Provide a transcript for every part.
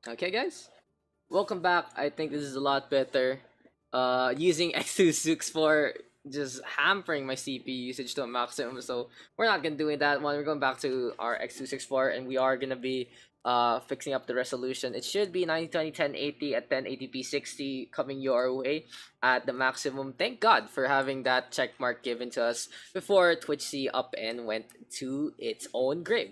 Okay, guys, welcome back. I think this is a lot better. Using X264 just hampering my CPU usage to a maximum, so we're not gonna do that one. We're going back to our X264, and we are gonna be fixing up the resolution. It should be 1920 1080 at 1080p 60 coming your way at the maximum. Thank God for having that check mark given to us before Twitch C up and went to its own grave.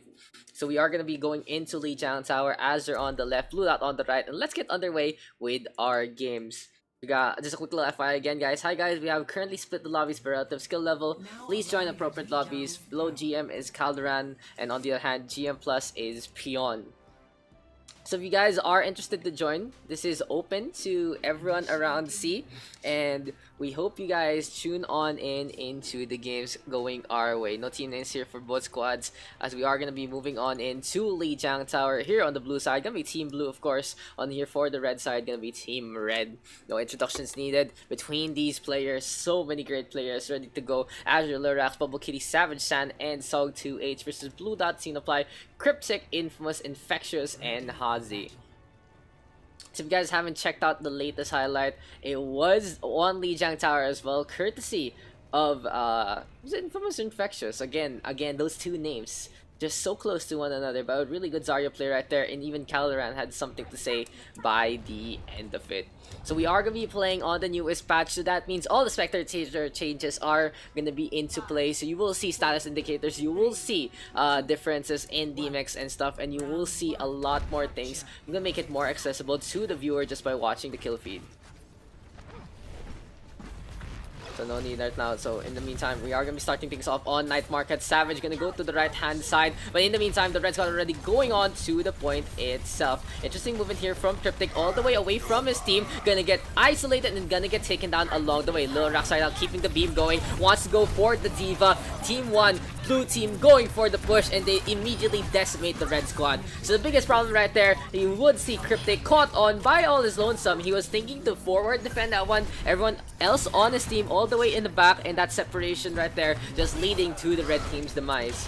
So we are going to be going into Lijiang Tower, Azure on the left, Blue Dot on the right, and let's get underway with our games. We got just a quick little FYI again, guys. Hi, guys. We have currently split the lobbies per relative skill level. Please join appropriate lobbies. Below GM is Calderan, and on the other hand, GM Plus is Peon. So if you guys are interested to join, this is open to everyone around C, and we hope you guys tune on in into the games going our way. No team names here for both squads, as we are going to be moving on into Lijiang Tower. Here on the blue side, going to be Team Blue, of course. On here for the red side, going to be Team Red. No introductions needed between these players. So many great players ready to go. Azure, Lurax, Bubble Kitty, Savage San, and Sog2H versus Blue Dot, Xenoply, Cryptic, Infamous, Infectious, and Hazi. So if you guys haven't checked out the latest highlight, it was on Lijiang Tower as well, courtesy of was it Infamous, Infectious? Again, those two names just so close to one another, but a really good Zarya play right there, and even Caloran had something to say by the end of it. So we are going to be playing on the newest patch, so that means all the spectator changes are going to be into play. So you will see status indicators, you will see differences in DMX and stuff, and you will see a lot more things. I'm going to make it more accessible to the viewer just by watching the kill feed. So no need right now. So in the meantime, we are going to be starting things off on Night Market. Savage going to go to the right-hand side. But in the meantime, the Reds got already going on to the point itself. Interesting movement here from Cryptic all the way away from his team. Going to get isolated and going to get taken down along the way. Lil Rock side out, keeping the beam going. Wants to go for the Diva. Team 1, blue team going for the push, and they immediately decimate the red squad. So the biggest problem right there, you would see Cryptic caught on by all his lonesome. He was thinking to forward defend that one. Everyone else on his team all the way in the back, and that separation right there just leading to the red team's demise.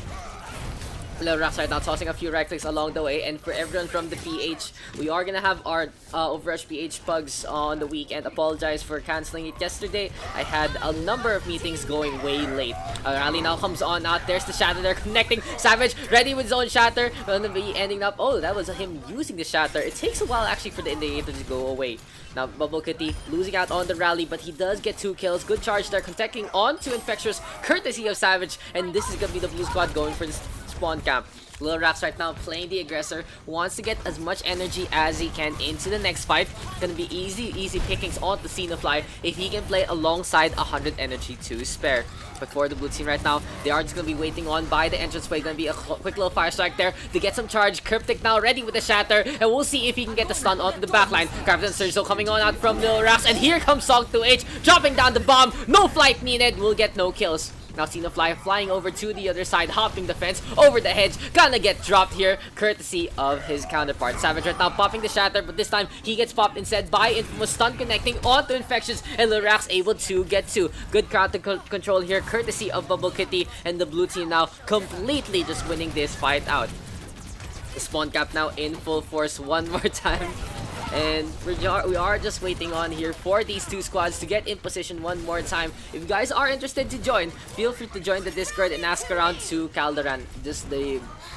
Little Rocks right now tossing a few right clicks along the way, and for everyone from the PH, we are gonna have our Overrush PH Pugs on the weekend. Apologize for canceling it yesterday. I had a number of meetings going way late. Rally now comes on out. There's the Shatter. They're connecting. Savage ready with zone Shatter. Gonna be ending up. Oh, that was him using the Shatter. It takes a while actually for the indicator to go away. Now Bubble Kitty losing out on the rally, but he does get 2 kills. Good charge there, contacting on to Infectious, courtesy of Savage, and this is gonna be the blue squad going for this spawn camp. Lil Rax right now playing the aggressor, wants to get as much energy as he can into the next fight. Gonna be easy pickings on the Xenoply if he can play alongside 100 energy to spare. But for the blue team right now, they are just gonna be waiting on by the entranceway. Gonna be a quick little fire strike there to get some charge. Cryptic now ready with the Shatter, and we'll see if he can get the stun onto the backline. Captain Surge coming on out from Lil Rax, and here comes Sog2H dropping down the bomb. No flight needed, we'll get no kills. Now Xenoply flying over to the other side, hopping the fence, over the hedge, gonna get dropped here, courtesy of his counterpart. Savage right now popping the Shatter, but this time he gets popped instead by Infamous, stun connecting onto Infectious, and Lurax able to get 2. Good counter control here, courtesy of Bubble Kitty, and the blue team now completely just winning this fight out. The spawn cap now in full force one more time. And we are just waiting on here for these two squads to get in position one more time. If you guys are interested to join, feel free to join the Discord and ask around to Calderan.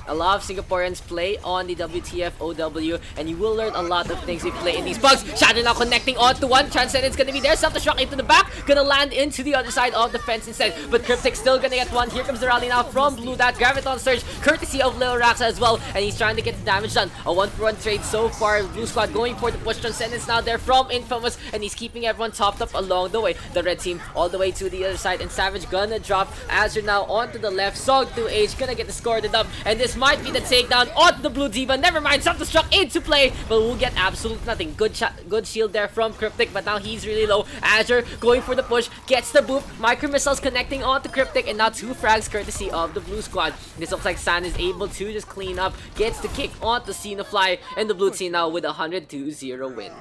A lot of Singaporeans play on the Wtf Ow, and you will learn a lot of things if you play in these Pugs. Shadow now connecting onto one. Transcendence gonna be there. Self-destruct into the back. Gonna land into the other side of the fence instead. But Cryptic still gonna get one. Here comes the rally now from Blue Dot. Graviton Surge, courtesy of Lil Rax as well. And he's trying to get the damage done. A 1-for-1 trade so far. Blue squad going for the push. Transcendence now there from Infamous, and he's keeping everyone topped up along the way. The red team all the way to the other side, and Savage gonna drop. Azure now onto the left. Sog2H gonna get the score up, and this might be the takedown onto the blue Diva. Never mind, self-destruct into play, but we'll get absolute nothing. Good shield there from Cryptic, but now he's really low. Azure going for the push, gets the boop. Micro missiles connecting onto Cryptic, and now 2 frags courtesy of the blue squad. This looks like San is able to just clean up, gets the kick onto Xenoply, and the blue team now with a 102-0 win.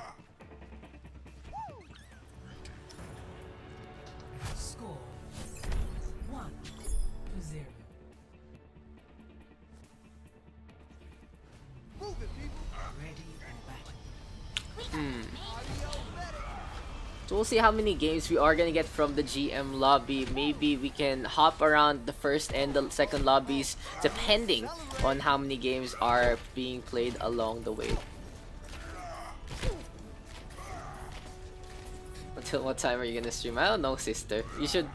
Score 1-0. Move it, people. Ready for battle. So we'll see how many games we are gonna get from the GM lobby. Maybe we can hop around the first and the second lobbies depending on how many games are being played along the way. Until what time are you gonna stream? I don't know, sister. You should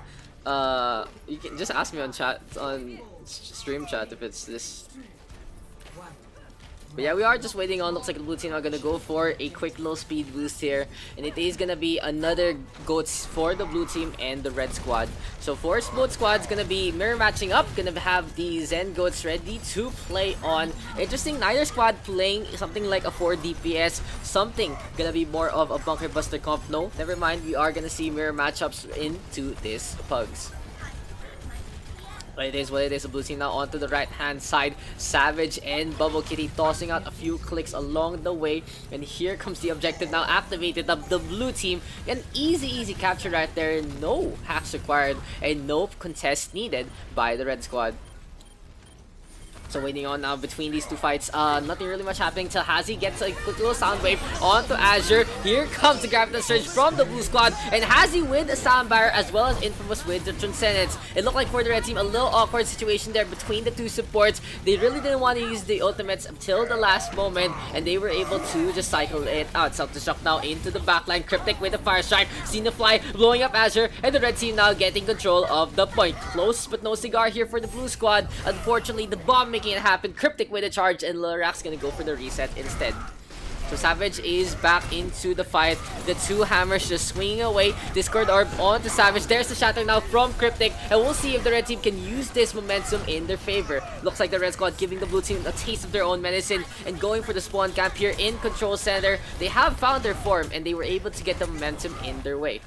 you can just ask me on chat, on stream chat, if it's this. But yeah, we are just waiting on. Looks like the blue team are gonna go for a quick low speed boost here, and it is gonna be another goats for the blue team and the red squad. So for both squads, gonna be mirror matching up. Gonna have the Zen goats ready to play on. Interesting, neither squad playing something like a 4 DPS, something gonna be more of a bunker buster comp. No, never mind. We are gonna see mirror matchups into this Pugs. But it is what it is. The blue team now onto the right hand side. Savage and Bubble Kitty tossing out a few clicks along the way. And here comes the objective now activated of the blue team. An easy capture right there. No hacks required and no contest needed by the red squad. So waiting on now between these two fights, nothing really much happening till Hazi gets a quick little sound wave onto Azure. Here comes the Gravity Surge from the blue squad, and Hazi with a Soundbar as well as Infamous with the Transcendence. It looked like for the red team a little awkward situation there between the two supports. They really didn't want to use the ultimates until the last moment, and they were able to just cycle it out. Self-destruct now into the backline. Cryptic with the Fire Strike. Seen the fly blowing up Azure, and the red team now getting control of the point. Close but no cigar here for the blue squad. Unfortunately, the bomb making it happen. Cryptic with a charge, and Lurak's gonna go for the reset instead. So Savage is back into the fight. The two hammers just swinging away. Discord Orb onto Savage. There's the shatter now from Cryptic, and we'll see if the red team can use this momentum in their favor. Looks like the red squad giving the blue team a taste of their own medicine and going for the spawn camp here in control center. They have found their form, and they were able to get the momentum in their way.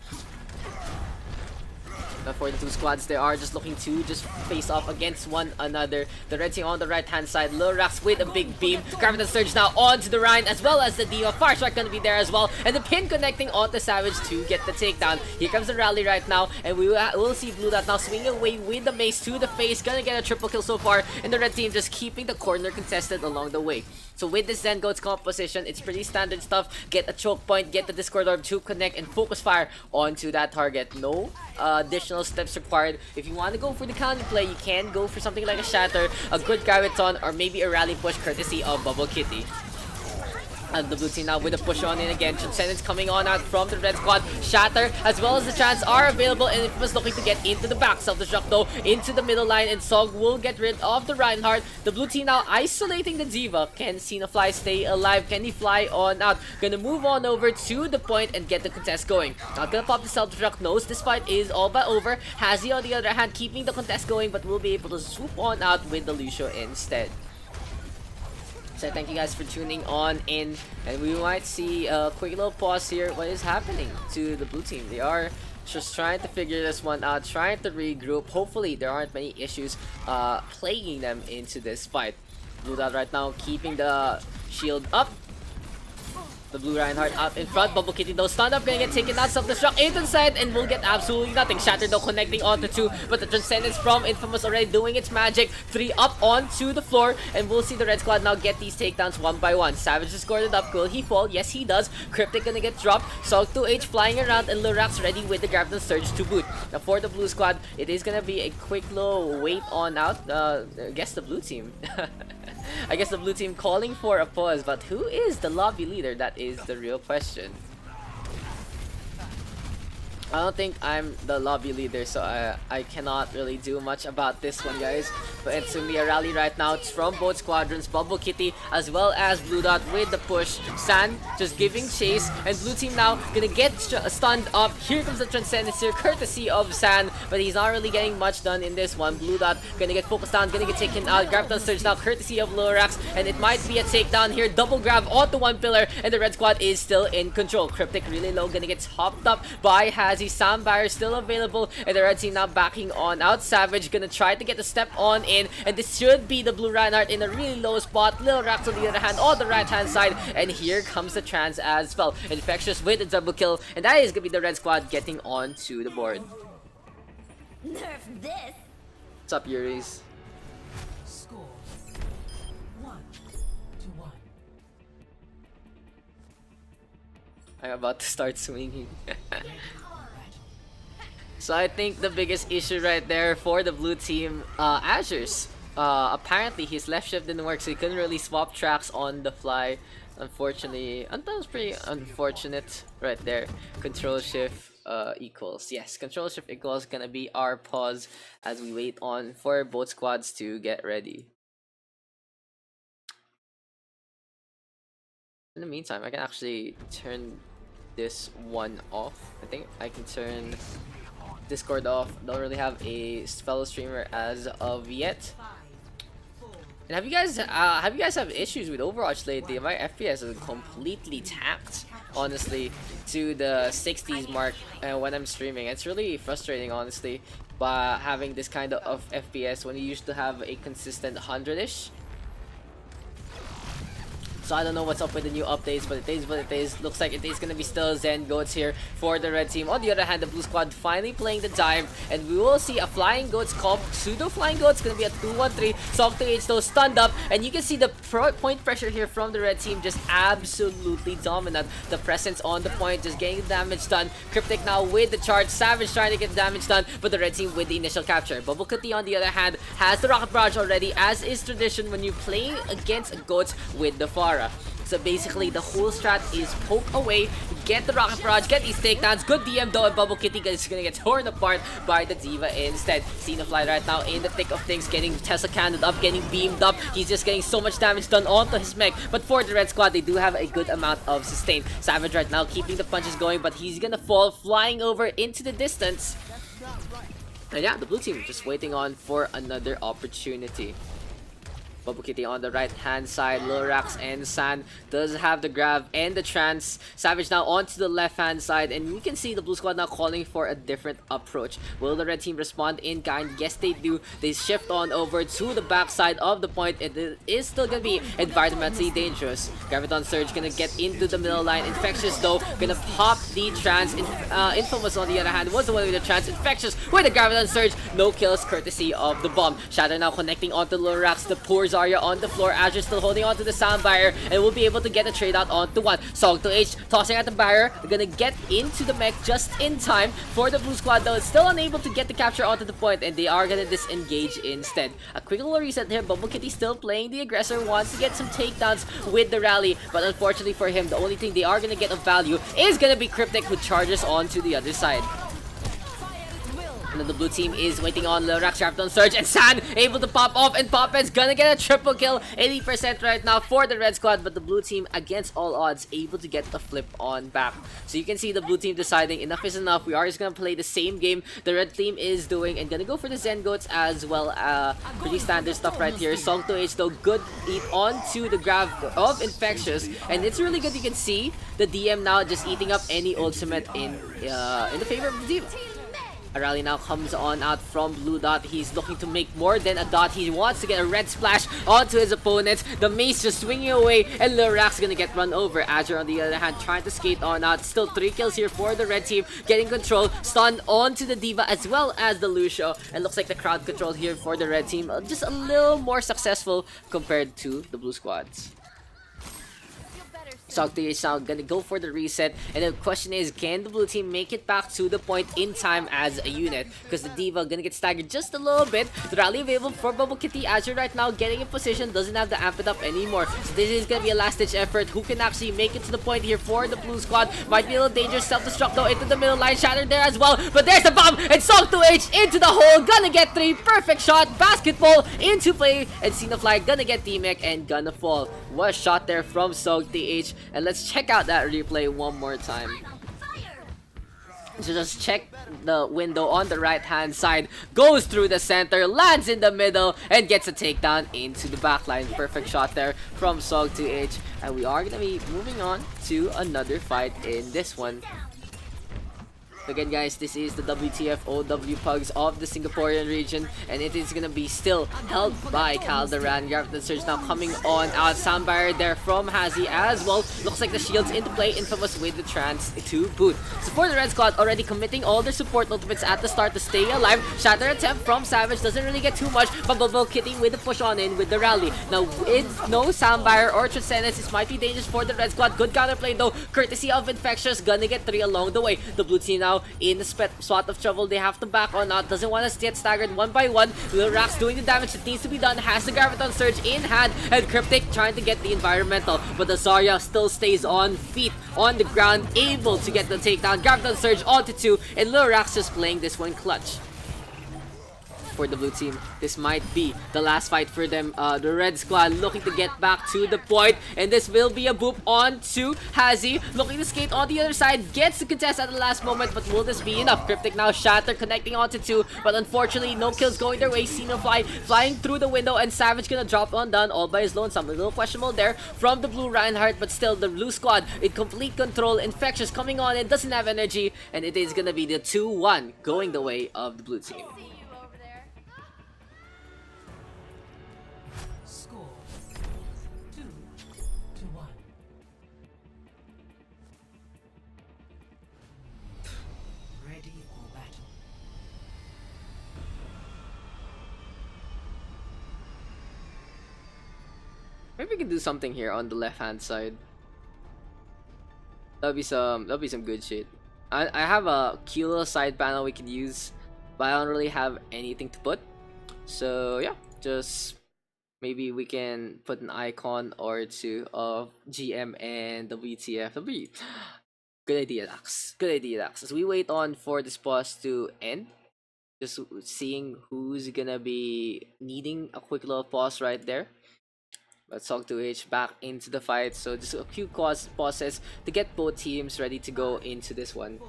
For the two squads, they are just looking to just face off against one another. The red team on the right hand side, Lorax with a big beam. Gravity Surge now onto the Ryan as well as the Diva. Fire Strike gonna be there as well, and the pin connecting onto Savage to get the takedown. Here comes the rally right now, and we'll see Blue Dot now swinging away with the mace to the face. Gonna get a triple kill so far, and the red team just keeping the corner contested along the way. So with this Zen Goats composition, it's pretty standard stuff. Get a choke point, get the Discord Orb to connect, and focus fire onto that target. No additional steps required. If you want to go for the counter play, you can go for something like a Shatter, a good Graviton, or maybe a Rally Push courtesy of Bubble Kitty. And the blue team now with a push on in again. Transcendence coming on out from the red squad. Shatter as well as the chance are available, and Infamous looking to get into the back. Self-destruct though into the middle line, and Sog will get rid of the Reinhardt. The blue team now isolating the Diva. Can Cena Fly stay alive? Can he fly on out? Gonna move on over to the point and get the contest going. Not gonna pop the self-destruct. Knows this fight is all but over. Hazi on the other hand keeping the contest going, but will be able to swoop on out with the Lucio instead. So thank you guys for tuning on in, and we might see a quick little pause here. What is happening to the blue team? They are just trying to figure this one out, trying to regroup. Hopefully there aren't many issues plaguing them into this fight. Blue Dot right now keeping the shield up. The blue Reinhardt up in front. Bubble Kitty though stunned up, gonna get taken out. Self-destruct into the side, and will get absolutely nothing. Shatter though connecting onto two, but the Transcendence from Infamous already doing its magic. 3 up onto the floor, and we'll see the red squad now get these takedowns one by one. Savage is scored up. Will he fall? Yes, he does. Cryptic gonna get dropped. Sog 2H flying around, and Lorax ready with the Graviton Surge to boot. Now for the blue squad, it is gonna be a quick little wait on out. I guess the blue team. I guess the blue team calling for a pause, but who is the lobby leader? That is the real question. I don't think I'm the lobby leader, so I cannot really do much about this one, guys. But it's gonna be a rally right now. It's from both squadrons, Bubble Kitty as well as Blue Dot with the push. San just giving chase, and blue team now gonna get stunned up. Here comes the Transcendence here, courtesy of San, but he's not really getting much done in this one. Blue Dot gonna get focused down, gonna get taken out. Graviton Surge now, courtesy of Lorax, and it might be a takedown here. Double grab onto one pillar, and the red squad is still in control. Cryptic really low, gonna get hopped up by Hazi. Soundbar still available, and the red team now backing on out. Savage gonna try to get a step on in, and this should be the blue Reinhardt in a really low spot. Lil Rax on the other hand on the right hand side, and here comes the trans as well. Infectious with a double kill, and that is gonna be the red squad getting on to the board. Nerf this. What's up, Yuris? Score 1-1. I'm about to start swinging. So I think the biggest issue right there for the blue team, Azure's. Apparently his left shift didn't work, so he couldn't really swap tracks on the fly. Unfortunately, and that was pretty unfortunate right there. Control shift equals. Yes, control shift equals gonna be our pause as we wait on for both squads to get ready. In the meantime, I can actually turn this one off. I think I can turn Discord off. Don't really have a fellow streamer as of yet. And have you guys have issues with Overwatch lately? My FPS is completely tapped, honestly, to the 60s mark when I'm streaming. It's really frustrating, honestly, by having this kind of FPS when you used to have a consistent 100-ish. So I don't know what's up with the new updates, but it is what it is. Looks like it is going to be still Zen Goats here for the red team. On the other hand, the blue squad finally playing the dive, and we will see a Flying Goats comp. Pseudo Flying Goats going to be a 2-1-3. Sok2H though stunned up, and you can see the point pressure here from the red team just absolutely dominant. The presence on the point just getting the damage done. Cryptic now with the charge. Savage trying to get the damage done, but the red team with the initial capture. Bubble Kitty on the other hand has the rocket barrage already, as is tradition when you play against Goats with the Pharah. So basically, the whole strat is poke away, get the rocket barrage, get these takedowns. Good DM though, and Bubble Kitty is gonna get torn apart by the Diva instead. Xenofly right now in the thick of things, getting Tesla cannoned up, getting beamed up. He's just getting so much damage done onto his mech. But for the red squad, they do have a good amount of sustain. Savage right now keeping the punches going, but he's gonna fall flying over into the distance. And yeah, the blue team just waiting on for another opportunity. Bubble Kitty on the right hand side. Lorax and San does have the grab and the trance. Savage now onto the left hand side, and you can see the blue squad now calling for a different approach. Will the red team respond in kind? Yes, they do. They shift on over to the backside of the point. It is still gonna be environmentally dangerous. Graviton Surge gonna get into the middle line. Infectious though gonna pop the trance. Infamous on the other hand was the one with the trance. Infectious with the Graviton Surge. No kills courtesy of the bomb. Shatter now connecting onto Lorax. The poor Zarya on the floor. Azure still holding onto the sound barrier, and will be able to get a trade out onto one. Sok2H tossing at the barrier. They're gonna get into the mech just in time for the blue squad though. Still unable to get the capture onto the point, and they are gonna disengage instead. A quick little reset here. Bubble Kitty still playing the aggressor, wants to get some takedowns with the rally, but unfortunately for him, the only thing they are gonna get of value is gonna be Cryptic, who charges onto the other side. And the blue team is waiting on Lorax Raptor Surge, and San able to pop off, and Poppen's gonna get a triple kill. 80% right now for the red squad, but the blue team against all odds able to get the flip on back. So you can see the blue team deciding enough is enough. We are just gonna play the same game the red team is doing, and gonna go for the Zen Goats as well. Pretty standard stuff right here. Sok2H though, good eat onto the grab of Infectious, and it's really good. You can see the DM now just eating up any ultimate in the favor of the Diva. A rally now comes on out from Blue Dot. He's looking to make more than a dot. He wants to get a red splash onto his opponent. The mace just swinging away, and Lorax gonna get run over. Azure on the other hand trying to skate on out. Still 3 kills here for the red team. Getting control. Stun onto the Diva as well as the Lucio. And looks like the crowd control here for the red team just a little more successful compared to the blue squads. Sok2H now gonna go for the reset, and the question is, can the blue team make it back to the point in time as a unit? Because the Diva gonna get staggered just a little bit. The rally available for Bubble Kitty. Azure right now getting in position, doesn't have the amp it up anymore. So this is gonna be a last ditch effort. Who can actually make it to the point here for the blue squad? Might be a little dangerous. Self-destruct though into the middle line. Shattered there as well, but there's the bomb, and Sok2H into the hole. Gonna get 3. Perfect shot. Basketball into play, and Xenofly gonna get D-Mech and gonna fall. What a shot there from Sok2H. And let's check out that replay one more time. So just check the window on the right hand side, goes through the center, lands in the middle, and gets a takedown into the backline. Perfect shot there from Sok2H. And we are going to be moving on to another fight in this one. Again, guys, this is the Wtf Ow Pugs of the Singaporean region, and it is gonna be still held by Calderan. Gravity Surge now coming on out. Sound barrier there from Hazi as well. Looks like the shield's into play. Infamous with the trance to boot. So for the Red Squad, already committing all their support ultimates at the start to stay alive. Shatter attempt from Savage doesn't really get too much, but Bubble Kitty with the push on in with the rally. Now with no sound barrier or Transcendence, this might be dangerous for the Red Squad. Good counterplay though, courtesy of Infectious, gonna get 3 along the way. The blue team now in the spot of trouble. They have to back on out. Doesn't want to get staggered one by one. Lil Rax doing the damage that needs to be done. Has the Graviton Surge in hand. And Cryptic trying to get the environmental. But the Zarya still stays on feet, on the ground, able to get the takedown. Graviton Surge onto 2. And Lil Rax just playing this one clutch. For the blue team, this might be the last fight for them. The Red Squad looking to get back to the point, and this will be a boop on to Hazi, looking to skate on the other side, gets the contest at the last moment, but will this be enough? Cryptic now Shatter connecting onto 2, but unfortunately no kills going their way. Xenofly flying through the window, and Savage gonna drop on down all by his lonesome. A little questionable there from the blue Reinhardt, but still the blue squad in complete control. Infectious coming on, it doesn't have energy, and it is gonna be the 2-1 going the way of the blue team. Maybe we can do something here on the left hand side. That'll be some good shit. I have a cute little side panel we could use, but I don't really have anything to put. So yeah, just maybe we can put an icon or two of GM and WTF. That'll be good idea, Daks. Good idea, Daks. As we wait on for this pause to end, just seeing who's gonna be needing a quick little pause right there. Let's talk to H back into the fight. So just a few pauses to get both teams ready to go into this one.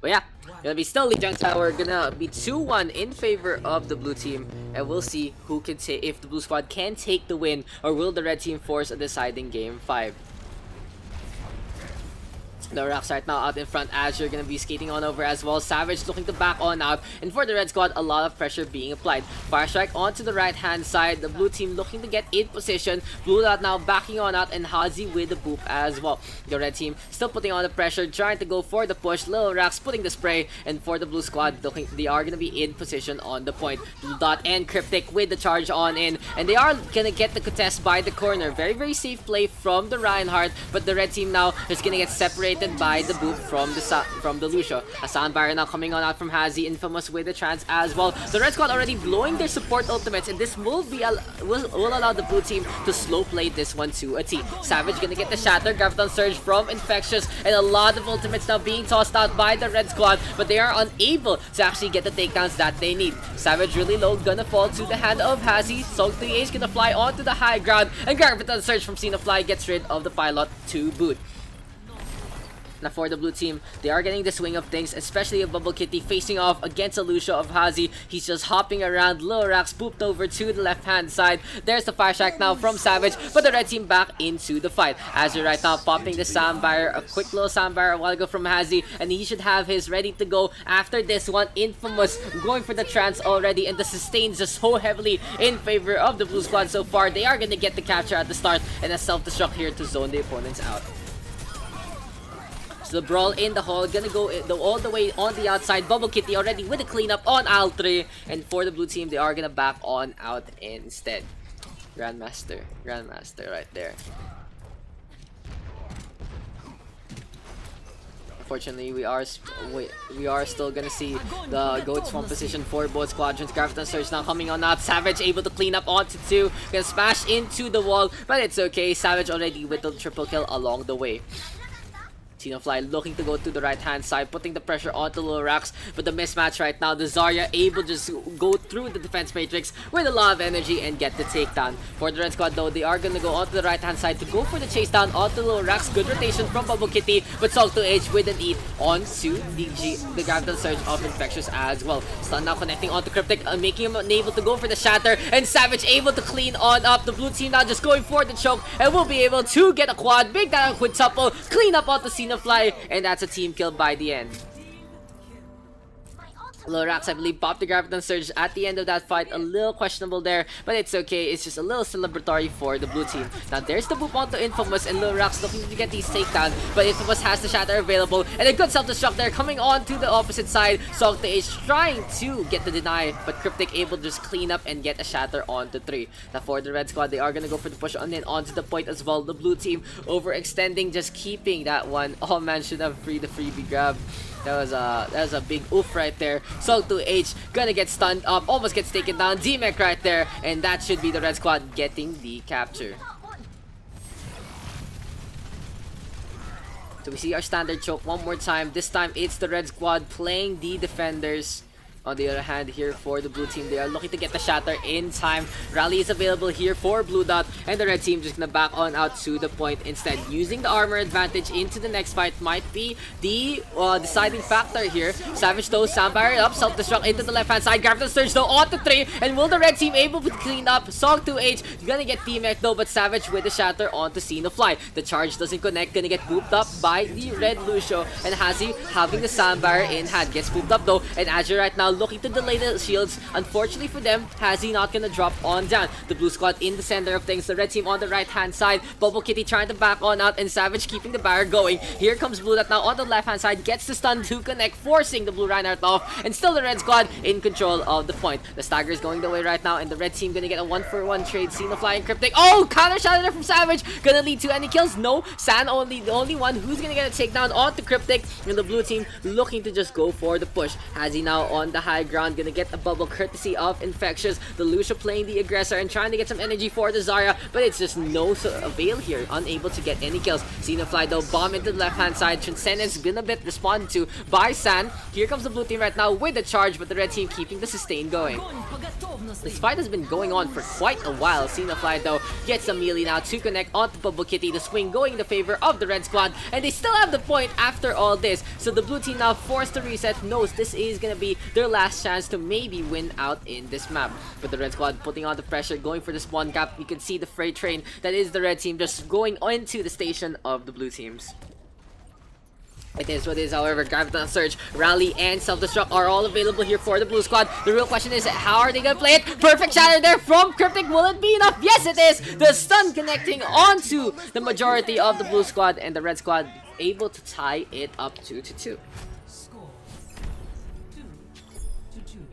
But yeah, gonna be still Lijiang Tower, gonna be 2-1 in favor of the blue team, and we'll see who can take, if the blue squad can take the win, or will the red team force a deciding game 5. The Rocks right now out in front. Azure gonna be skating on over as well. Savage looking to back on out. And for the Red Squad, a lot of pressure being applied. Fire Strike onto the right hand side. The blue team looking to get in position. Blue Dot now backing on out, and Hazi with the boop as well. The red team still putting on the pressure, trying to go for the push. Lil Rax putting the spray. And for the blue squad, they are gonna be in position on the point. Blue Dot and Cryptic with the charge on in. And they are gonna get the contest by the corner. Very, very safe play from the Reinhardt. But the red team now is gonna get separated by the boop from the Lucio. A sound barrier now coming on out from Hazi, Infamous with the trance as well. The Red Squad already blowing their support ultimates, and this will allow the blue team to slow play this one to a T. Savage gonna get the Shatter, Graviton Surge from Infectious, and a lot of ultimates now being tossed out by the Red Squad, but they are unable to actually get the takedowns that they need. Savage really low, gonna fall to the hand of Hazi. Soak 3H gonna fly onto the high ground, and Graviton Surge from Xenofly gets rid of the pilot to boot. Now for the blue team, they are getting the swing of things, especially a Bubble Kitty facing off against a Lucio of Hazi. He's just hopping around. Lil Rax pooped over to the left hand side. There's the Fire Strike now from Savage, but the red team back into the fight. Azure right now popping the sound barrier, a quick little sound barrier a while ago from Hazi, and he should have his ready to go after this one. Infamous going for the trance already, and the sustains just so heavily in favor of the blue squad so far. They are going to get the capture at the start, and a self-destruct here to zone the opponents out. So the brawl in the hall, gonna go all the way on the outside. Bubble Kitty already with a cleanup on aisle 3. And for the blue team, they are gonna back on out instead. Grandmaster right there. Unfortunately, we are still gonna see the goats from position for both squadrons. Graviton Surge now coming on out. Savage able to clean up onto 2. Gonna smash into the wall, but it's okay. Savage already with the triple kill along the way. Xenofly looking to go to the right hand side, putting the pressure onto Lil Rax, but the mismatch right now, the Zarya able to just go through the defense matrix with a lot of energy and get the takedown. For the Red Squad though, they are gonna go onto the right hand side to go for the chase down onto Lil Rax. Good rotation from Bubble Kitty, but Salt to H with an eat onto the Graviton Surge of Infectious as well. Stun now connecting onto Cryptic, making him unable to go for the Shatter, and Savage able to clean on up. The blue team now just going for the choke, and will be able to get a quad, make that a quintuple, clean up onto Xenofly, and that's a team kill by the end. Lorax, I believe, popped the Graviton Surge at the end of that fight. A little questionable there, but it's okay. It's just a little celebratory for the blue team. Now, there's the boop onto Infamous, and Lorax looking to get these takedowns, but Infamous has the Shatter available, and a good self-destruct there coming on to the opposite side. Song to H trying to get the deny, but Cryptic able to just clean up and get a Shatter onto 3. Now, for the red squad, they are going to go for the push on in onto the point as well. The blue team overextending, just keeping that one. Oh man, should have freed the freebie grab. That was a big oof right there. So to H gonna get stunned up, almost gets taken down. D-Mech right there, and that should be the red squad getting the capture. So we see our standard choke one more time. This time it's the red squad playing the defenders. On the other hand, here for the blue team, they are looking to get the Shatter in time. Rally is available here for Blue Dot, and the red team just gonna back on out to the point instead. Using the armor advantage into the next fight might be the deciding factor here. Savage though, Sandfire up, self-destruct into the left-hand side. Graviton Surge though onto 3, and will the red team able to clean up? Song 2H, gonna get T-Mech though, but Savage with the Shatter onto Xenofly. The charge doesn't connect, gonna get booped up by the red Lucio, and Hazi having the Sandfire in hand. Gets booped up though, and Azure right now looking to delay the shields. Unfortunately for them, Hazi not gonna drop on down. The blue squad in the center of things, the red team on the right hand side. Bubble Kitty trying to back on out, and Savage keeping the barrier going. Here comes Blue Dot now on the left hand side, gets the stun to connect, forcing the blue Reinhardt off, and still the red squad in control of the point. The stagger is going the way right now, and the red team gonna get a 1-for-1 trade. Xenofly and Cryptic. Oh, counter shot there from Savage, gonna lead to any kills? No, San the only one who's gonna get a takedown onto Cryptic, and the blue team looking to just go for the push. Hazi now on the high ground, gonna get a bubble courtesy of Infectious. The Lucia playing the aggressor and trying to get some energy for the Zarya, but it's just no avail here, unable to get any kills. Xenofly though, bomb into the left hand side. Transcendence been a bit responded to by San. Here comes the blue team right now with the charge, but the red team keeping the sustain going. This fight has been going on for quite a while. Xenofly though gets a melee now to connect onto Bubble Kitty. The swing going in the favor of the red squad, and they still have the point after all this. So the blue team now forced to reset, knows this is gonna be their last chance to maybe win out in this map. But the red squad putting on the pressure, going for the spawn gap. You can see the freight train that is the red team just going into the station of the blue teams. It is what it is, however. Graviton Surge, Rally, and Self-Destruct are all available here for the blue squad. The real question is, how are they gonna play it? Perfect shatter there from Cryptic. Will it be enough? Yes, it is! The stun connecting onto the majority of the blue squad, and the red squad able to tie it up 2-2. Score 2-2.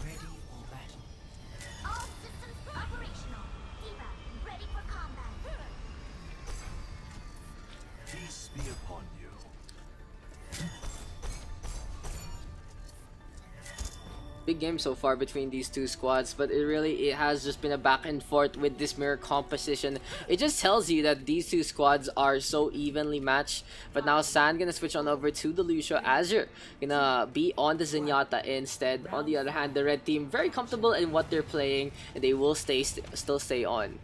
Ready for battle. All systems operational. Diva, ready for combat. Peace be upon you. Big game so far between these two squads, but it has just been a back and forth with this mirror composition. It just tells you that these two squads are so evenly matched. But now San gonna switch on over to the Lucio. Azure gonna be on the Zenyatta instead. On the other hand, the red team very comfortable in what they're playing, and they will still stay on.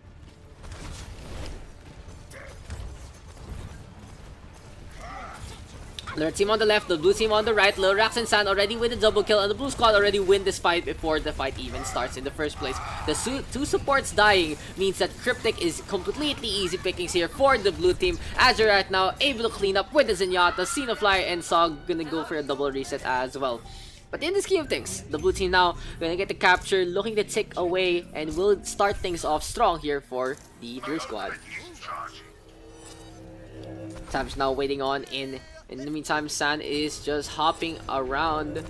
The red team on the left, the blue team on the right. Lorax and San already with a double kill, and the blue squad already win this fight before the fight even starts in the first place. The two supports dying means that Cryptic is completely easy pickings here for the blue team. Azure right now able to clean up with the Zenyatta. Xenofly and Sog gonna go for a double reset as well. But in the scheme of things, the blue team now gonna get the capture, looking to tick away, and will start things off strong here for the blue squad. Savage now waiting on in. In the meantime, San is just hopping around.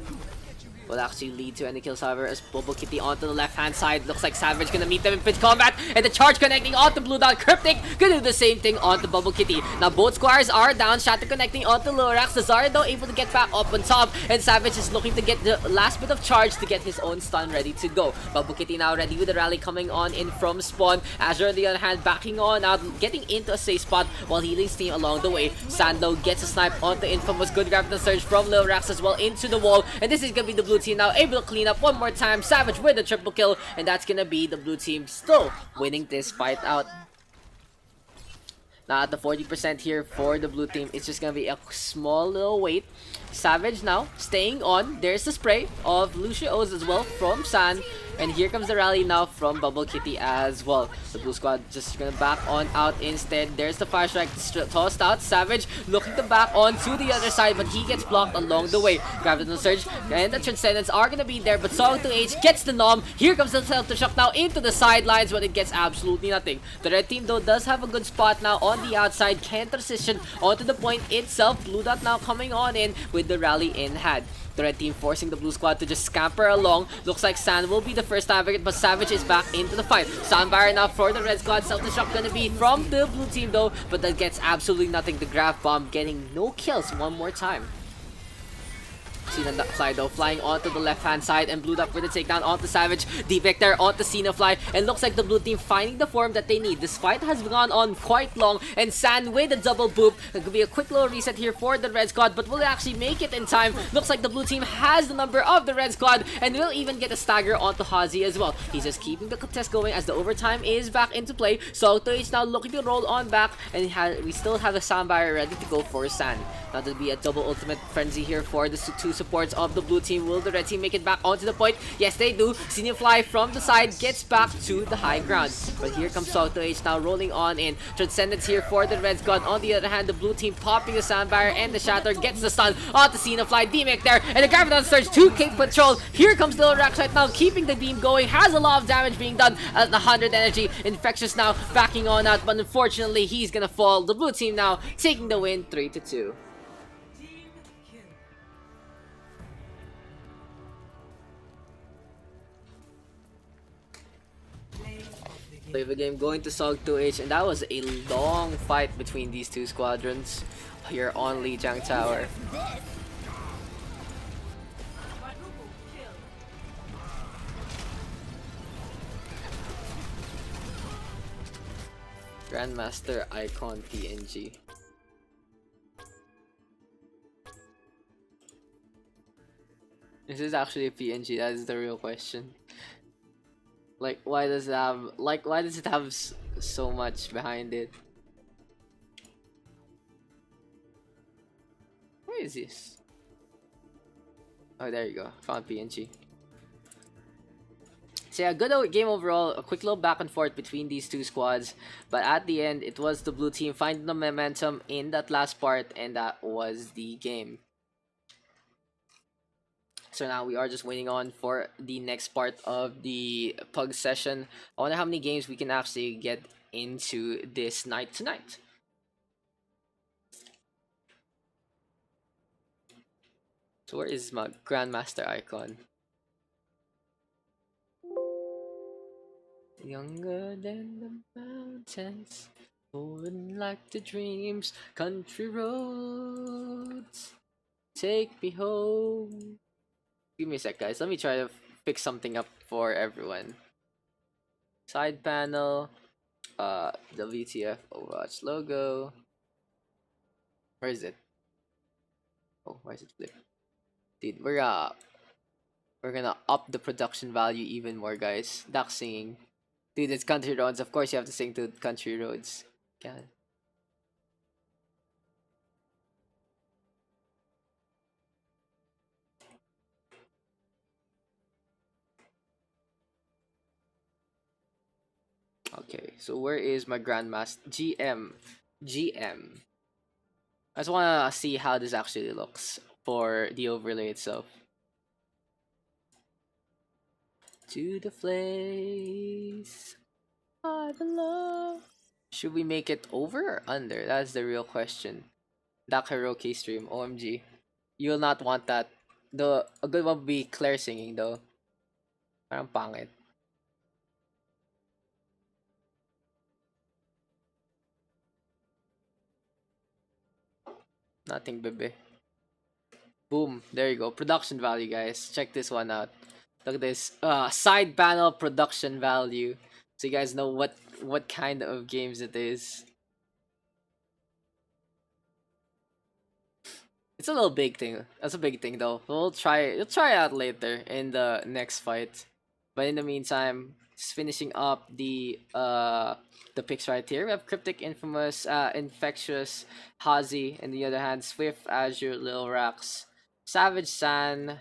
Will actually lead to any kills, however, as Bubble Kitty onto the left-hand side. Looks like Savage gonna meet them in pitch combat, and the charge connecting onto Blue Dot. Cryptic gonna do the same thing onto Bubble Kitty. Now both squares are down. Shatter connecting onto Lorax. Zarya though able to get back up on top, and Savage is looking to get the last bit of charge to get his own stun ready to go. Bubble Kitty now ready with the rally coming on in from spawn. Azure on the other hand backing on out, getting into a safe spot while healing his team along the way. Sando gets a snipe onto Infamous. Good Graviton Surge from Lorax as well into the wall, and this is gonna be the blue team now able to clean up one more time. Savage with a triple kill, and that's gonna be the blue team still winning this fight out. Now at the 40% here for the blue team, it's just gonna be a small little wait. Savage now staying on. There's the spray of Lucios as well from San, And here comes the rally now from Bubble Kitty as well. The blue squad just gonna back on out instead. There's the fire strike tossed out. Savage looking to back on to the other side, but he gets blocked along the way. Gravitational Surge and the Transcendence are gonna be there, but Song to H gets the nom. Here comes the Self to Shock now into the sidelines, but it gets absolutely nothing. The red team though does have a good spot now on the outside, can transition onto the point itself. Blue Dot now coming on in with the rally in hand. The red team forcing the blue squad to just scamper along. Looks like Sand will be the first target, but Savage is back into the fight. Soundbarrier now for the red squad. Self Shock gonna be from the blue team though, but that gets absolutely nothing. The Graph Bomb getting no kills one more time. Cena Fly though flying onto the left hand side, and Blue Duck with a takedown onto Savage. Defect there onto Cena Fly, and looks like the blue team finding the form that they need. This fight has gone on quite long, and Sand with a double boop. It could be a quick little reset here for the red squad, but will it actually make it in time? Looks like the blue team has the number of the red squad, and will even get a stagger onto Hazi as well. He's just keeping the contest going as the overtime is back into play. So is now looking to roll on back, and we still have the Soundbarrier ready to go for Sand. Now there'll be a double ultimate frenzy here for the two supports of the blue team. Will the red team make it back onto the point? Yes, they do. Senior Fly from the side gets back to the high ground. But here comes Salto H now rolling on in. Transcendence here for the red squad. On the other hand, the blue team popping the sound barrier, and the shatter gets the stun onto Senior Fly. D-Mech there, and the Gravity Surge to King Patrol. Here comes Little Rax right now, keeping the beam going. Has a lot of damage being done at the 100 energy. Infectious now backing on out, but unfortunately he's gonna fall. The blue team now taking the win 3-2. Play the game going to Sog 2H, and that was a long fight between these two squadrons here on Lijiang Tower. Grandmaster Icon PNG. This is actually a PNG, that is the real question. Like, why does it have so much behind it? Where is this? Oh, there you go. Found PNG. So yeah, good game overall. A quick little back and forth between these two squads, but at the end, it was the blue team finding the momentum in that last part, and that was the game. So now we are just waiting on for the next part of the Pug session. I wonder how many games we can actually get into this night tonight. So where is my Grandmaster Icon? Younger than the mountains, moving like the dreams, country roads, take me home. Give me a sec, guys. Let me try to fix something up for everyone. Side panel, the Wtf Ow logo. Where is it? Oh, why is it flipped? Dude, we're gonna up the production value even more, guys. Daks singing. Dude, it's country roads. Of course, you have to sing to country roads. God. Okay, so where is my Grandmaster GM? I just wanna see how this actually looks for the overlay itself. To the place I belong. Should we make it over or under? That's the real question. Dark Karaoke stream, OMG. You will not want that. A good one would be Claire singing though. Parang pangit. Nothing, bebe. Boom. There you go. Production value, guys. Check this one out. Look at this. Side panel production value. So you guys know what kind of games it is. It's a little big thing. That's a big thing though. We'll try it out later in the next fight. But in the meantime, just finishing up the picks right here. We have Cryptic, Infamous, Infectious, Hazi, and the other hand, Swift, Azure, Lil Rax, Savage San,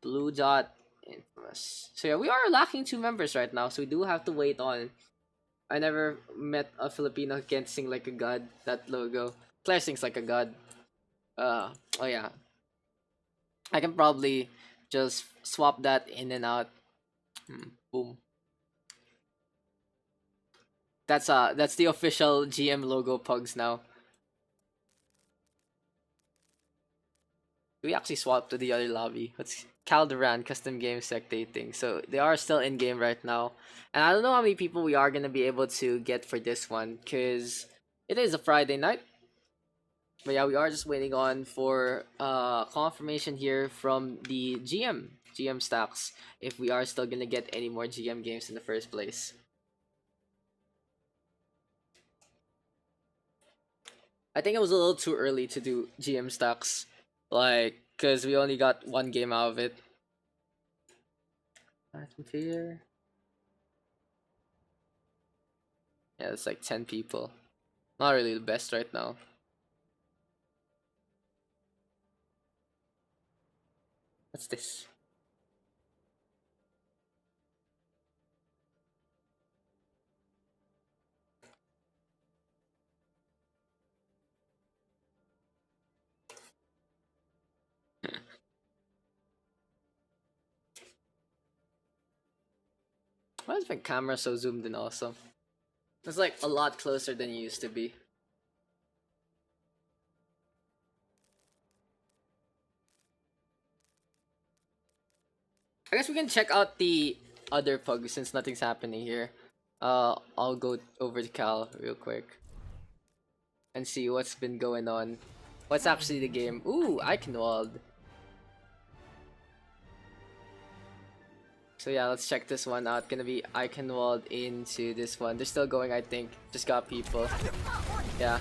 Blue Dot, Infamous. So yeah, we are lacking 2 members right now, so we do have to wait on. I never met a Filipino who can't sing like a god. That logo. Claire sings like a god. Oh yeah. I can probably just swap that in and out. Boom. That's the official GM logo Pugs now. We actually swapped to the other lobby. What's Calderan custom game spectating? So they are still in game right now, and I don't know how many people we are gonna be able to get for this one because it is a Friday night. But yeah, we are just waiting on for confirmation here from the GM stacks if we are still gonna get any more GM games in the first place. I think it was a little too early to do GM stacks. Like, cause we only got 1 game out of it. Atmosphere. Yeah, it's like 10 people. Not really the best right now. What's this? Why is my camera so zoomed in also? It's like a lot closer than it used to be. I guess we can check out the other pug since nothing's happening here. I'll go over to Cal real quick and see what's been going on. What's actually the game? Ooh, Eichenwalde. So yeah, let's check this one out. Gonna be Eichenwalde into this one. They're still going, I think. Just got people. Yeah.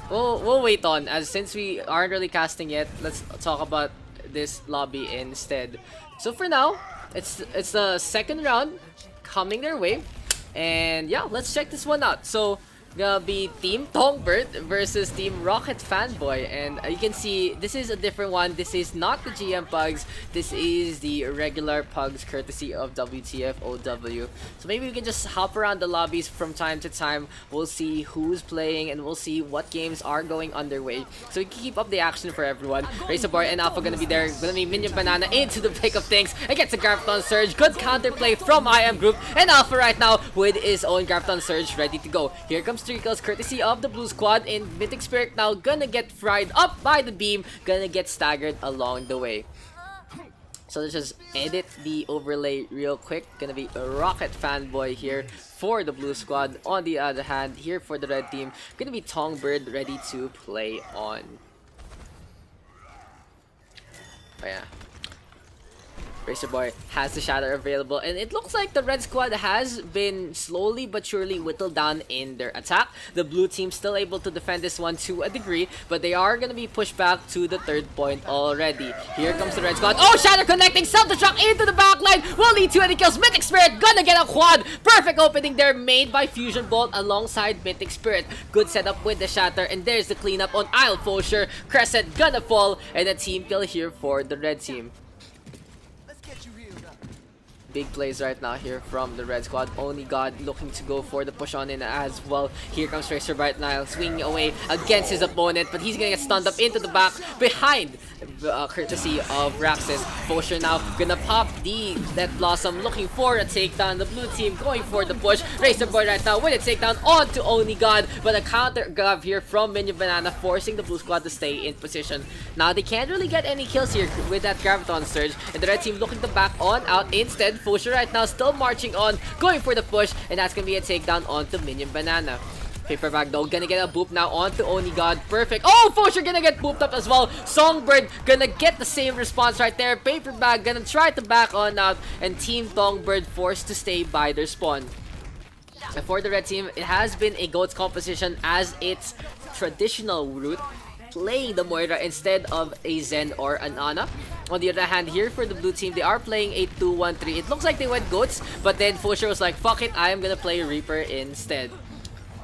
We'll wait on, as since we aren't really casting yet. Let's talk about this lobby instead. So for now, it's the second round coming their way, and yeah, let's check this one out. So gonna be Team Tongbird versus Team Rocket Fanboy, and you can see this is a different one. This is not the GM Pugs, this is the regular Pugs courtesy of Wtf Ow. So maybe we can just hop around the lobbies from time to time. We'll see who's playing and we'll see what games are going underway, so we can keep up the action for everyone. Razor Boy and Alpha gonna be there. Gonna be Minion Banana into the pick of things against a Graviton Surge. Good counterplay from IM Group, and Alpha right now with his own Graviton Surge ready to go. Here comes Trickles courtesy of the Blue Squad, and Mythic Spirit now gonna get fried up by the beam, gonna get staggered along the way. So let's just edit the overlay real quick. Gonna be a Rocket Fanboy here for the Blue Squad. On the other hand, here for the red team, gonna be Tongbird ready to play on. Oh yeah. Razor Boy has the Shatter available, and it looks like the red squad has been slowly but surely whittled down in their attack. The blue team still able to defend this one to a degree, but they are going to be pushed back to the 3rd point already. Here comes the red squad. Oh, Shatter connecting, self-destruct into the backline will lead to any kills. Mythic Spirit gonna get a quad. Perfect opening there made by Fusion Bolt alongside Mythic Spirit. Good setup with the Shatter, and there's the cleanup on Isle Fosher. Crescent gonna fall, and a team kill here for the red team. Big plays right now here from the red squad. Only God looking to go for the push on in as well. Here comes Tracer right now, swinging away against his opponent, but he's gonna get stunned up into the back behind, courtesy of Raxus. Fosher now gonna pop the Death Blossom, looking for a takedown. The blue team going for the push. Razor Boy right now with a takedown onto Only God, but a counter grab here from Minion Banana, forcing the blue squad to stay in position. Now they can't really get any kills here with that Graviton Surge, and the red team looking to back on out instead. Fosher right now still marching on, going for the push, and that's gonna be a takedown onto Minion Banana. Paper Bag though gonna get a boop now onto Only God. Perfect. Oh, Fosher gonna get booped up as well. Songbird gonna get the same response right there. Paper Bag gonna try to back on out, and Team Songbird forced to stay by their spawn. And for the red team, it has been a GOATS composition as its traditional route, playing the Moira instead of a Zen or an Ana. On the other hand, here for the blue team, they are playing a 2-1-3. It looks like they went GOATS, but then Fosher was like, fuck it, I am gonna play Reaper instead.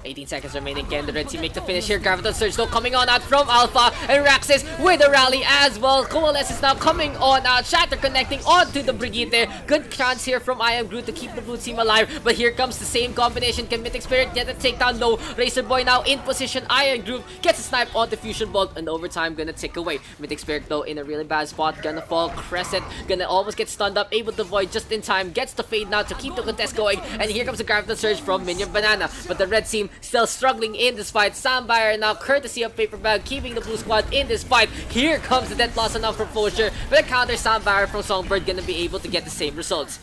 18 seconds remaining. Can the red team make the finish here? Graviton Surge though coming on out from Alpha, and Raxis with a rally as well. Coalesce is now coming on out. Shatter connecting onto the Brigitte. Good chance here from I Am Groot to keep the blue team alive, but here comes the same combination. Can Mythic Spirit get a takedown? No. Razor Boy now in position. I Am Groot gets a snipe onto Fusion Bolt, and overtime gonna tick away. Mythic Spirit though in a really bad spot, gonna fall. Crescent gonna almost get stunned up, able to void just in time, gets the fade now to keep the contest going, and here comes the Graviton Surge from Minion Banana, but the red team still struggling in this fight. Sambuyer now courtesy of Paper Bag keeping the blue squad in this fight. Here comes the Death Blossom now from Fosher, but a counter Sambuyer from Songbird gonna be able to get the same results.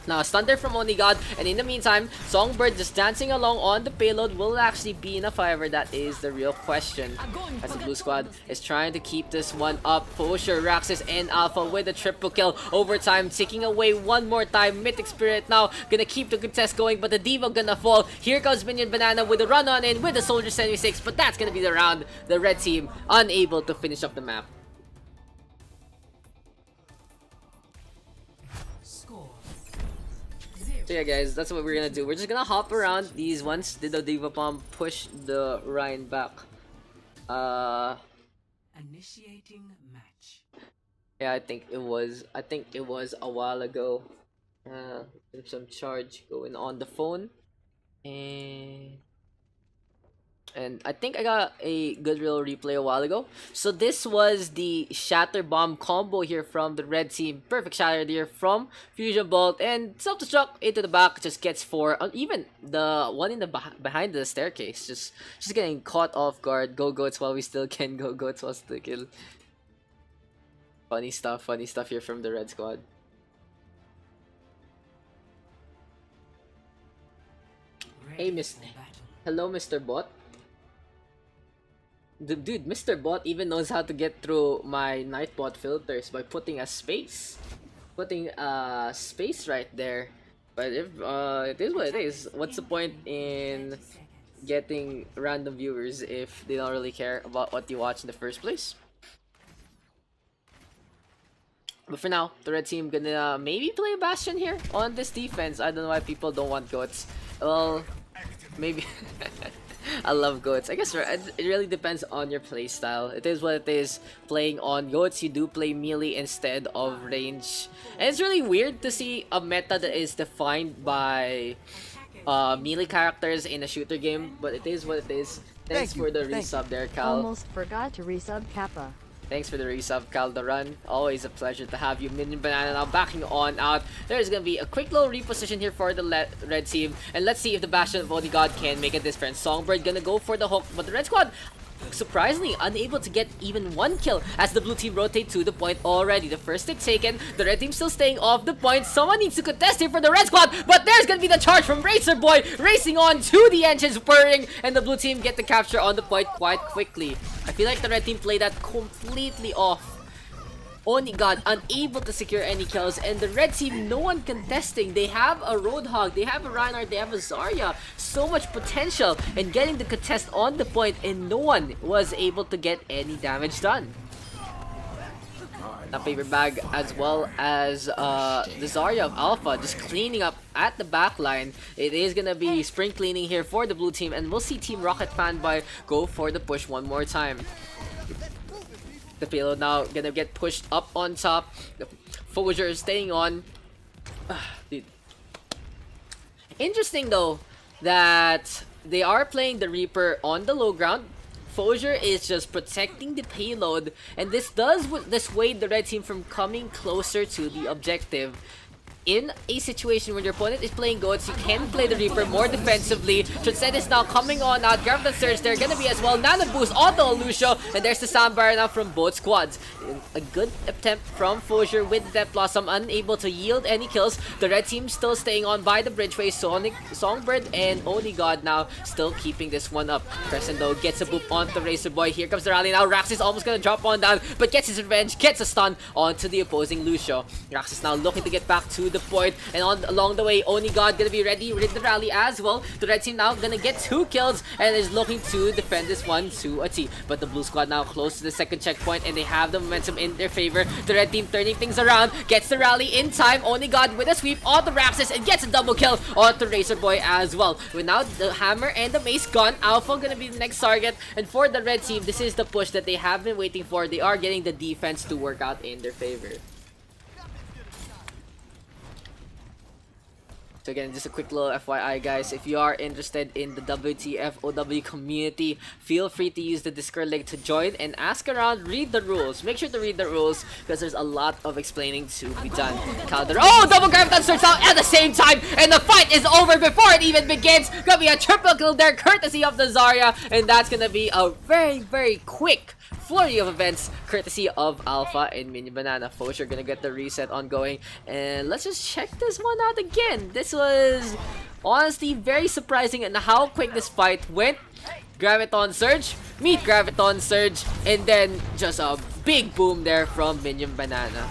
Now, Thunder from Onigod, and in the meantime, Songbird just dancing along on the payload will actually be enough. However, that is the real question, as the blue squad is trying to keep this one up. Fosher, Raxis, and Alpha with a triple kill. Overtime, taking away one more time. Mythic Spirit now gonna keep the contest going, but the Diva gonna fall. Here comes Minion Banana with a run on in with the Soldier 76, but that's gonna be the round. The red team unable to finish up the map. So yeah guys, that's what we're gonna do. We're just gonna hop around these ones. Did the Diva Bomb push the Ryan back? Initiating match. Yeah, I think it was a while ago. There's some charge going on the phone. And I think I got a good real replay a while ago. So this was the Shatter Bomb combo here from the red team. Perfect shatter there from Fusion Bolt, and self-destruct into the back just gets 4. Even the one in the behind the staircase just getting caught off guard. Go goats while we still can. Go goats while still kill. Funny stuff here from the red squad. Hey, hello, Mr. Bot. Dude, Mr. Bot even knows how to get through my Nightbot filters by putting a space. Putting a space right there. But if it is what it is. What's the point in getting random viewers if they don't really care about what you watch in the first place? But for now, the red team gonna maybe play a Bastion here on this defense. I don't know why people don't want goats. Well, maybe. I love goats. I guess it really depends on your playstyle. It is what it is. Playing on goats, you do play melee instead of range. And it's really weird to see a meta that is defined by melee characters in a shooter game, but it is what it is. Thanks for the resub there, Cal. Almost forgot to resub Kappa. Thanks for the resub, Calderon. Always a pleasure to have you. Minion Banana now backing on out. There's gonna be a quick little reposition here for the red team. And let's see if the Bastion of Onigod can make a difference. Songbird gonna go for the hook, but the red squad surprisingly unable to get even one kill as the blue team rotate to the point already. The first stick taken, the red team still staying off the point. Someone needs to contest here for the red squad, but there's gonna be the charge from Razor Boy racing on to the engines purring, and the blue team get the capture on the point quite quickly. I feel like the red team played that completely off. Onigod unable to secure any kills, and the red team no one contesting. They have a Roadhog, they have a Reinhardt, they have a Zarya. So much potential in getting the contest on the point, and no one was able to get any damage done. The Paper Bag as well as the Zarya of Alpha just cleaning up at the back line. It is gonna be spring cleaning here for the blue team, and we'll see Team Rocket Fanboy go for the push one more time. The payload now gonna get pushed up on top. The Foger is staying on. Dude. Interesting though that they are playing the Reaper on the low ground. Foger is just protecting the payload, and this does dissuade the red team from coming closer to the objective. In a situation when your opponent is playing goats, you can play the Reaper more defensively. Transcend is now coming on out. Grab the surge there, gonna be as well. Nano boost auto Lucio, and there's the Sambar now from both squads. A good attempt from Foger with Death Blossom, unable to yield any kills. The red team still staying on by the bridgeway. Songbird and Onigod now still keeping this one up. Crescent though gets a boop onto Razor Boy. Here comes the rally now. Rax is almost gonna drop on down, but gets his revenge, gets a stun onto the opposing Lucio. Rax is now looking to get back to the the point. And along the way, Oni God gonna be ready with the rally as well. The red team now gonna get 2 kills and is looking to defend this one to a T. But the blue squad now close to the second checkpoint and they have the momentum in their favor. The red team turning things around, gets the rally in time. Oni God with a sweep on the Raxus and gets a double kill on the Razor Boy as well. With now the hammer and the mace gone, Alpha gonna be the next target. And for the red team, this is the push that they have been waiting for. They are getting the defense to work out in their favor. So again, just a quick little FYI guys, if you are interested in the Wtf Ow community, feel free to use the Discord link to join and ask around, read the rules. Make sure to read the rules because there's a lot of explaining to be done. Oh, double graviton starts out at the same time and the fight is over before it even begins. Gonna be a triple kill there courtesy of the Zarya, and that's gonna be a very quick flurry of events courtesy of Alpha and Minion Banana. Fosher gonna get the reset ongoing, and let's just check this one out again. This was honestly very surprising in how quick this fight went. Graviton Surge, meet Graviton Surge, and then just a big boom there from Minion Banana.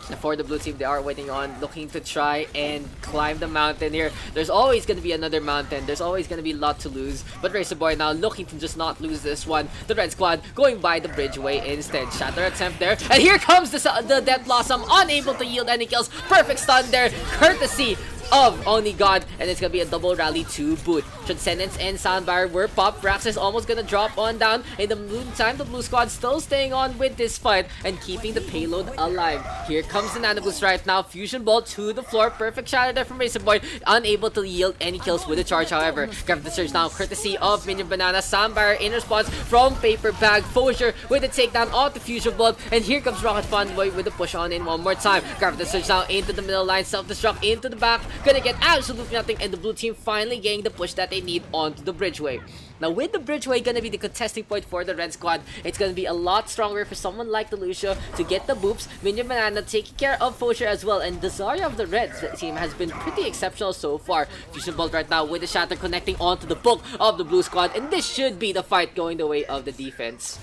And for the blue team, they are waiting on, looking to try and climb the mountain here. There's always going to be another mountain. There's always going to be a lot to lose. But Razor Boy now looking to just not lose this one. The red squad going by the bridgeway instead. Shatter attempt there. And here comes the Death Blossom, unable to yield any kills. Perfect stun there, courtesy of Oni God, and it's gonna be a double rally to boot. Transcendence and Soundbar were popped. Rax is almost gonna drop on down. In the meantime, the blue squad still staying on with this fight and keeping the payload alive. Here comes the Nano Boost right now. Fusion Bolt to the floor. Perfect shatter there from Razor Boy. Unable to yield any kills with the charge, however. Grab the surge now, courtesy of Minion Banana. Soundbar in response from Paper Bag. Fosher with the takedown of the Fusion Bolt. And here comes Rocket Fanboy with the push on in one more time. Grab the surge now into the middle line. Self-destruct into the back. Gonna get absolutely nothing, and the blue team finally getting the push that they need onto the bridgeway. Now with the bridgeway gonna be the contesting point for the red squad, it's gonna be a lot stronger for someone like the Lucio to get the boops. Minion Banana taking care of Fosher as well, and the Zarya of the red team has been pretty exceptional so far. Fusion Bolt right now with the shatter connecting onto the bulk of the blue squad, and this should be the fight going the way of the defense.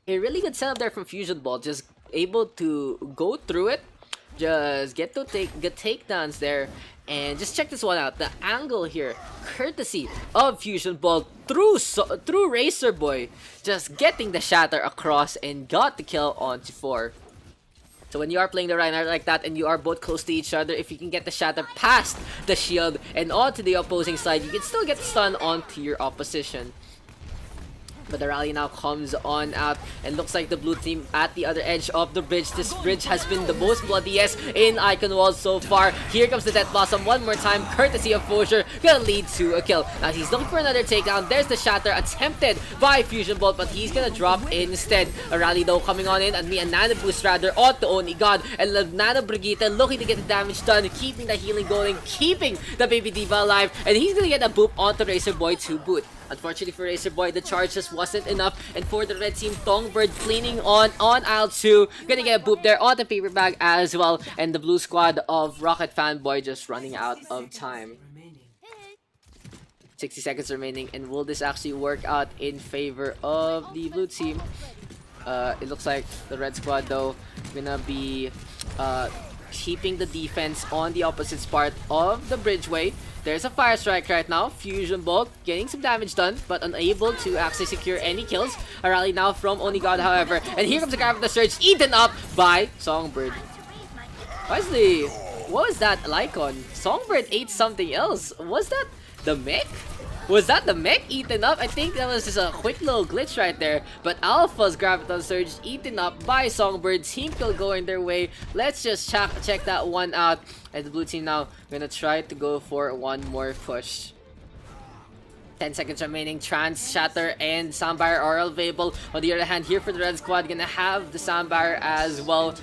A really good setup there from Fusion Bolt, just able to go through it. Just get to get takedowns there, and just check this one out. The angle here, courtesy of Fusion Bolt through Razor Boy, just getting the shatter across and got the kill onto 4. So when you are playing the Reinhardt like that and you are both close to each other, if you can get the shatter past the shield and onto the opposing side, you can still get the stun onto your opposition. But the rally now comes on out, and looks like the blue team at the other edge of the bridge. This bridge has been the most bloodiest in Eichenwalde so far. Here comes the Death Blossom one more time, courtesy of Fosher, gonna lead to a kill. Now he's looking for another takedown. There's the shatter attempted by Fusion Bolt, but he's gonna drop instead. A rally though coming on in, and me a Nano Boost rather on the Oni God, and the Nano Brigitte looking to get the damage done, keeping the healing going, keeping the Baby Diva alive, and he's gonna get a boop onto Razor Boy to boot. Unfortunately for Razor Boy, the charge just wasn't enough, and for the red team, Tongbird cleaning on aisle 2, gonna get a boop there on the Paper Bag as well, and the blue squad of Rocket Fanboy just running out of time. 60 seconds remaining, and will this actually work out in favor of the blue team? It looks like the red squad though gonna be keeping the defense on the opposite part of the bridgeway. There's a Fire Strike right now. Fusion Bolt getting some damage done, but unable to actually secure any kills. A rally now from Oni God, however. And here comes the guy with the surge, eaten up by Songbird. Wesley, what was that Lycon? Songbird ate something else. Was that the mech? Was that the mech eaten up? I think that was just a quick little glitch right there. But Alpha's Graviton Surge eaten up by Songbird. Team kill going their way. Let's just check that one out. And the blue team now gonna try to go for one more push. 10 seconds remaining. Trans, Shatter, and Soundbar are available. On the other hand, here for the red squad, gonna have the Soundbar as well.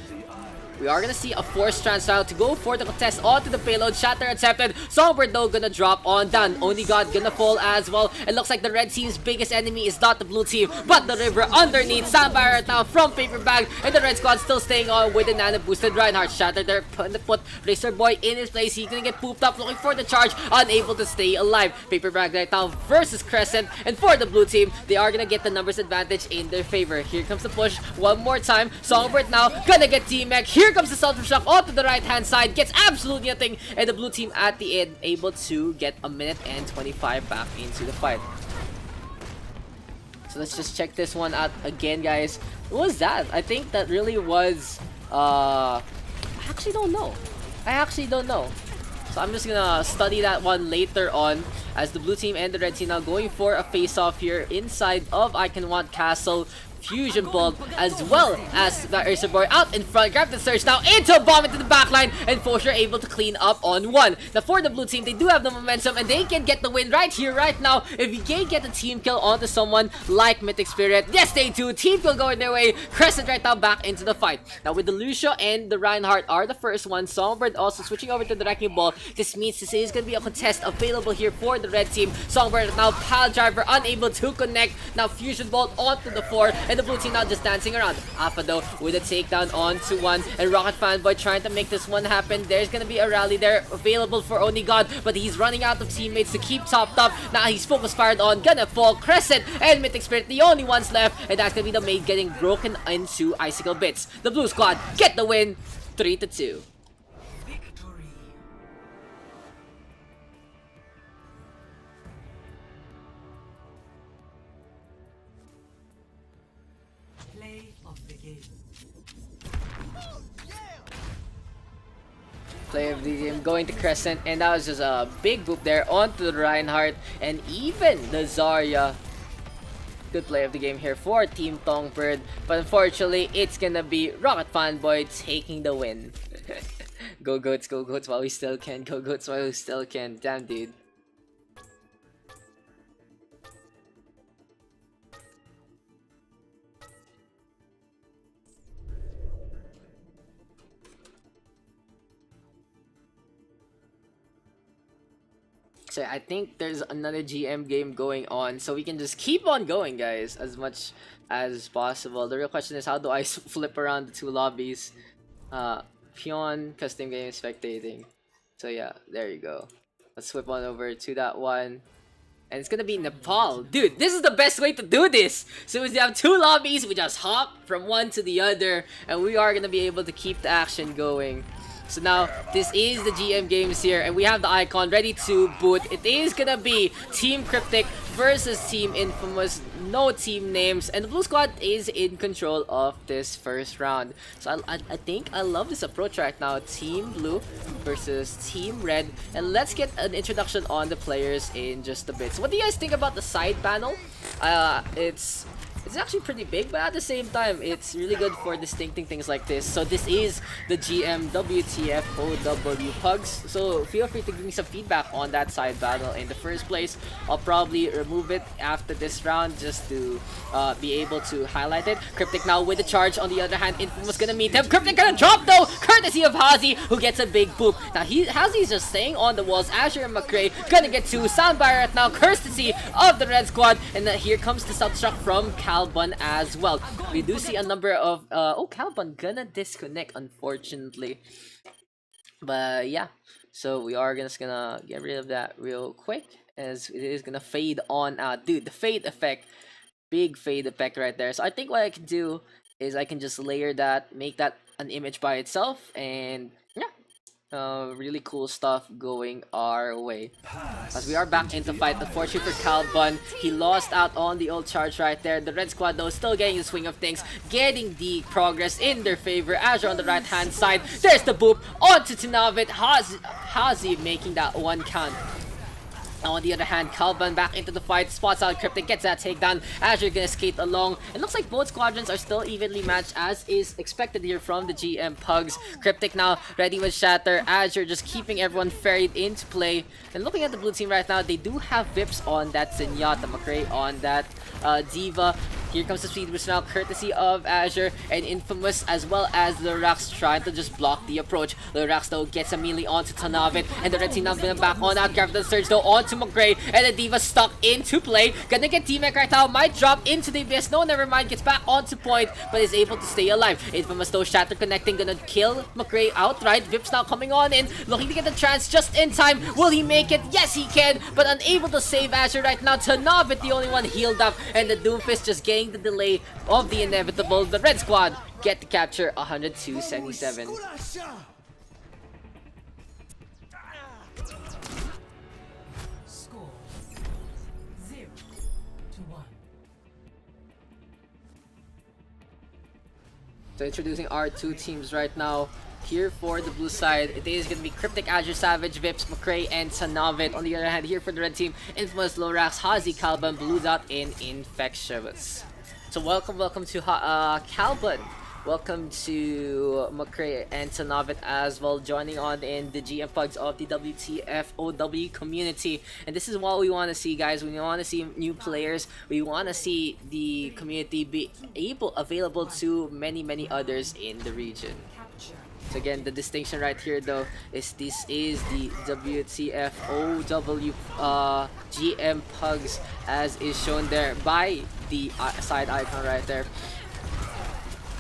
We are gonna see a forced trans now to go for the contest onto the payload. Shatter accepted. Songbird though gonna drop on down. Only God gonna fall as well. It looks like the red team's biggest enemy is not the blue team, but the river underneath. Soundbar right now from Paper Bag, and the red squad still staying on with the Nano Boosted Reinhardt. Shatter there, put Razor Boy in his place. He's gonna get pooped up, looking for the charge, unable to stay alive. Paper Bag right now versus Crescent, and for the blue team, they are gonna get the numbers advantage in their favor. Here comes the push one more time. Songbird now gonna get T-Mech. Here Here comes the Sulfur Shock onto the right-hand side. Gets absolutely nothing. And the blue team at the end able to get a minute and 25 back into the fight. So let's just check this one out again, guys. What was that? I think that really was... I actually don't know. So I'm just gonna study that one later on, as the blue team and the red team now going for a face-off here inside of Eichenwalde Castle. Fusion Bolt as well as the Ursa Boy out in front. Grab the surge now into a bomb into the backline, and Fosher able to clean up on one. Now for the blue team, they do have the momentum and they can get the win right here, right now. If we can get a team kill onto someone like Mythic Spirit, yes they do. Team kill going their way. Crescent right now back into the fight. Now with the Lucio and the Reinhardt are the first ones. Songbird also switching over to the Wrecking Ball. This means this is going to be a contest available here for the red team. Songbird now pile driver unable to connect. Now Fusion Bolt onto the 4. And the blue team now just dancing around. Appa though with a takedown onto 1. And Rocket Fanboy trying to make this one happen. There's gonna be a rally there available for Only God. But he's running out of teammates to keep topped up. Now he's focus fired on. Gonna fall. Crescent and Mythic Spirit the only ones left. And that's gonna be the mate getting broken into icicle bits. The blue squad get the win. 3-2. Victory. Play of the game. Play of the game going to Crescent, and that was just a big boop there onto the Reinhardt and even the Zarya. Good play of the game here for Team Tongbird, but unfortunately it's gonna be Rocket Fanboy taking the win. Go Goats while we still can. Go Goats while we still can. Damn, dude. So I think there's another GM game going on, so we can just keep on going, guys, as much as possible. The real question is, how do I flip around the two lobbies? Pion, custom game, spectating. So yeah, there you go. Let's flip on over to that one. And it's gonna be Nepal. Dude, this is the best way to do this! So we have two lobbies, we just hop from one to the other, and we are gonna be able to keep the action going. So now, this is the GM games here, and we have the icon ready to boot. It is gonna be Team Cryptic versus Team Infamous. No team names, and the blue squad is in control of this first round. So I think I love this approach right now. Team Blue versus Team Red, and let's get an introduction on the players in just a bit. So what do you guys think about the side panel? It's actually pretty big, but at the same time, it's really good for distincting things like this. So this is the GM Wtf Ow Pugs. So feel free to give me some feedback on that side battle in the first place. I'll probably remove it after this round just to be able to highlight it. Cryptic now with the charge. On the other hand, Infamous gonna meet him. Cryptic gonna drop though, courtesy of Hazi, who gets a big boop. Now Hazi's just staying on the walls. Azure and McRae gonna get two. Soundbar right now, courtesy of the red squad. And here comes the self-destruct from Calbun as well. We do see a number of Calbun gonna disconnect, unfortunately. But yeah, so we are just gonna get rid of that real quick, as it is gonna fade on out. Dude, the fade effect, big fade effect right there. So I think what I can do is I can just layer that, make that an image by itself, and yeah, really cool stuff going our way. As we are back into fight, unfortunately for Calbun, he lost out on the old charge right there. The red squad though still getting the swing of things, getting the progress in their favor. Azure on the right hand side, there's the boop onto Tanavit. Hazi making that one count. Now on the other hand, Calbun back into the fight, spots out Cryptic, gets that takedown. Azure gonna skate along. It looks like both squadrons are still evenly matched, as is expected here from the GM Pugs. Cryptic now ready with Shatter. Azure just keeping everyone ferried into play. And looking at the blue team right now, they do have Vips on that Zenyatta, McRae on that Diva. Here comes the speed boost now, courtesy of Azure and Infamous, as well as Lurax trying to just block the approach. Lurax though gets a melee onto Tanavit, and the red team now gonna back on out. Grab the surge though onto McRae, and the Diva stuck into play. Gonna get T-Mech right now, might drop into the abyss. No, never mind, gets back onto point, but is able to stay alive. Infamous though, Shatter connecting, gonna kill McRae outright. Vips now coming on in, looking to get the chance just in time. Will he make it? Yes, he can, but unable to save Azure right now. Tanavit the only one healed up, and the Doomfist just getting delaying the delay of the inevitable. The red squad get the capture 102-77. Score 0-1. So introducing our two teams right now. Here for the blue side, it is going to be Cryptic, Azure, Savage, Vips, McCray, and Sanavit. On the other hand, here for the red team, Infamous, Lorax, Hazi, Calban, Blue Dot, and Infectious. So welcome to Calban. Welcome to McCray and Sanavit as well, joining on in the GM Pugs of the Wtf Ow community. And this is what we want to see, guys. We want to see new players. We want to see the community be available to many others in the region. So again, the distinction right here though is this is the Wtf Ow GM Pugs, as is shown there by the side icon right there.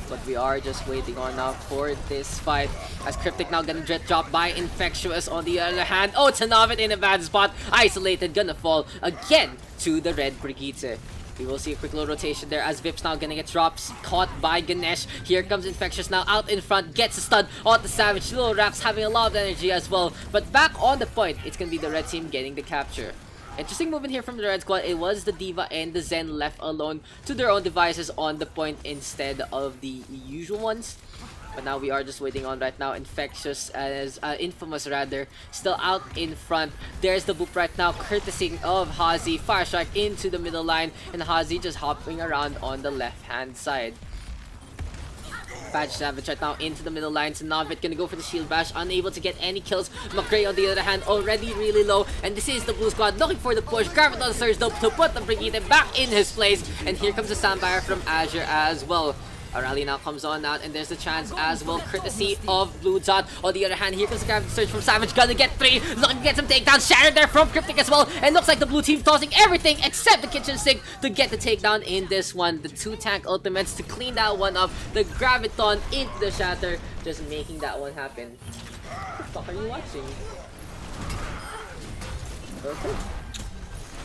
But we are just waiting on now for this fight, as Cryptic now gonna get dropped by Infectious. On the other hand, oh, Tanavit in a bad spot, isolated, gonna fall again to the red Brigitte. We will see a quick little rotation there as Vip's now gonna get dropped, caught by Ganesh. Here comes Infectious now out in front, gets a stun on the Savage. Little Raps having a lot of energy as well. But back on the point, it's gonna be the red team getting the capture. Interesting movement here from the red squad. It was the D.Va and the Zen left alone to their own devices on the point instead of the usual ones. But now we are just waiting on right now. Infectious, as Infamous rather, still out in front. There's the boop right now, courtesy of Hazi. Fire strike into the middle line, and Hazi just hopping around on the left hand side. Badge Savage right now into the middle line. Sanavit gonna go for the shield bash, unable to get any kills. McCray on the other hand already really low, and this is the blue squad looking for the push. Graviton Surge though to put the Brigitte back in his place, and here comes the Sandfire from Azure as well. A rally now comes on out, and there's the chance as well, courtesy of Blue Dot. On the other hand, here comes the Graviton Surge from Savage, gonna get 3, looking to get some takedowns. Shattered there from Cryptic as well, and looks like the blue team tossing everything except the kitchen sink to get the takedown in this one. The 2 tank ultimates to clean that one up. The Graviton into the Shatter, just making that one happen. What the fuck are you watching? Okay.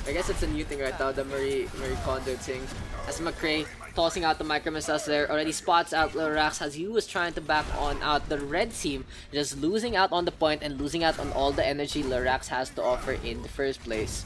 I guess it's a new thing right now, the Marie Kondo thing. As McCray tossing out the micro missiles there, already spots out Lorax as he was trying to back on out the red team, just losing out on the point and losing out on all the energy Lorax has to offer in the first place.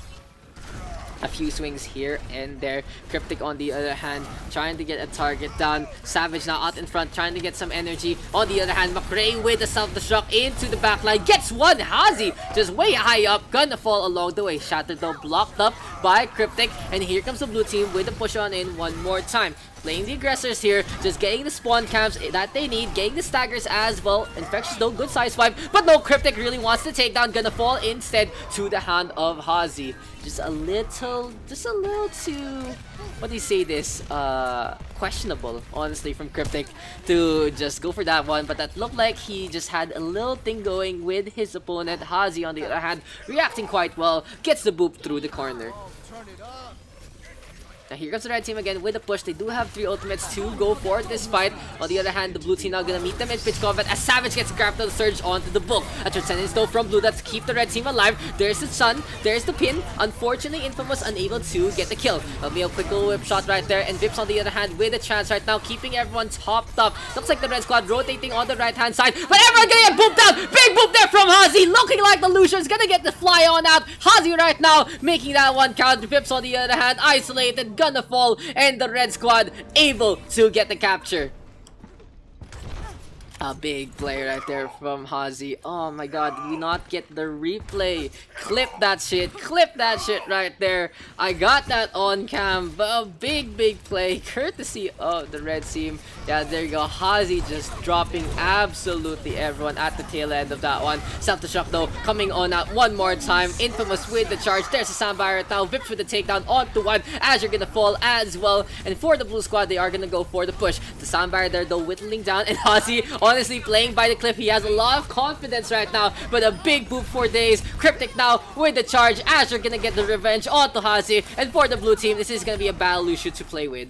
A few swings here and there. Cryptic on the other hand trying to get a target down. Savage now out in front trying to get some energy. On the other hand, McCray with the self-destruct into the backline, gets one. Hazi just way high up, gonna fall along the way. Shattered though, blocked up by Cryptic, and here comes the blue team with the push on in one more time. Playing the aggressors here, just getting the spawn camps that they need, getting the staggers as well. Infectious though, good size 5, but no, Cryptic really wants to take down, gonna fall instead to the hand of Hazi. Just a little too, what do you say this, questionable, honestly, from Cryptic to just go for that one, but that looked like he just had a little thing going with his opponent. Hazi on the other hand, reacting quite well, gets the boop through the corner. Now here comes the red team again with a push. They do have 3 ultimates to go for this fight. On the other hand, the blue team now gonna meet them in pitch combat as Savage gets grabbed on the surge onto the book. A transcendence though from Blue Dot to keep the red team alive. There's the stun, there's the pin. Unfortunately, Infamous unable to get the kill. There'll be a quick little whip shot right there, and Vips on the other hand with a chance right now, keeping everyone topped up. Looks like the red squad rotating on the right hand side, but everyone gonna get booped out. Big boop there from Hazi, looking like the Lucian's gonna get the fly on out. Hazi right now making that one count. Vips on the other hand isolated, gonna fall, and the red squad able to get the capture. A big play right there from Hazi. Oh my god, did we not get the replay? Clip that shit right there. I got that on cam, but a big play courtesy of the red team. Yeah, there you go. Hazi just dropping absolutely everyone at the tail end of that one. Self-destruct though coming on out one more time. Infamous with the charge. There's a Sandfire right now. Vips with the takedown onto one. Azure gonna fall as well. And for the blue squad, they are gonna go for the push. The Sandfire there though whittling down, and Hazi honestly playing by the cliff. He has a lot of confidence right now, but a big boop for days. Cryptic now with the charge. Azure gonna get the revenge onto Hazi, and for the blue team, this is gonna be a battle Lucio to play with.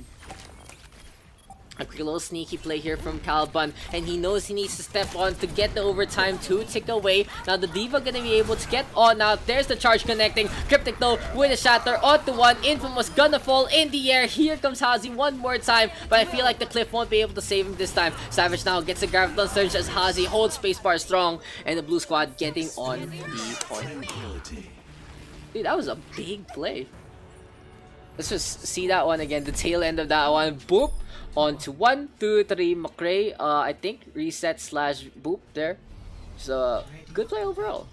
A quick little sneaky play here from Calban, and he knows he needs to step on to get the overtime to tick away. Now the D.Va gonna be able to get on out. There's the charge connecting. Cryptic though with a shatter onto one. Infamous gonna fall in the air. Here comes Hazi one more time, but I feel like the cliff won't be able to save him this time. Savage now gets a Graviton Surge as Hazi holds spacebar strong, and the blue squad getting on the point. Dude, that was a big play. Let's just see that one again. The tail end of that one. Boop. On to 1, 2, 3, McRae. I think reset slash boop there. So good play overall.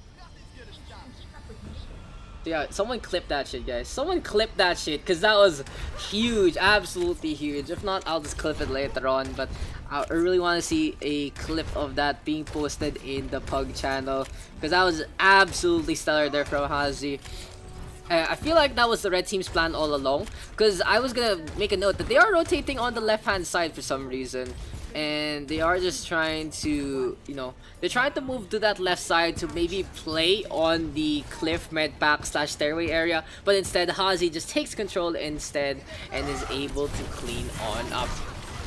Yeah, someone clip that shit, guys. Someone clip that shit, because that was huge, absolutely huge. If not, I'll just clip it later on. But I really want to see a clip of that being posted in the Pug channel, because that was absolutely stellar there from Hazi. I feel like that was the red team's plan all along, because I was gonna make a note that they are rotating on the left hand side for some reason, and they are just trying to, you know, they're trying to move to that left side to maybe play on the cliff med pack slash stairway area, but instead Hazi just takes control instead and is able to clean on up.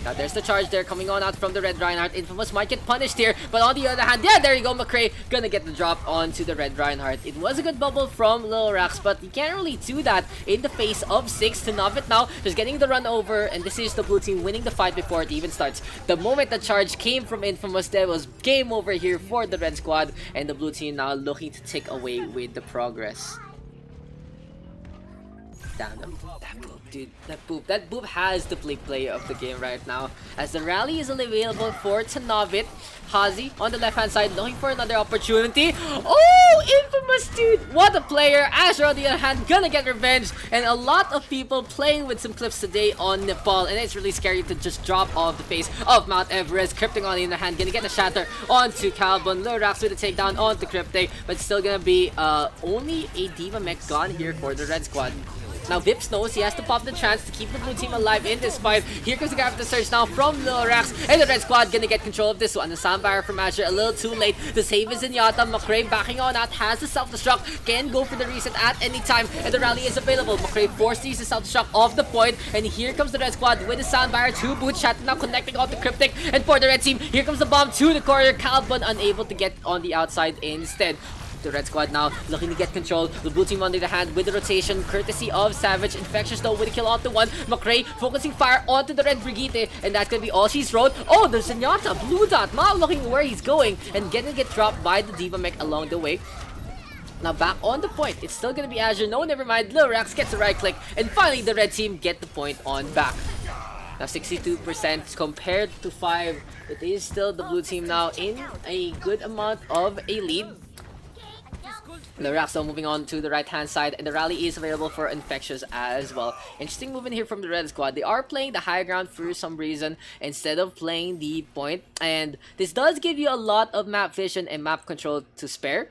Now there's the charge there coming on out from the red Reinhardt. Infamous might get punished here, but on the other hand, yeah, there you go, McRae gonna get the drop onto the red Reinhardt. It was a good bubble from Lil Rax, but you can't really do that in the face of 6 to Novit now. Just getting the run over, and this is the blue team winning the fight before it even starts. The moment the charge came from Infamous, there was game over here for the red squad, and the blue team now looking to take away with the progress. Damn, that boop, dude, that boop has the play of the game right now, as the rally is only available for Tanovit. Hazi on the left hand side looking for another opportunity. Oh, Infamous, dude, what a player. Azure on the other hand gonna get revenge, and a lot of people playing with some clips today on Nepal, and it's really scary to just drop off the face of Mount Everest. Cryptic on the other hand gonna get a shatter onto Calbon. Lurax with a takedown onto Cryptic, but still gonna be only a D.Va mech gone here for the red squad. Now Vips knows he has to pop the chance to keep the blue team alive in this fight. Here comes the Graviton Surge now from Lil Rax, and the red squad gonna get control of this one. The Soundbarrier from Azure a little too late. The save is in Yata. McRae backing on out, has the self-destruct, can go for the reset at any time, and the rally is available. McRae forced to use the self-destruct off the point, and here comes the red squad with the Soundbarrier to boot. Shatter now connecting on the Cryptic, and for the red team, here comes the bomb to the corner. Calbon unable to get on the outside instead. The red squad now looking to get control. The blue team on the other hand with the rotation courtesy of Savage. Infectious though with a kill onto one. McRae focusing fire onto the red Brigitte, and that's gonna be all she's wrote. Oh, there's Zenyatta, blue dot, now looking where he's going and gonna get dropped by the D.Va mech along the way. Now back on the point, it's still gonna be Azure. No, never mind. Lil Rax gets the right click, and finally the red team get the point on back. Now 62% compared to 5. It is still the blue team now in a good amount of a lead. The Rax still moving on to the right hand side, and the rally is available for Infectious as well. Interesting movement here from the red squad. They are playing the high ground for some reason instead of playing the point, and this does give you a lot of map vision and map control to spare,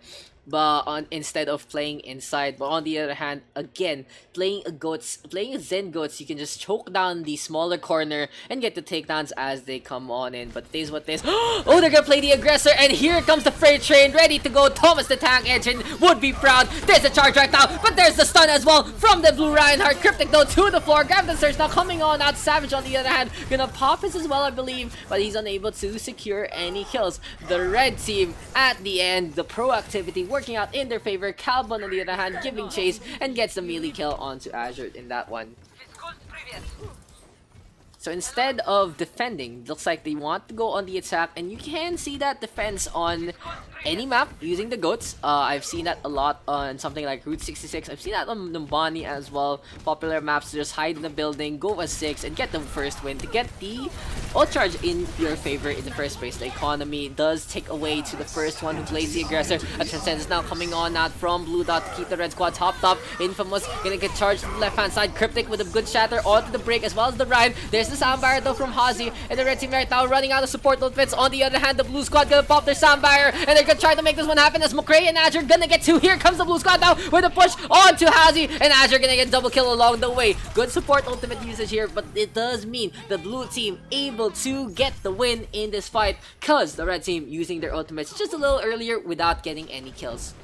but instead of playing inside. But on the other hand, again, playing a Zen Goats, you can just choke down the smaller corner and get the takedowns as they come on in. But this is what this. Oh, they're gonna play the aggressor, and here comes the freight train ready to go. Thomas the tank engine would be proud. There's a charge right now, but there's the stun as well from the blue Reinhardt. Cryptic though to the floor. Graviton Surge now coming on out. Savage on the other hand gonna pop his as well, I believe, but he's unable to secure any kills. The red team at the end, the proactivity working out in their favor. Calbon on the other hand giving chase and gets the melee kill onto Azure in that one. So instead of defending, looks like they want to go on the attack, and you can see that defense on any map using the goats. I've seen that a lot on something like Route 66. I've seen that on Numbani as well. Popular maps to just hide in the building, go as 6, and get the first win to get the ult charge in your favor in the first place. The economy does take away to the first one who plays the aggressor. A Transcend is now coming on out from Blue Dot to keep the red squad topped up. Infamous gonna get charged to the left hand side. Cryptic with a good shatter onto the break as well as the ride. There's the soundbarrier though from Hazi, and the red team right now running out of support outfits. On the other hand, the blue squad gonna pop their soundbarrier, and they're gonna try to make this one happen as McRae and Azure gonna get 2. Here comes the blue squad now with a push onto Hazi, and Azure gonna get double kill along the way. Good support ultimate usage here, but it does mean the blue team able to get the win in this fight, cause the red team using their ultimates just a little earlier without getting any kills.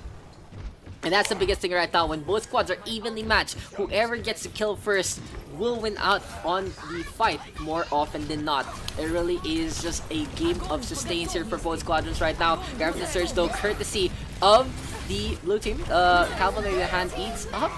And that's the biggest thing right now. When both squads are evenly matched, whoever gets the kill first will win out on the fight more often than not. It really is just a game of sustains here for both squadrons right now. Grab the surge though, courtesy of the blue team. Calvin on the other hand eats up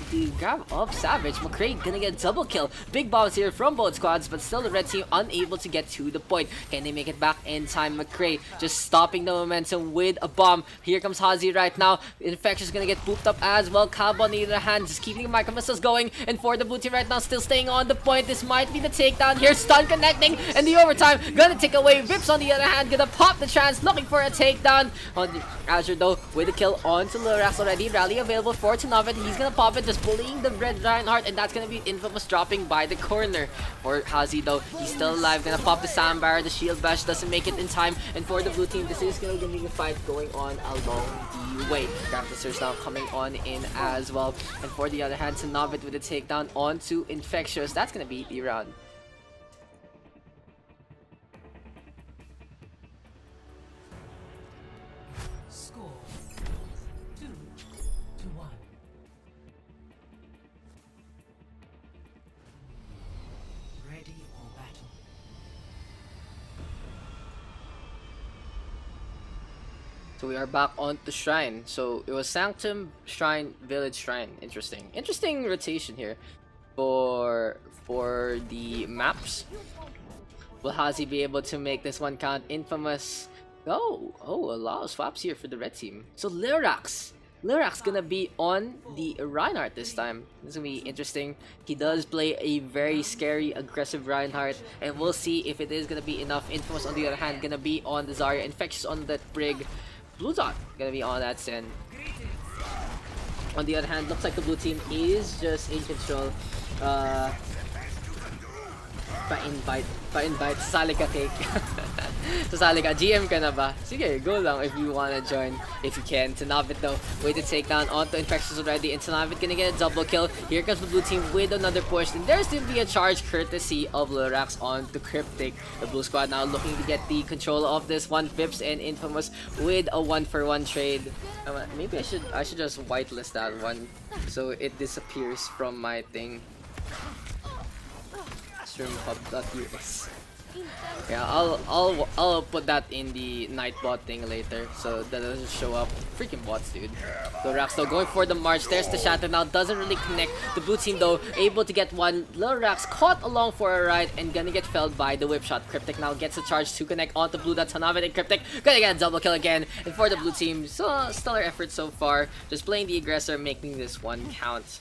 the grab of Savage. McCray gonna get a double kill. Big bombs here from both squads, but still the red team unable to get to the point. Can they make it back in time? McCray just stopping the momentum with a bomb. Here comes Hazi right now. Infectious gonna get pooped up as well. Calvin on the other hand just keeping the micro missiles going. And for the blue team right now, still staying on the point. This might be the takedown here. Stun connecting and the overtime gonna take away. Vips on the other hand gonna pop the chance, looking for a takedown. On the Azure though with a kill onto Lorax already. Rally available for Tanavet. He's gonna pop it, just bullying the red Reinhardt, and that's gonna be Infamous dropping by the corner. For Hazi though, he's still alive. Gonna pop the Sandbar. The shield bash doesn't make it in time. And for the blue team, this is gonna be a fight going on along the way. Graptisters now coming on in as well. And for the other hand, Tanavet with a takedown onto Infectious. That's gonna be the round. Score 2-1. Ready for battle. So we are back on the shrine. So it was Sanctum, Shrine, Village, Shrine. Interesting rotation here for the maps. Will Hazi be able to make this one count? Infamous. Oh, a lot of swaps here for the red team. So Lyrax gonna be on the Reinhardt this time. This is gonna be interesting. He does play a very scary, aggressive Reinhardt, and we'll see if it is gonna be enough. Infamous on the other hand gonna be on the Zarya. Infectious on that Brig. Blue Dot gonna be on that Sen. On the other hand, looks like the blue team is just in control. Pa-invite, sasali ka cake. Sasali ka, GM ka na ba? Sige, go lang if you wanna join, if you can. Tanavet though, with the takedown onto Infectious already, and Tanavet gonna get a double kill. Here comes the blue team with another push, and there's gonna be a charge courtesy of Lorax onto Cryptic. The blue squad now looking to get the control of this one. Vips and Infamous with a 1-for-1 trade. Maybe I should just whitelist that one so it disappears from my thing. Streampub.us. Yeah, I'll put that in the Nightbot thing later, so that doesn't show up. Freaking bots, dude. Lorax though going for the march. There's the shatter now, doesn't really connect. The blue team though able to get one. Lorax caught along for a ride and gonna get felled by the whip shot. Cryptic now gets a charge to connect onto blue. That's Hanavet and Cryptic gonna get a double kill again. And for the blue team, so stellar effort so far. Just playing the aggressor, making this one count.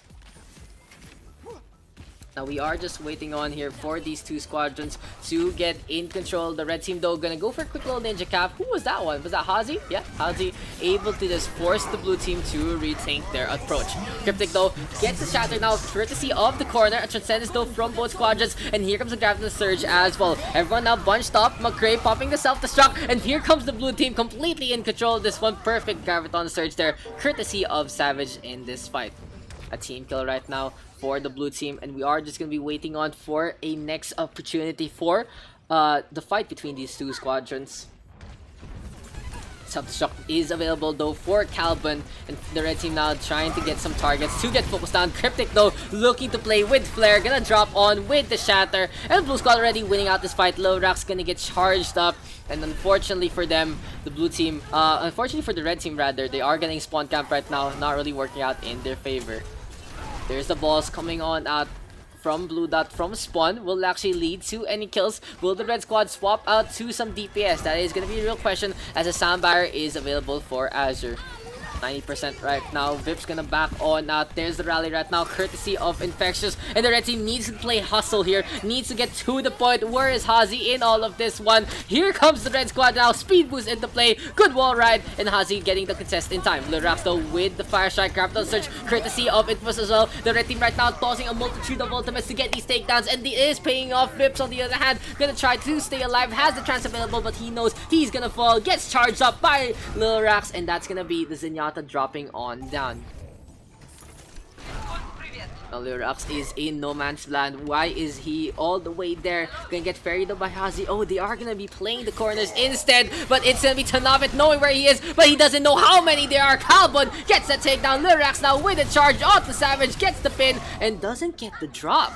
Now we are just waiting on here for these two squadrons to get in control. The red team though gonna go for a quick little ninja cap. Who was that one? Was that Hazi? Yeah, Hazi able to just force the blue team to rethink their approach. Cryptic though gets the shatter now courtesy of the corner. A transcendence though from both squadrons, and here comes the grab and the surge as well. Everyone now bunched up. McCray popping the self-destruct, and here comes the blue team completely in control of this one. Perfect graviton surge there courtesy of Savage in this fight. A team kill right now for the blue team, and we are just gonna be waiting on for a next opportunity for the fight between these two squadrons. Self-destruct is available though for Calvin, and the red team now trying to get some targets to get focused on. Cryptic though looking to play with Flare, gonna drop on with the shatter, and the blue squad already winning out this fight. Lorax gonna get charged up, and unfortunately for them, the blue team, unfortunately for the red team rather, they are getting spawn camp right now, not really working out in their favor. There's the balls coming on out from Blue Dot from spawn. Will actually lead to any kills. Will the red squad swap out to some DPS? That is going to be a real question, as a Soundbar is available for Azure. 90% right now. Vip's gonna back on out. There's the rally right now, courtesy of Infectious. And the red team needs to play hustle here. Needs to get to the point. Where is Hazi in all of this one? Here comes the red squad now. Speed boost into play. Good wall ride. And Hazi getting the contest in time. Lurax though with the fire strike. Graviton surge, courtesy of Infamous as well. The red team right now tossing a multitude of ultimates to get these takedowns. And it is paying off. Vips on the other hand gonna try to stay alive. Has the chance available, but he knows he's gonna fall. Gets charged up by Lurax. And that's gonna be the Zenyatta dropping on down. Now Lyrax is in no man's land. Why is he all the way there? Gonna get ferried by Hazi. Oh, they are gonna be playing the corners instead. But it's gonna be Tanavet knowing where he is. But he doesn't know how many there are. Calbun gets the takedown. Lyrax now with a charge off the Savage. Gets the pin and doesn't get the drop.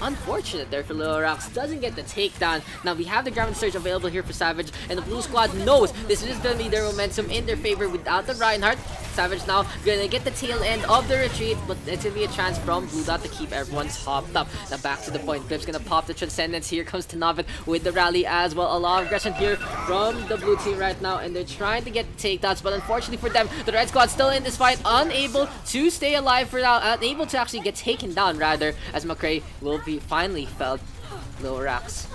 Unfortunate there for Lyrax, doesn't get the takedown. Now we have the Ground Surge available here for Savage, and the blue squad knows this is going to be their momentum in their favor without the Reinhardt. Savage now gonna get the tail end of the retreat, but it's gonna be a chance from Blue Dot to keep everyone's hopped up. Now back to the point, Clip's gonna pop the Transcendence. Here comes Tanavet with the rally as well. A lot of aggression here from the blue team right now, and they're trying to get takedowns, but unfortunately for them, the red squad still in this fight, unable to stay alive for now, unable to actually get taken down rather, as McCray will be finally felled. Lyrax.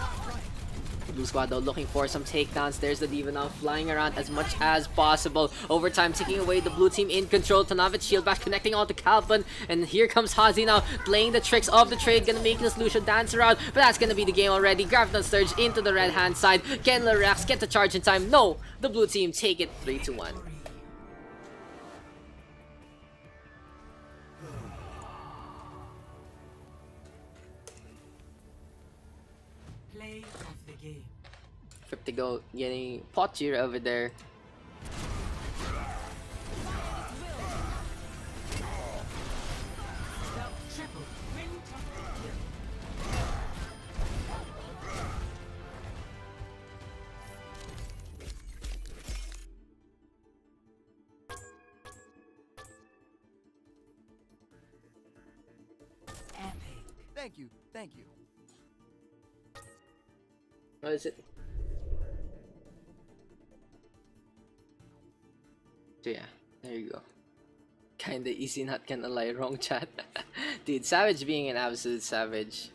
Blue squad though looking for some takedowns. There's the Diva now flying around as much as possible. Overtime taking away the blue team in control. Tanavet shield bash connecting onto Calvin, and here comes Hazi now playing the tricks of the trade, gonna make this Lucian dance around, but that's gonna be the game already. Graviton Surge into the red hand side. Can Lyrax get the charge in time? No, the blue team take it 3-1. Play of the game. Cryptic go getting pottier over there. Triple win. Epic. Thank you, thank you. What is it? So yeah, there you go. Kinda easy, not gonna lie. Wrong chat. Dude, Savage being an absolute savage.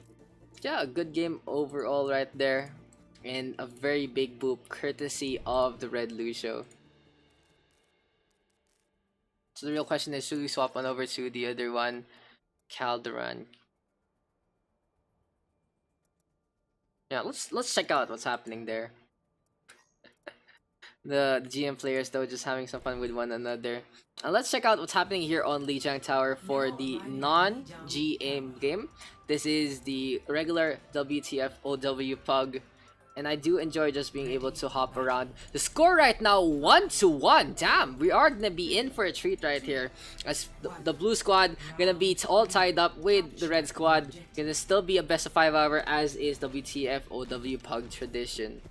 Yeah, a good game overall right there. And a very big boop courtesy of the Red Lucio. So the real question is, should we swap on over to the other one? Calderon. Yeah, let's check out what's happening there. The GM players though just having some fun with one another. And let's check out what's happening here on Lijiang Tower for the non-GM game. This is the regular WTF Ow Pug. And I do enjoy just being able to hop around. The score right now 1-1. Damn, we are gonna be in for a treat right here. As the blue squad gonna be all tied up with the red squad. Gonna still be a best of 5 hour as is WTF Ow Pug tradition.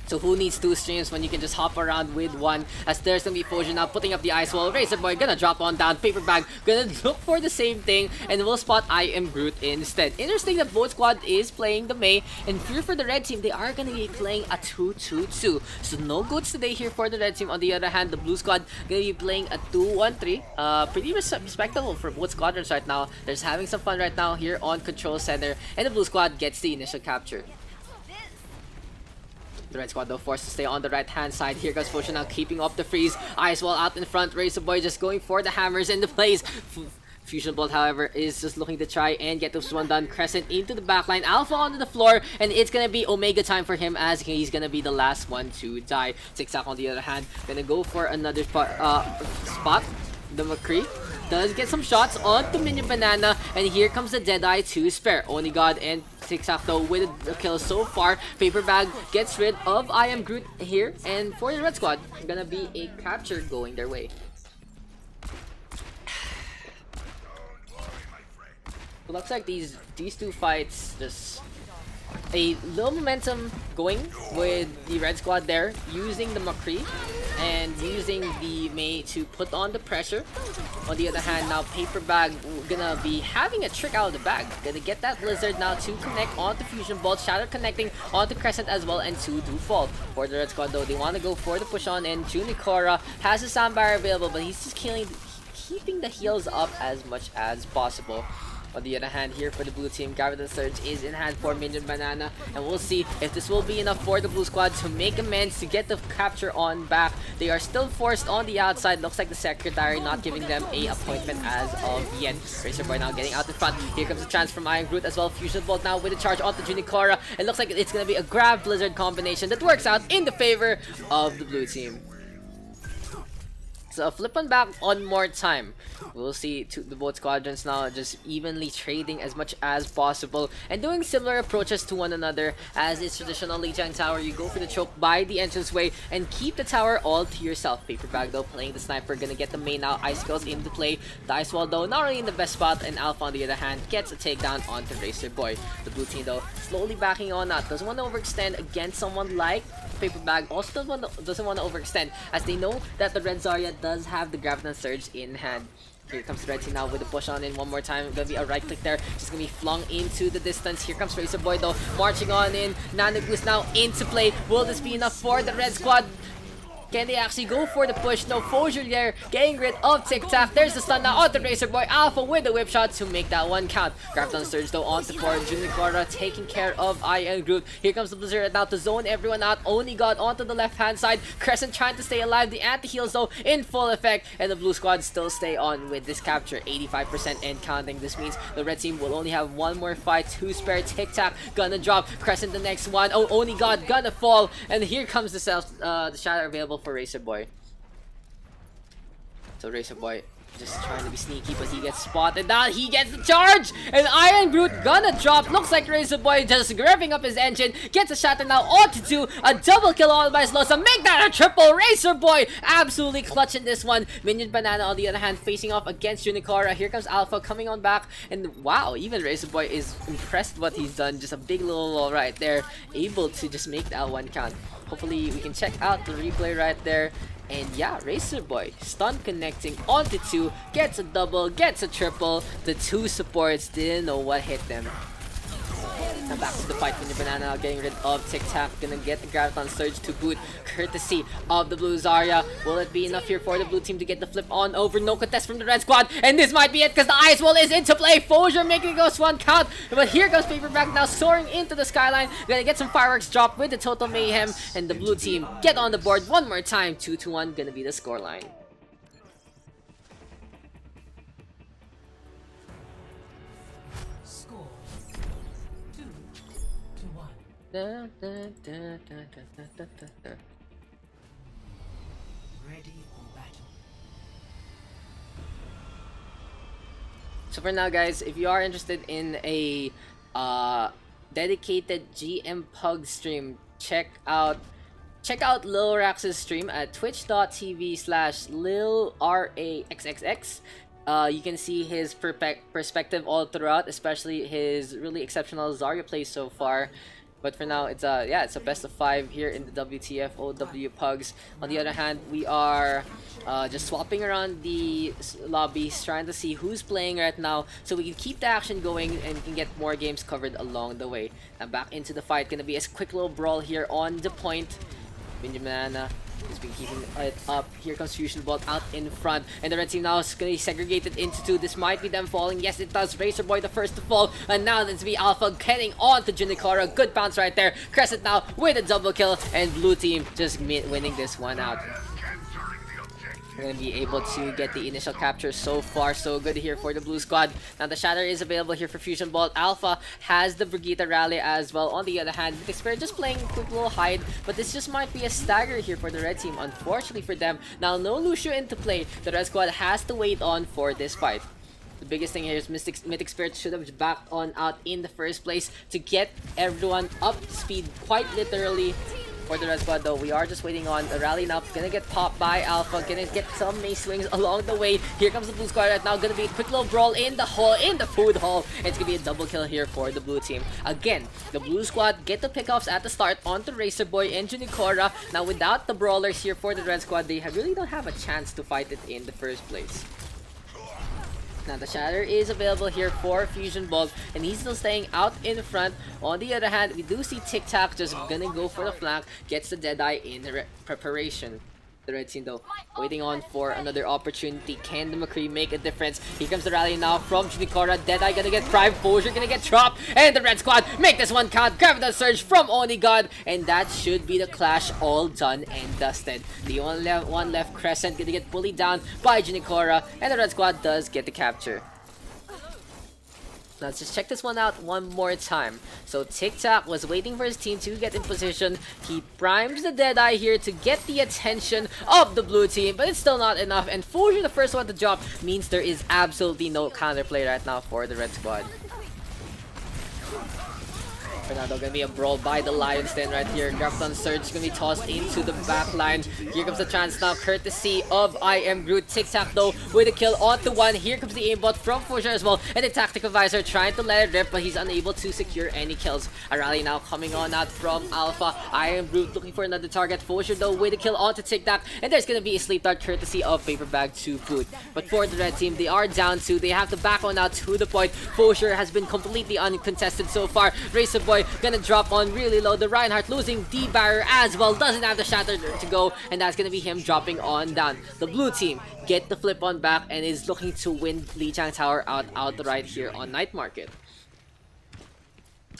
So who needs 2 streams when you can just hop around with one? As there's gonna be Foja now putting up the ice wall. Razor Boy gonna drop on down. Paper Bag gonna look for the same thing, and will spot I Am Groot instead. Interesting that both squad is playing the Mei, and here for the red team, they are gonna be playing a 2-2-2. So no goods today here for the red team. On the other hand, the blue squad gonna be playing a 2-1-3. Pretty respectable for both squadrons right now. They're just having some fun right now here on Control Center, and the blue squad gets the initial capture. The red squad though forced to stay on the right hand side. Here goes Fosha now keeping up the freeze. Ice Wall out in front. Razor Boy just going for the hammers in the plays. Fusion Bolt however is just looking to try and get this one done. Crescent into the backline. Alpha onto the floor, and it's gonna be Omega time for him as he's gonna be the last one to die. Zigzag on the other hand gonna go for another spot. The McCree does get some shots onto Minion Banana, and here comes the Deadeye to spare. Oni God and Zigzag though with the kill so far. Paper Bag gets rid of I Am Groot here, and for the red squad, gonna be a capture going their way. It looks like these 2 fights just a little momentum going with the red squad there, using the McCree and using the Mei to put on the pressure. On the other hand, now Paper Bag gonna be having a trick out of the bag. Gonna get that Lizard now to connect onto Fusion Bolt, Shadow connecting onto Crescent as well, and 2 do fall. For the red squad though, they want to go for the push on, and Junikora has a sound barrier available, but he's just keeping the heals up as much as possible. On the other hand, here for the blue team, Graviton Surge is in hand for Minion Banana, and we'll see if this will be enough for the blue squad to make amends to get the capture on back. They are still forced on the outside. Looks like the secretary not giving them a appointment as of yet. Razor Boy now getting out in front. Here comes the chance from Iron Groot as well. Fusion Bolt now with a charge onto Junikora. It looks like it's going to be a grab Blizzard combination that works out in the favor of the blue team. flip on back one more time. We'll see the both squadrons now just evenly trading as much as possible and doing similar approaches to one another as is traditional Lijiang Tower. You go for the choke by the entranceway and keep the tower all to yourself. Paper Bag though playing the sniper, gonna get the main now. Icicles into play. The Eichenwalde though not really in the best spot, and Alpha on the other hand gets a takedown onto Racer Boy. The blue team though slowly backing on that. Doesn't want to overextend against someone like Paper Bag. Also doesn't want to overextend as they know that the Red Zarya does have the Graviton Surge in hand. Here comes the Red Team now with the push on in one more time. Gonna be a right click there. Just gonna be flung into the distance. Here comes Racer Boy though, marching on in. Nanogoose now into play. Will this be enough for the Red Squad? Can they actually go for the push? No, Fosier there, getting rid of Tic Tac. There's the stun now on the Racer Boy. Alpha with the whip shot to make that one count. Graviton Surge though onto 4. Junicora taking care of Iron Groot. Here comes the Blizzard now to zone everyone out. Only God onto the left hand side. Crescent trying to stay alive. The anti-heals though in full effect. And the blue squad still stay on with this capture. 85% and counting. This means the red team will only have one more fight to spare. Tic Tac gonna drop. Crescent the next one. Oh, Only God gonna fall. And here comes the shatter available for Racer Boy. So Racer Boy just trying to be sneaky, but he gets spotted. Now he gets the charge, and Iron Brute gonna drop. Looks like Racer Boy just revving up his engine. Gets a shatter now onto 2. A double kill all by Slosa. Make that a triple. Racer Boy absolutely clutching this one. Minion Banana on the other hand facing off against Unicora. Here comes Alpha coming on back, and wow, even Racer Boy is impressed what he's done. Just a big little wall right there, able to just make that one count. Hopefully we can check out the replay right there. And yeah, Racer Boy stun connecting onto 2, gets a double, gets a triple. The 2 supports didn't know what hit them. Now back to the fight with the Banana, getting rid of Tic Tac. Gonna get the Graviton Surge to boot, courtesy of the blue Zarya. Will it be enough here for the blue team to get the flip on over? No contest from the red squad, and this might be it because the Ice Wall is into play. Fosier making us one count, but here comes Paper Bag now soaring into the skyline. Gonna get some fireworks drop with the total mayhem, and the blue team get on the board one more time. 2-1 gonna be the scoreline. Score 2-1. Da, da, da, da, da, da, da, da. Ready for battle. So for now guys, if you are interested in a dedicated GM Pug stream, check out Lil Rax's stream at twitch.tv/LilRaxXX. You can see his perspective all throughout, especially his really exceptional Zarya plays so far. But for now, it's a best of 5 here in the Wtf Ow Pugs. On the other hand, we are just swapping around the lobbies, trying to see who's playing right now, so we can keep the action going and can get more games covered along the way. Now back into the fight, gonna be a quick little brawl here on the point. Banana has been keeping it up. Here comes Fusion Bolt out in front, and the red team now is going to be segregated into 2. This might be them falling. Yes, it does. Racer Boy the first to fall, and now it's be Alpha getting on to Junicora. Good bounce right there. Crescent now with a double kill, and blue team just winning this one out. We're going to be able to get the initial capture. So far, so good here for the blue squad. Now, the shatter is available here for Fusion Bolt. Alpha has the Brigitte rally as well. On the other hand, Xperia just playing a quick little hide, but this just might be a stagger here for the red team, unfortunately for them. Now, no Lucio into play. The red squad has to wait on for this fight. The biggest thing here is Mythic Spirit should have backed on out in the first place to get everyone up to speed, quite literally. For the red squad though, we are just waiting on the rally now. Gonna get popped by Alpha, gonna get some mace swings along the way. Here comes the blue squad right now, gonna be a quick little brawl in the hall, in the food hall. It's gonna be a double kill here for the blue team. Again, the blue squad get the pickoffs at the start onto Racer Boy and Junicora. Now without the brawlers here for the red squad, they really don't have a chance to fight it in the first place. Now the shatter is available here for Fusion Bolt, and he's still staying out in front. On the other hand, we do see Tic Tac just gonna go for the flank, gets the Deadeye in the preparation. The red team though, waiting on for another opportunity. Can the McCree make a difference? Here comes the rally now from Junicora. Deadeye gonna get prime, Fosier gonna get dropped, and the red squad make this one count. Graviton Surge from Only God, and that should be the clash all done and dusted. The only one left, Crescent, gonna get bullied down by Junicora, and the red squad does get the capture. Let's just check this one out one more time. So Tic Tac was waiting for his team to get in position. He primes the Deadeye here to get the attention of the blue team, but it's still not enough. And Fuji, the first one to drop, means there is absolutely no counterplay right now for the red squad. Fernando gonna be a brawl by the Lions then right here. Grafton Surge gonna be tossed into the back line. Here comes the chance now, courtesy of I Am Groot. Tic Tac though with a kill onto one. Here comes the aimbot from Fosher as well. And the Tactical Visor trying to let it rip, but he's unable to secure any kills. A rally now coming on out from Alpha. I Am Groot looking for another target. Fosher though with a kill onto Tic Tac. And there's gonna be a sleep dart courtesy of Paper Bag to boot. But for the red team, they are down 2. They have to back on out to the point. Fosher has been completely uncontested so far. Racer Boy gonna drop on really low. The Reinhardt losing the barrier as well. Doesn't have the shatter to go, and that's gonna be him dropping on down. The blue team get the flip on back and is looking to win Lijiang Tower outright here on Night Market.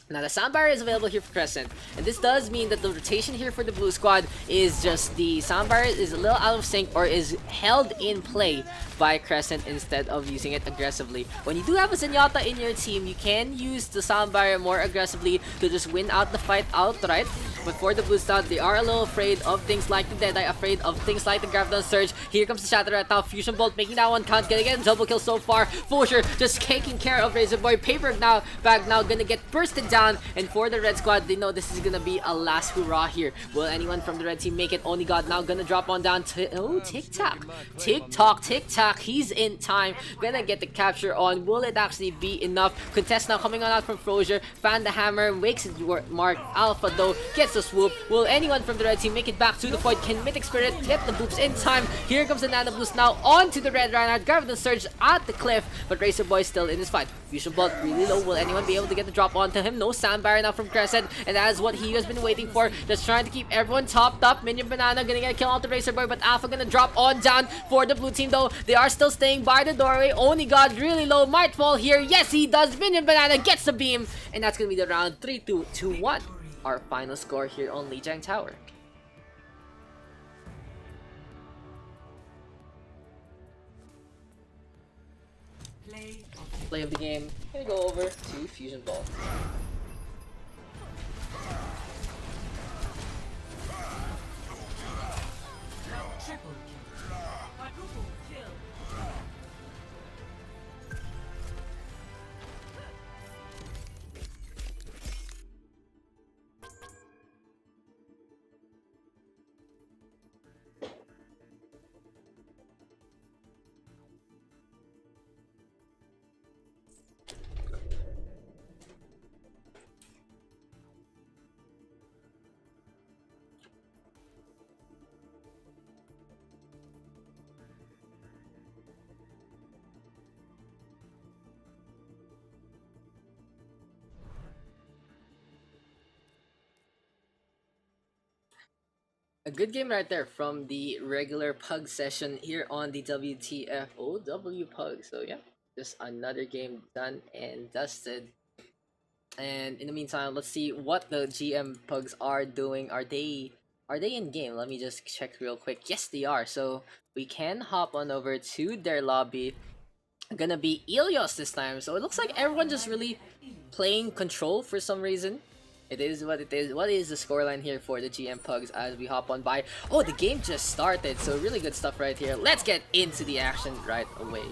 Now the sound barrier is available here for Crescent, and this does mean that the rotation here for the blue squad is just the sound barrier is a little out of sync or is held in play by Crescent instead of using it aggressively. When you do have a Zenyatta in your team, you can use the sound barrier more aggressively to just win out the fight outright. But for the blue squad, they are a little afraid of things like the Deadeye, afraid of things like the Grafton Surge. Here comes the Shatter right now. Fusion Bolt making that one count, gonna get a double kill so far. Fosher just taking care of Razor Boy. Paper Bag now gonna get bursted down, and for the red squad, they know this is gonna be a last hurrah here. Will anyone from the red team make it? Only God now gonna drop on down to Tic Tac. Tic Tac, he's in time. Gonna get the capture on. Will it actually be enough? Contest now coming on out from Frozier. Fan the hammer, makes it mark. Alpha though gets the swoop. Will anyone from the red team make it back to the point? Can Mythic Spirit get the boops in time? Here comes the Nano Boost now onto the red Reinhardt. Gravity Surge at the cliff, but Racer Boy still in his fight. Fusion Bolt really low. Will anyone be able to get the drop onto him? No sound barrier now from Crescent, and that is what he has been waiting for. Just trying to keep everyone topped up. Minion Banana gonna get a kill onto Racer Boy, but Alpha gonna drop on down for the blue team though. They are still staying by the doorway. Only God really low might fall here. Yes, he does. Minion Banana gets the beam, and that's gonna be the round 3-2 to 1. Our final score here on Lijiang Tower. Play of the game. Gonna go over to Fusion Bolt. Triple kill. Quadruple kill. A good game right there from the regular Pug session here on the WTF Ow Pug. So yeah, just another game done and dusted. And in the meantime, let's see what the GM Pugs are doing. Are they in game? Let me just check real quick. Yes, they are. So we can hop on over to their lobby. Gonna be Ilios this time. So it looks like everyone just really playing control for some reason. It is what it is. What is the scoreline here for the GM Pugs as we hop on by? Oh, the game just started, so really good stuff right here. Let's get into the action right away.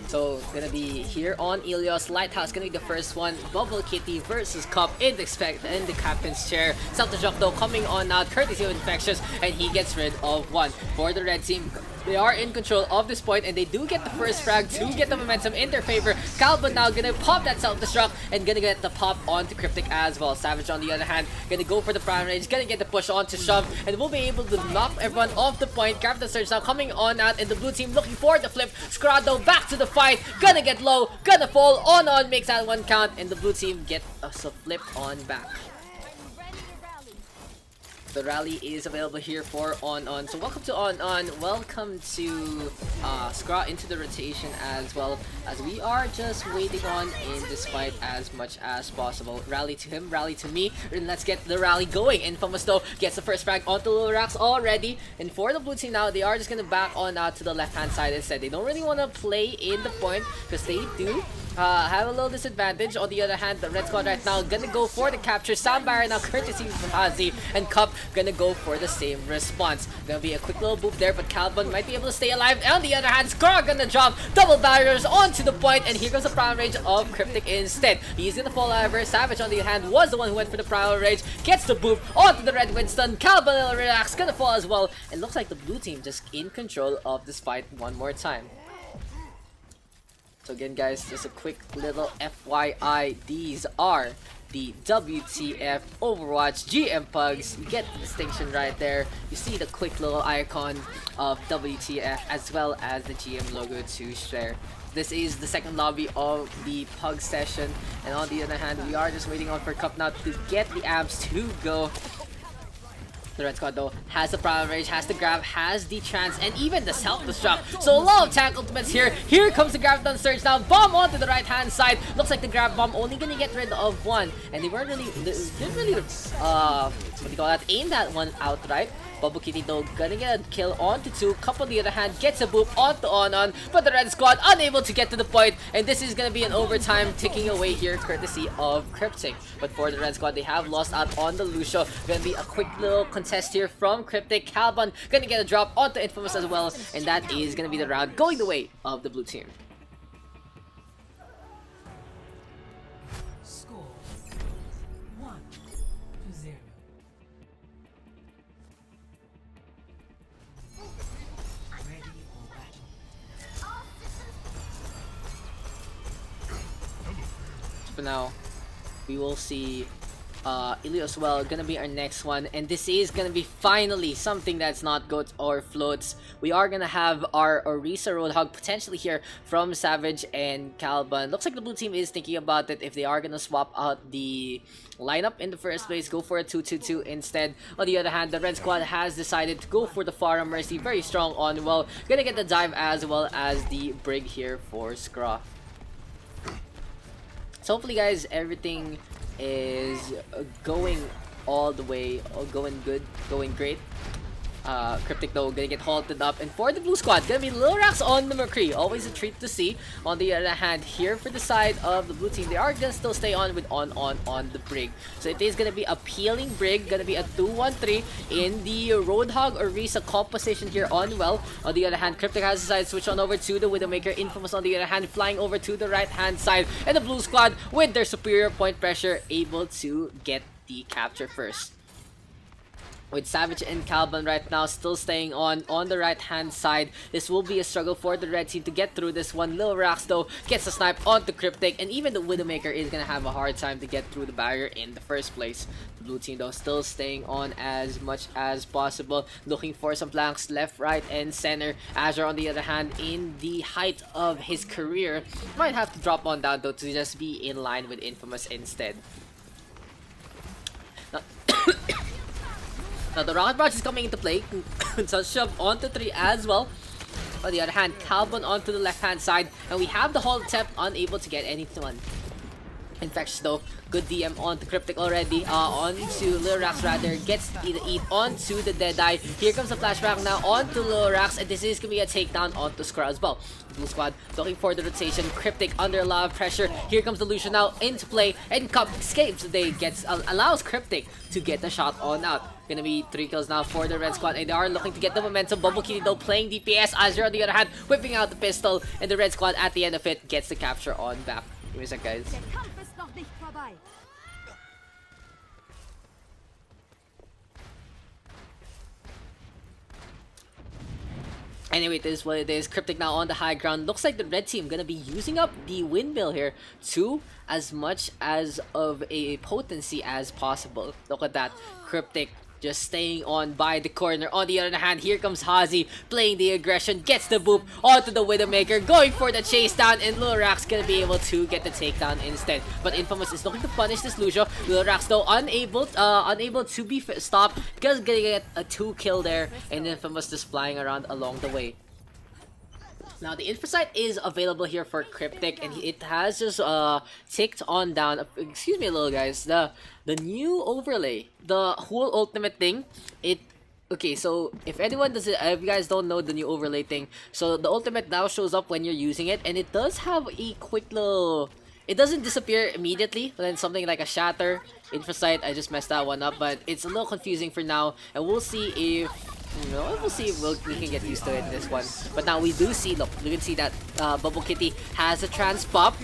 So, gonna be here on Ilios. Lighthouse gonna be the first one. Bubble Kitty versus Cup in the captain's chair. Self-destruct though coming on out, courtesy of Infectious, and he gets rid of one. For the red team, they are in control of this point, and they do get the first frag to get the momentum in their favor. Calvin now gonna pop that self-destruct and gonna get the pop onto Cryptic as well. Savage on the other hand, gonna go for the prime range, gonna get the push onto Shove, and we'll be able to knock everyone off the point. Grab the surge now coming on out, and the blue team looking for the flip. Scrado back to the fight, gonna get low, gonna fall on, makes that one count, and the blue team get a flip on back. the rally is available here for On. So welcome to On. Welcome to Scraw into the rotation as well, as we are just waiting on in this fight as much as possible. Rally to him, rally to me, and let's get the rally going. Infamous though gets the first frag onto Lunar already, and for the blue team now, they are just gonna back on out to the left hand side instead. They don't really want to play in the point because they do have a little disadvantage. On the other hand, the red squad right now gonna go for the capture. Sound barrier now courtesy from Hazi, and Cup gonna go for the same response. Gonna be a quick little boop there, but Calvin might be able to stay alive. On the other hand, Scar gonna drop double barriers onto the point, and here goes the Primal Rage of Cryptic instead. He's gonna fall over. Savage on the other hand was the one who went for the Primal Rage, gets the boop onto the red Winston. Calvin will relax, gonna fall as well. It looks like the blue team just in control of this fight one more time. So again guys, just a quick little FYI, these are the WTF Overwatch GM Pugs. You get the distinction right there. You see the quick little icon of WTF as well as the GM logo to share. This is the second lobby of the Pug session, and on the other hand, we are just waiting on for Cup now to get the amps to go. The red squad though has the Primal Rage, has the grab, has the trance, and even the self-destruct. So a lot of tank ultimates here. Here comes the Graviton Surge now. Bomb onto the right hand side. Looks like the grab bomb only gonna get rid of one, and they weren't really, didn't really what do you call that, aim that one outright. Bubble Kitty though gonna get a kill onto 2. Cup on the other hand gets a boop onto On, but the red squad unable to get to the point, and this is gonna be an overtime ticking away here courtesy of Cryptic. But for the red squad, they have lost out on the Lucio. Gonna be a quick little contest here from Cryptic. Calban gonna get a drop onto Infamous as well, and that is gonna be the round going the way of the blue team. Score 1-0. Ready for battle. For now, we will see Ilios well gonna be our next one, and this is gonna be finally something that's not goats or floats. We are gonna have our Orisa Roadhog potentially here from Savage and Calban. Looks like the blue team is thinking about it if they are gonna swap out the lineup in the first place, go for a 2-2-2 instead. On the other hand, the red squad has decided to go for the Farah Mercy, very strong on well, gonna get the dive as well as the Brig here for Scraw. So hopefully guys, everything is going all the way, going good, going great. Cryptic though gonna get halted up, and for the blue squad gonna be Lil Rax on the McCree, always a treat to see. On the other hand, here for the side of the blue team, they are gonna still stay on with on the Brig. So it is gonna be a peeling Brig, gonna be a 2-1-3 in the Roadhog Orisa composition here on well. On the other hand, Cryptic has decided to switch on over to the Widowmaker. Infamous on the other hand flying over to the right hand side, and the blue squad with their superior point pressure able to get the capture first. With Savage and Calban right now still staying on the right hand side, this will be a struggle for the red team to get through this one. Lil Rax though gets a snipe onto Cryptic, and even the Widowmaker is gonna have a hard time to get through the barrier in the first place. The blue team though still staying on as much as possible, looking for some flanks left, right, and center. Azure on the other hand, in the height of his career, might have to drop on down though to just be in line with Infamous instead. Now the rocket barrage is coming into play. So shove onto 3 as well. On the other hand, Calban onto the left hand side, and we have the hold attempt unable to get anyone. Infectious though, good DM onto Cryptic already, onto Lil Rax rather, gets the eat onto the Deadeye. Here comes the flashback now onto Lil Rax, and this is gonna be a takedown onto Scrub as well. Blue squad looking for the rotation, Cryptic under a lot of pressure. Here comes the Lucian now into play, and Cup escapes. They allows Cryptic to get the shot on out. Gonna be 3 kills now for the red squad, and they are looking to get the momentum. Bubble Kitty though playing DPS. Azure on the other hand whipping out the pistol, and the red squad at the end of it gets the capture on back. Give me a sec guys. Der Kampf ist noch nicht vorbei. Anyway, it is what it is. Cryptic now on the high ground. Looks like the red team gonna be using up the windmill here to as much as of a potency as possible. Look at that. Cryptic just staying on by the corner. On the other hand, here comes Hazi playing the aggression, gets the boop onto the Widowmaker, going for the chase down, and Lurak's gonna be able to get the takedown instead. But Infamous is looking to punish this Lucio. Lurak's though unable to be stopped because gonna get a 2 kill there, and Infamous just flying around along the way. Now the Infrasight is available here for Cryptic, and it has just ticked on down. Excuse me a little, guys. The new overlay, the whole ultimate thing. Okay, so if anyone does it, if you guys don't know the new overlay thing, so the ultimate now shows up when you're using it, and it does have a quick little. It doesn't disappear immediately, but then something like a shatter, Infrasight. I just messed that one up, but it's a little confusing for now, and we'll see if. We'll see if we can get used to it in this one. But now we do see, look, you can see that Bubble Kitty has a trans pop.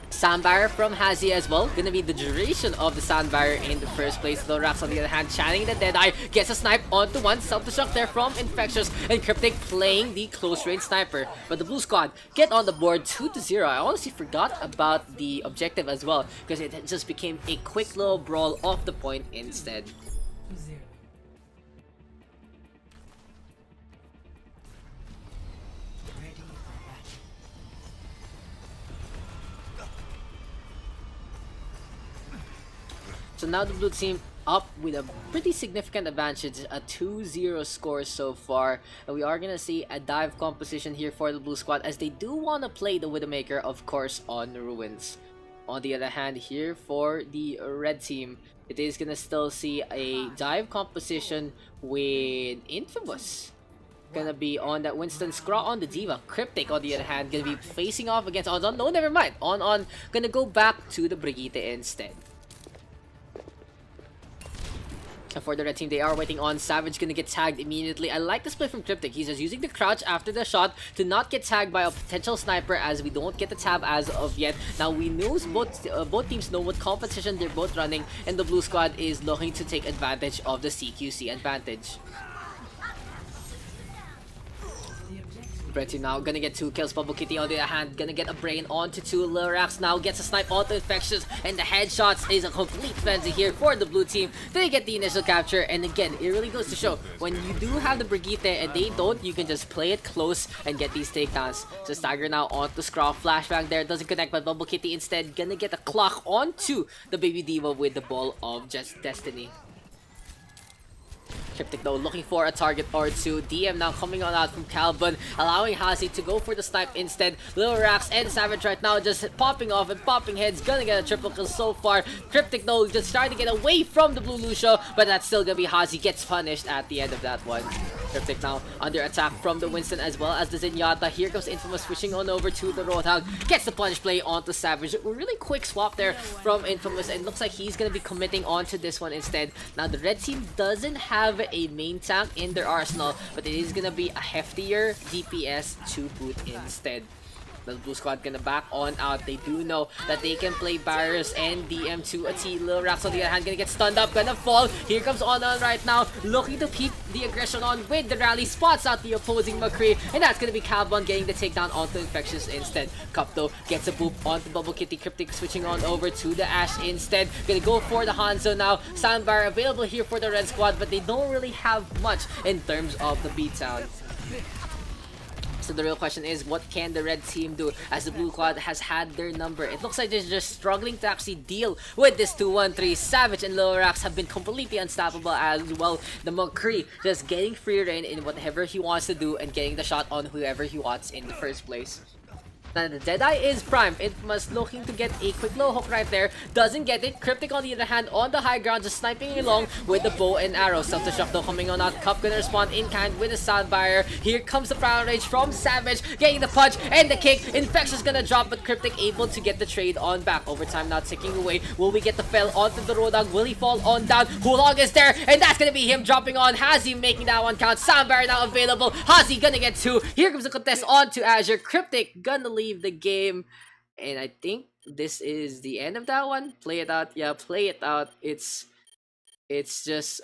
Sound barrier from Hazi as well. Gonna be the duration of the sound barrier in the first place. Lorax on the other hand, channeling the Deadeye, gets a snipe onto one. Self-destruct there from Infectious, and Cryptic playing the close range sniper. But the blue squad get on the board 2-0. I honestly forgot about the objective as well, because it just became a quick little brawl off the point instead. 0. Ready for battle. So now the blue team up with a pretty significant advantage, a 2-0 score so far, and we are gonna see a dive composition here for the blue squad, as they do want to play the Widowmaker, of course, on Ruins. On the other hand, here for the red team, it is gonna still see a dive composition with Infamous gonna be on that Winston, Scraw on the Diva. Cryptic on the other hand gonna be facing off against On. No, never mind. On gonna go back to the Brigitte instead. And for the red team, they are waiting on. Savage gonna get tagged immediately. I like this play from Cryptic. He's just using the crouch after the shot to not get tagged by a potential sniper, as we don't get the tab as of yet. Now we know both teams know what competition they're both running, and the blue squad is looking to take advantage of the CQC advantage. Red team now gonna get 2 kills. Bubble Kitty on the other hand gonna get a brain onto 2. Lorax now gets a snipe onto Infectious, and the headshots is a complete frenzy here for the blue team. They get the initial capture, and again, it really goes to show when you do have the Brigitte and they don't, you can just play it close and get these takedowns. So Stagger now onto Scraw. Flashbang there doesn't connect, but Bubble Kitty instead gonna get a clock onto the Baby Diva with the Ball of Just Destiny. Cryptic though looking for a target or two. DM now coming on out from Calvin, allowing Hazi to go for the snipe instead. Lil Rax and Savage right now just popping off and popping heads, gonna get a triple kill so far. Cryptic though just trying to get away from the blue Lucio, but that's still gonna be Hazi gets punished at the end of that one. Cryptic now under attack from the Winston as well as the Zenyatta. Here comes Infamous switching on over to the Roadhog, gets the punish play onto Savage. A really quick swap there from Infamous, and looks like he's gonna be committing onto this one instead. Now the red team doesn't have a main tank in their arsenal, but it is gonna be a heftier DPS to boot instead. The blue squad gonna back on out. They do know that they can play barriers and DM to a T. Lil Rax on the other hand gonna get stunned up, gonna fall. Here comes On right now, looking to keep the aggression on with the rally. Spots out the opposing McCree, and that's gonna be Calbon getting the takedown onto Infectious instead. Cup though gets a boop onto Bubble Kitty. Cryptic switching on over to the Ash instead. Gonna go for the Hanzo now. Soundbar available here for the red squad, but they don't really have much in terms of the beatdown. So the real question is, what can the red team do, as the blue squad has had their number? It looks like they're just struggling to actually deal with this 2-1-3. Savage and Lorax have been completely unstoppable as well. The McCree just getting free reign in whatever he wants to do and getting the shot on whoever he wants in the first place. Now the Deadeye is prime. Infamous looking to get a quick low hook right there. Doesn't get it. Cryptic on the other hand on the high ground, just sniping along with the bow and arrow. Self-destruct though coming on out. Cup gonna respond in kind with a sound barrier. Here comes the Primal Rage from Savage, getting the punch and the kick. Infectious gonna drop, but Cryptic able to get the trade on back. Overtime now ticking away. Will we get the fell onto the Roadhog? Will he fall on down? Hulog is there, and that's gonna be him dropping on. Hazi making that one count. Sound barrier now available. Hazi gonna get 2. Here comes the contest onto Azure. Cryptic gonna leave the game, and I think this is the end of that one. Play it out. Yeah, play it out. It's just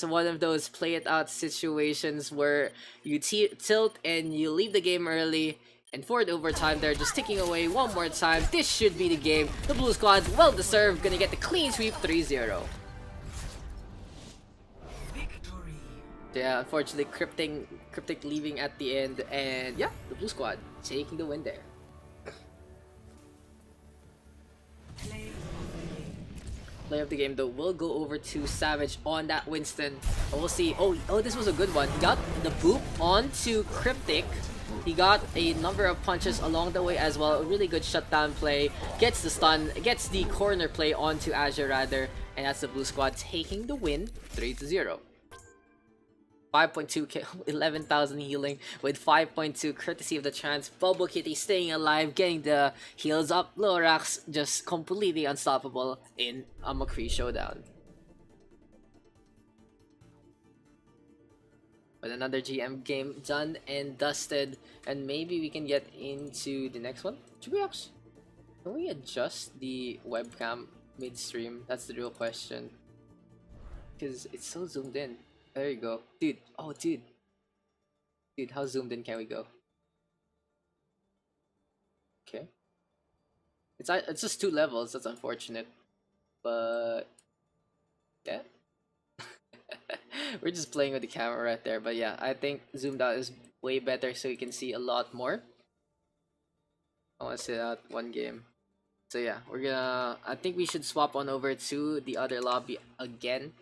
one of those play it out situations where you tilt and you leave the game early, and for the overtime they're just ticking away one more time. This should be the game. The blue squad, well deserved, gonna get the clean sweep 3-0. Yeah, unfortunately, Cryptic leaving at the end, and yeah, the blue squad taking the win there. Play of the game though will go over to Savage on that Winston. And we'll see. Oh, this was a good one. He got the boop onto Cryptic. He got a number of punches along the way as well. A really good shutdown play. Gets the stun, gets the corner play onto Azure rather, and that's the blue squad taking the win 3-0. 5.2 kill, 11,000 healing with 5.2 courtesy of the trans. Bubble Kitty staying alive, getting the heals up. Lorax just completely unstoppable in a McCree showdown. But another GM game done and dusted, and maybe we can get into the next one. Should we actually, can we adjust the webcam midstream? That's the real question, because it's so zoomed in. There you go. Dude. Oh, dude. Dude, how zoomed in can we go? Okay. It's just 2 levels. That's unfortunate. But yeah. We're just playing with the camera right there. But yeah, I think zoomed out is way better so you can see a lot more. I want to sit out one game. So yeah, I think we should swap on over to the other lobby again.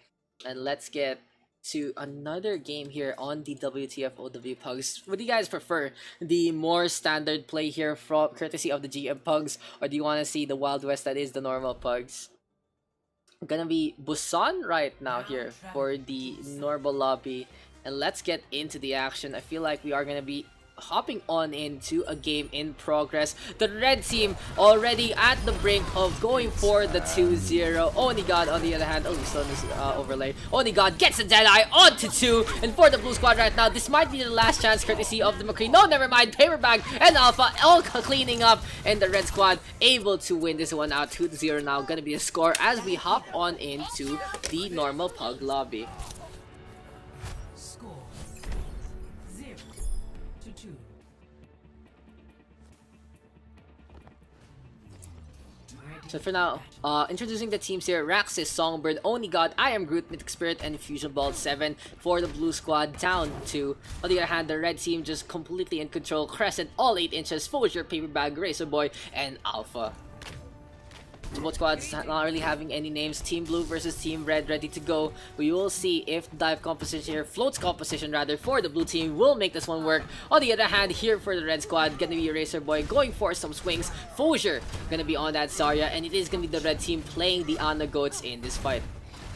And let's get to another game here on the Wtf Ow Pugs. Would you guys prefer the more standard play here from courtesy of the GM Pugs, or do you want to see the Wild West that is the normal Pugs? Gonna be Busan right now here for the normal lobby, and let's get into the action. I feel like we are gonna be hopping on into a game in progress. The red team already at the brink of going for the 2-0. Onigod on the other hand, oh, still in this overlay. Onigod gets a Deadeye onto 2, and for the blue squad right now, this might be the last chance courtesy of the McCree. No, never mind. Paper Bag and Alpha all cleaning up, and the red squad able to win this one out. 2-0 now gonna be the score as we hop on into the normal Pug lobby. Score 0-2. So for now, introducing the teams here: Raxis, Songbird, Onigod, I Am Groot, Mythic Spirit, and Fusion Ball 7 for the blue squad down to. On the other hand, the red team just completely in control. Crescent, all 8 inches, Fosier, Paper Bag, Razor Boy, and Alpha. So both squads not really having any names. Team Blue versus Team Red ready to go. We will see if dive composition here, floats composition rather, for the blue team will make this one work. On the other hand, here for the red squad, gonna be Razor Boy going for some swings. Fosier gonna be on that Zarya, and it is gonna be the red team playing the Ana Goats in this fight.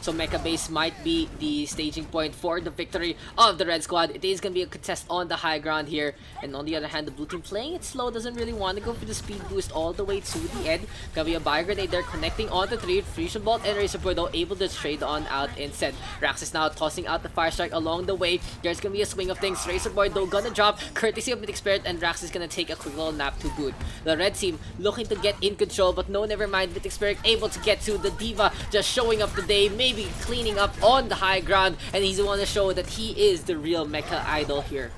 So Mecha Base might be the staging point for the victory of the red squad. It is going to be a contest on the high ground here. And on the other hand, the blue team playing it slow, doesn't really want to go for the speed boost all the way to the end. Gonna be a Bio Grenade there connecting on the 3. Fusion Bolt and Razor Boy though able to trade on out instead. Rax is now tossing out the Fire Strike along the way. There's going to be a swing of things. Razor Boy though gonna drop courtesy of Mythic Spirit, and Rax is going to take a quick little nap to boot. The red team looking to get in control, but no, never mind. Mythic Spirit able to get to the Diva, just showing up the day, maybe cleaning up on the high ground, and he's the one to show that he is the real mecha idol here.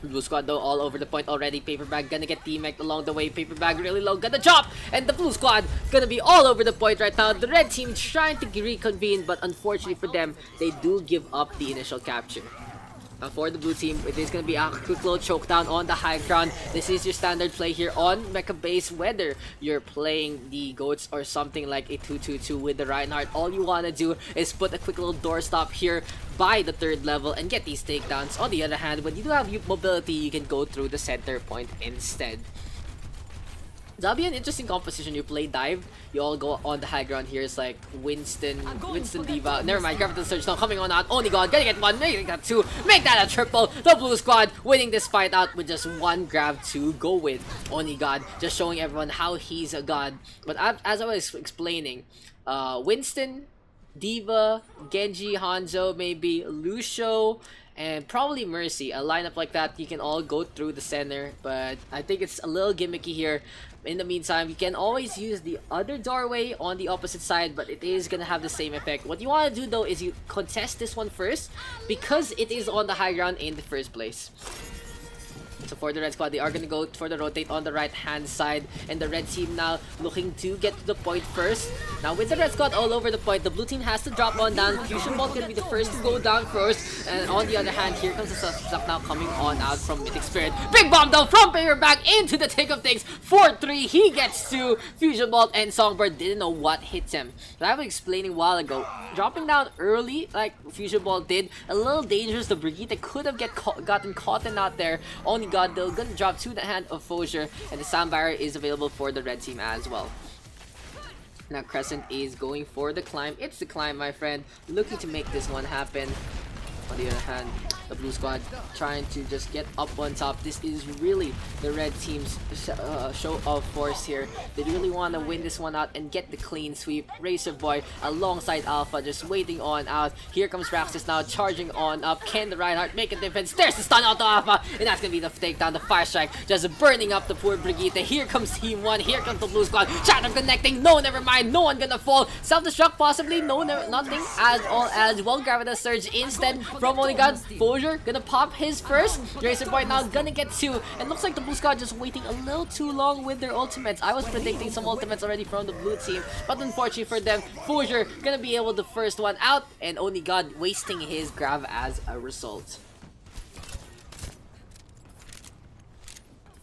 Blue squad though all over the point already. Paper Bag gonna get teamed along the way. Paper Bag really low, gonna drop, and the blue squad gonna be all over the point right now. The red team trying to reconvene, but unfortunately for them, they do give up the initial capture. For the blue team, it is going to be a quick little choke down on the high ground. This is your standard play here on Mecha Base, whether you're playing the Goats or something like a 2-2-2 with the Reinhardt. All you want to do is put a quick little doorstop here by the 3rd level and get these takedowns. On the other hand, when you do have mobility, you can go through the center point instead. That'll be an interesting composition. You play dive, you all go on the high ground here. It's like Winston Diva. Never mind, Graviton Surge now coming on out. Onigod gonna get 1, making that 2, make that a triple. The blue squad winning this fight out with just 1 grab to go with. Onigod just showing everyone how he's a god. But as I was explaining, Winston, Diva, Genji, Hanzo, maybe Lucio, and probably Mercy. A lineup like that, you can all go through the center, but I think it's a little gimmicky here. In the meantime, you can always use the other doorway on the opposite side, but it is gonna have the same effect. What you want to do though is you contest this one first, because it is on the high ground in the first place. So for the red squad, they are gonna go for the rotate on the right hand side, and the red team now looking to get to the point first. Now with the red squad all over the point, the blue team has to drop one down. Fusion Bolt gonna be the first to go down first, and on the other hand, here comes the Self-Destruct now coming on out from Mythic Spirit. Big bomb down from Paperback into the thick of things. 4-3, he gets to Fusion Bolt, and Songbird didn't know what hits him. So I was explaining a while ago, dropping down early like Fusion Bolt did, a little dangerous. The Brigitte could have gotten caught in out there. Only God, they're gonna drop to the hand of Fosier, and the sound barrier is available for the red team as well. Now Crescent is going for the climb. It's the climb, my friend, looking to make this one happen. On the other hand, the blue squad trying to just get up on top. This is really the red team's show of force here. They really want to win this one out and get the clean sweep. Racer Boy alongside Alpha just waiting on out. Here comes Raxus now charging on up. Can the Reinhardt make a difference? There's the stun out to Alpha, and that's gonna be the takedown. The Fire Strike just burning up the poor Brigitte. Here comes Team 1. Here comes the blue squad. Shatter connecting. No, never mind. No one gonna fall. Self-destruct possibly. No, nothing as all as well. Gravitas Surge instead from Only God. Fosier gonna pop his first. Racer Boy now gonna get two. And looks like the blue squad just waiting a little too long with their ultimates. I was predicting some ultimates already from the blue team, but unfortunately for them, Fosier gonna be able to first one out, and Only God wasting his grab as a result.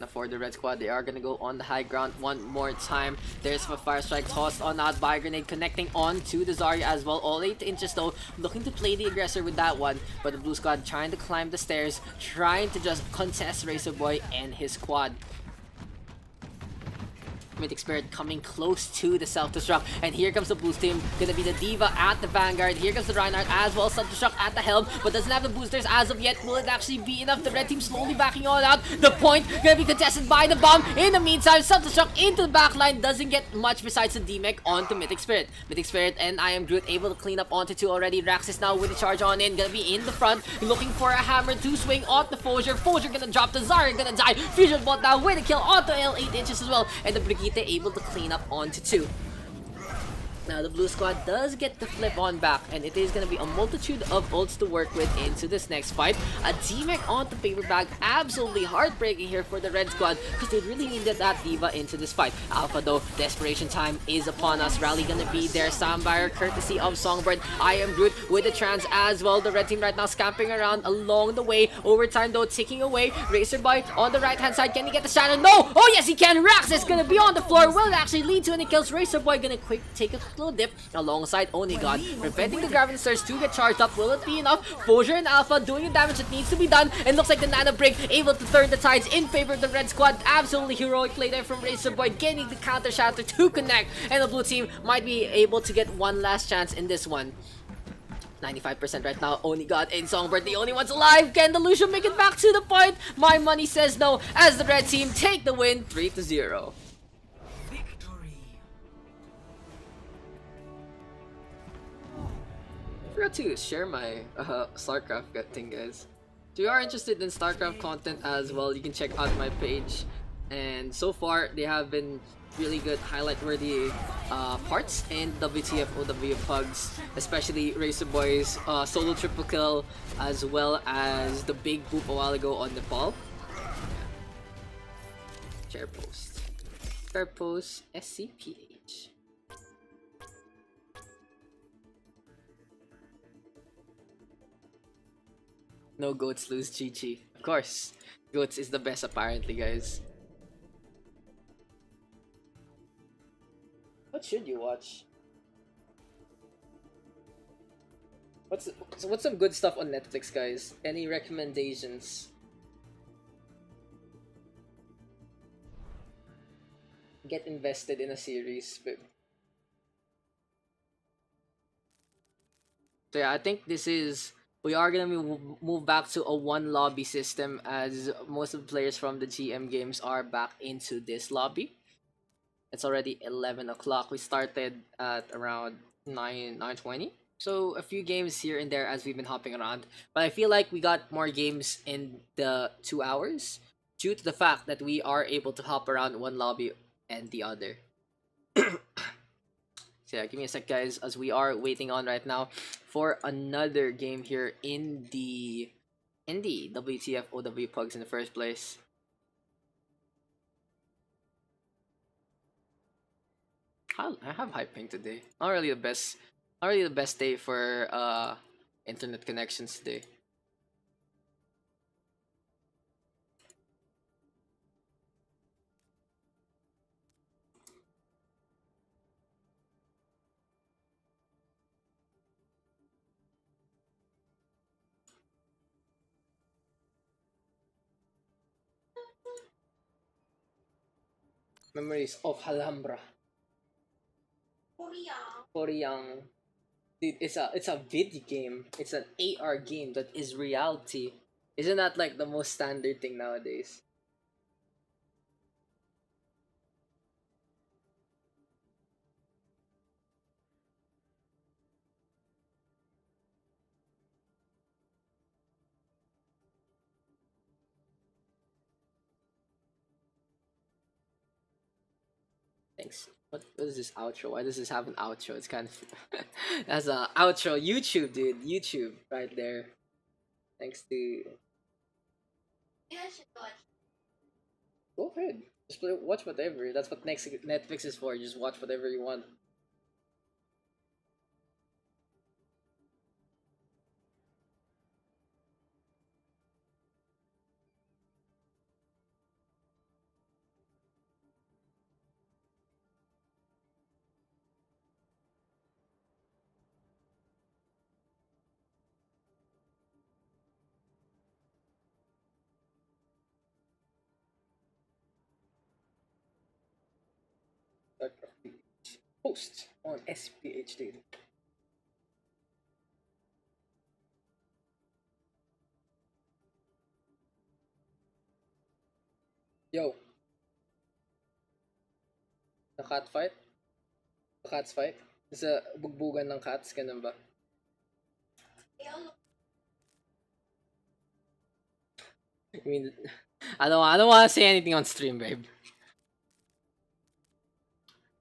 Now for the red squad, they are gonna go on the high ground one more time. There's a Fire Strike tossed on out by Grenade, connecting on to the Zarya as well. All 8 inches though, looking to play the aggressor with that one. But the blue squad trying to climb the stairs, trying to just contest Racer Boy and his squad. Mythic Spirit coming close to the Self-Destruct, and here comes the blue team, gonna be the Diva at the Vanguard. Here comes the Reinhardt as well, Self-Destruct at the helm, but doesn't have the boosters as of yet. Will it actually be enough? The red team slowly backing on out. The point gonna be contested by the bomb. In the meantime, Self-Destruct into the backline, doesn't get much besides the D-Mech onto Mythic Spirit. Mythic Spirit and I Am Groot able to clean up onto 2 already. Raxus now with the charge on in, gonna be in the front, looking for a hammer to swing on the Fosier. Fosier gonna drop, the Zarya gonna die. Fusion Bolt now with a kill onto L 8 inches as well, and the Brigitte able to clean up onto 2. Now the blue squad does get the flip on back, and it is going to be a multitude of ults to work with into this next fight. A D-Mech onto Paper Bag, absolutely heartbreaking here for the red squad because they really needed that Diva into this fight. Alpha though, desperation time is upon us. Rally gonna be there, sound barrier courtesy of Songbird. I Am Groot with the trans as well. The red team right now scamping around along the way. Overtime though ticking away. Racer Boy on the right hand side, can he get the shadow? No! Oh yes he can! Rax is gonna be on the floor. Will it actually lead to any kills? Racer Boy gonna quick take a little dip alongside Only God, preventing the Gravity Surge to get charged up. Will it be enough? Fosier and Alpha doing the damage that needs to be done, and looks like the Nano Break able to turn the tides in favor of the red squad. Absolutely heroic play there from Racer Boy, getting the counter shatter to connect, and the blue team might be able to get one last chance in this one. 95% right now. Only God and Songbird, the only ones alive. Can the Lucian make it back to the point? My money says no, as the red team take the win 3-0. I forgot to share my StarCraft thing, guys. If you are interested in StarCraft content as well, you can check out my page. And so far, they have been really good, highlight-worthy parts in Wtf Ow Pugs, especially Racer Boy's solo triple kill, as well as the big boop a while ago on Nepal. Share post. Share post SCPH. No goats lose GG. Of course, goats is the best apparently, guys. What should you watch? What's some good stuff on Netflix, guys? Any recommendations? Get invested in a series, but so yeah, I think we are gonna move back to a one lobby system, as most of the players from the GM games are back into this lobby. It's already 11 o'clock. We started at around 9:20. So a few games here and there as we've been hopping around. But I feel like we got more games in the 2 hours due to the fact that we are able to hop around one lobby and the other. So yeah, give me a sec, guys, as we are waiting on right now for another game here in the WTF Ow Pugs in the first place. I have high ping today. Not really the best. Not really the best day for internet connections today. Memories of Alhambra. Koreang. Dude, it's a video game. It's an AR game that is reality. Isn't that like the most standard thing nowadays? Thanks. What is this outro? Why does this have an outro? It's kind of that's a outro. YouTube, dude. YouTube right there. Thanks to go ahead. Just watch whatever. That's what next Netflix is for. Just watch whatever you want. Post on SPH dude. Yo, the cat fight? The cats fight? Sa bugbugan ng cats, ganun ba? I mean, I don't want to say anything on stream, babe.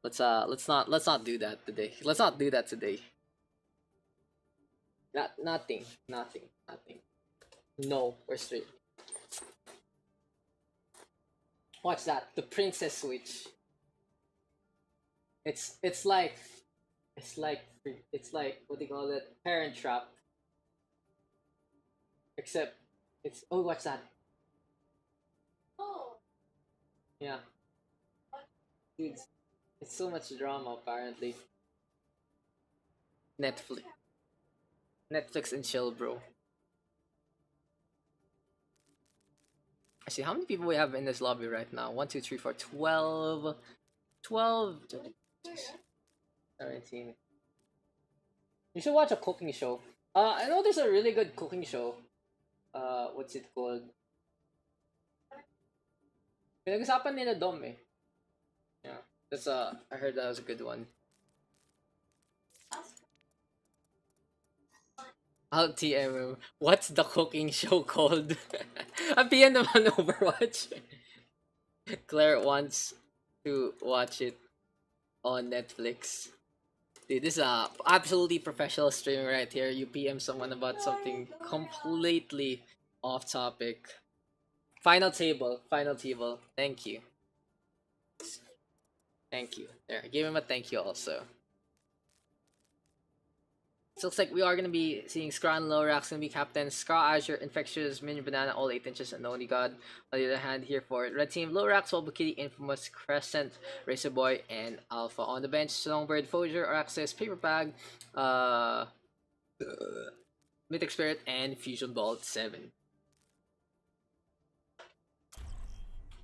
Let's not do that today. Let's not do that today. Nothing. No, we're straight. What's that? The princess switch. It's like what do you call it? Parent trap. Except it's what's that? Yeah. Dude, it's so much drama apparently. Netflix and chill, bro. I see how many people we have in this lobby right now. 1, 2, 3, 4, 12. 12. 17. You should watch a cooking show. I know there's a really good cooking show. What's it called? Pinag-usapan nila Dom eh. Yeah. I heard that was a good one. LTM. What's the cooking show called? Ang PM naman Overwatch. Claire wants to watch it on Netflix. Dude, this is a absolutely professional streamer right here. You PM someone about something completely off topic. Final table. Thank you. Thank you. There, give him a thank you also. So looks like we are gonna be seeing Skra and Lorax gonna be captain. Skra, Azure, Infectious, Minion Banana, all 8 inches, and Only God. On the other hand, here for Red Team, Lorax, Wobukitty, Infamous, Crescent, Racer Boy, and Alpha. On the bench, Songbird, Foger, Araxis, Paper Bag, Mythic Spirit, and Fusion Bolt 7.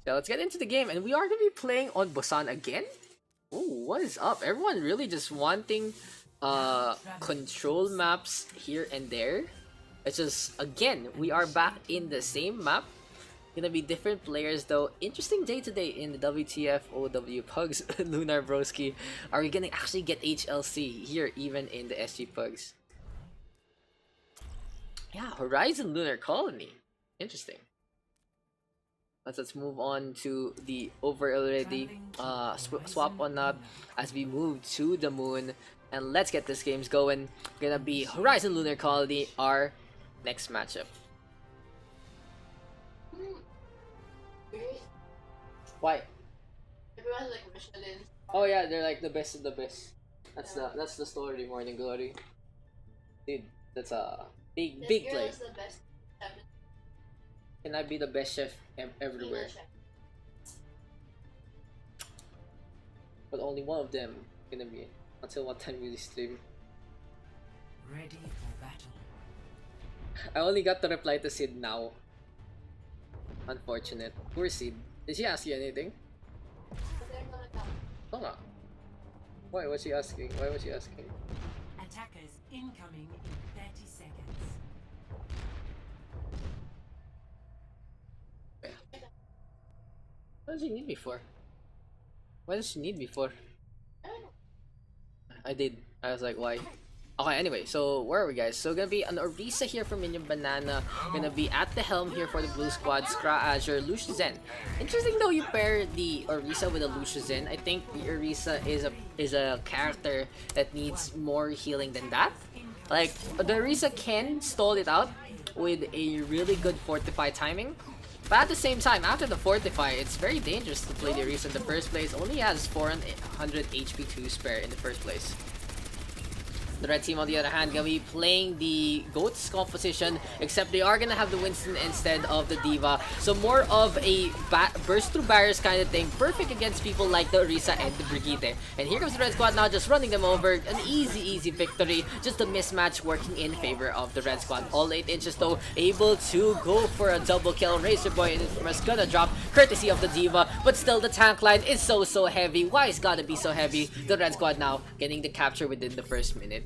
So let's get into the game, and we are gonna be playing on Busan again. Ooh, what is up? Everyone really just wanting control maps here and there. It's just, again, we are back in the same map. Gonna be different players though. Interesting day today in the WTF Ow Pugs Lunar Broski. Are we gonna actually get HLC here even in the SG Pugs? Yeah, Horizon Lunar Colony. Interesting. Let's move on to the over already swap on up as we move to the moon, and let's get this games going. Gonna be Horizon Lunar Colony, our next matchup. Why? Everyone has like Michelin Oh yeah, they're like the best of the best. That's the story, Morning Glory. Dude, that's a big play. The best chef Can I be the best chef everywhere? chef. But only one of them gonna be until what time we stream. Ready for battle. I only got to reply to Sid now. Unfortunate. Poor Sid. Did she ask you anything? But they're gonna come. Oh nga. Why was she asking? Why was she asking? Attackers incoming in 30 seconds. What does she need me for? What does she need me for? I don't know. I did. I was like, why? Okay, anyway, so where are we, guys? So gonna be an Orisa here from Minion Banana. Gonna be at the helm here for the blue squad. Skra Azure, Lucio Zen. Interesting though, you pair the Orisa with a Lucio Zen. I think the Orisa is a character that needs more healing than that. Like the Orisa can stall it out with a really good fortify timing. But at the same time, after the fortify, it's very dangerous to play the Orisa in the first place. Only has 400 HP to spare in the first place. The red team, on the other hand, gonna be playing the Goats composition, except they are gonna have the Winston instead of the Diva. So more of a burst through barriers kind of thing, perfect against people like the Orisa and the Brigitte. And here comes the red squad now, just running them over. An easy victory. Just a mismatch working in favor of the red squad. All 8 inches though, able to go for a double kill. Razor Boy and Infamous gonna drop, courtesy of the Diva. But still, the tank line is so heavy. Why is gotta be so heavy? The red squad now getting the capture within the first minute.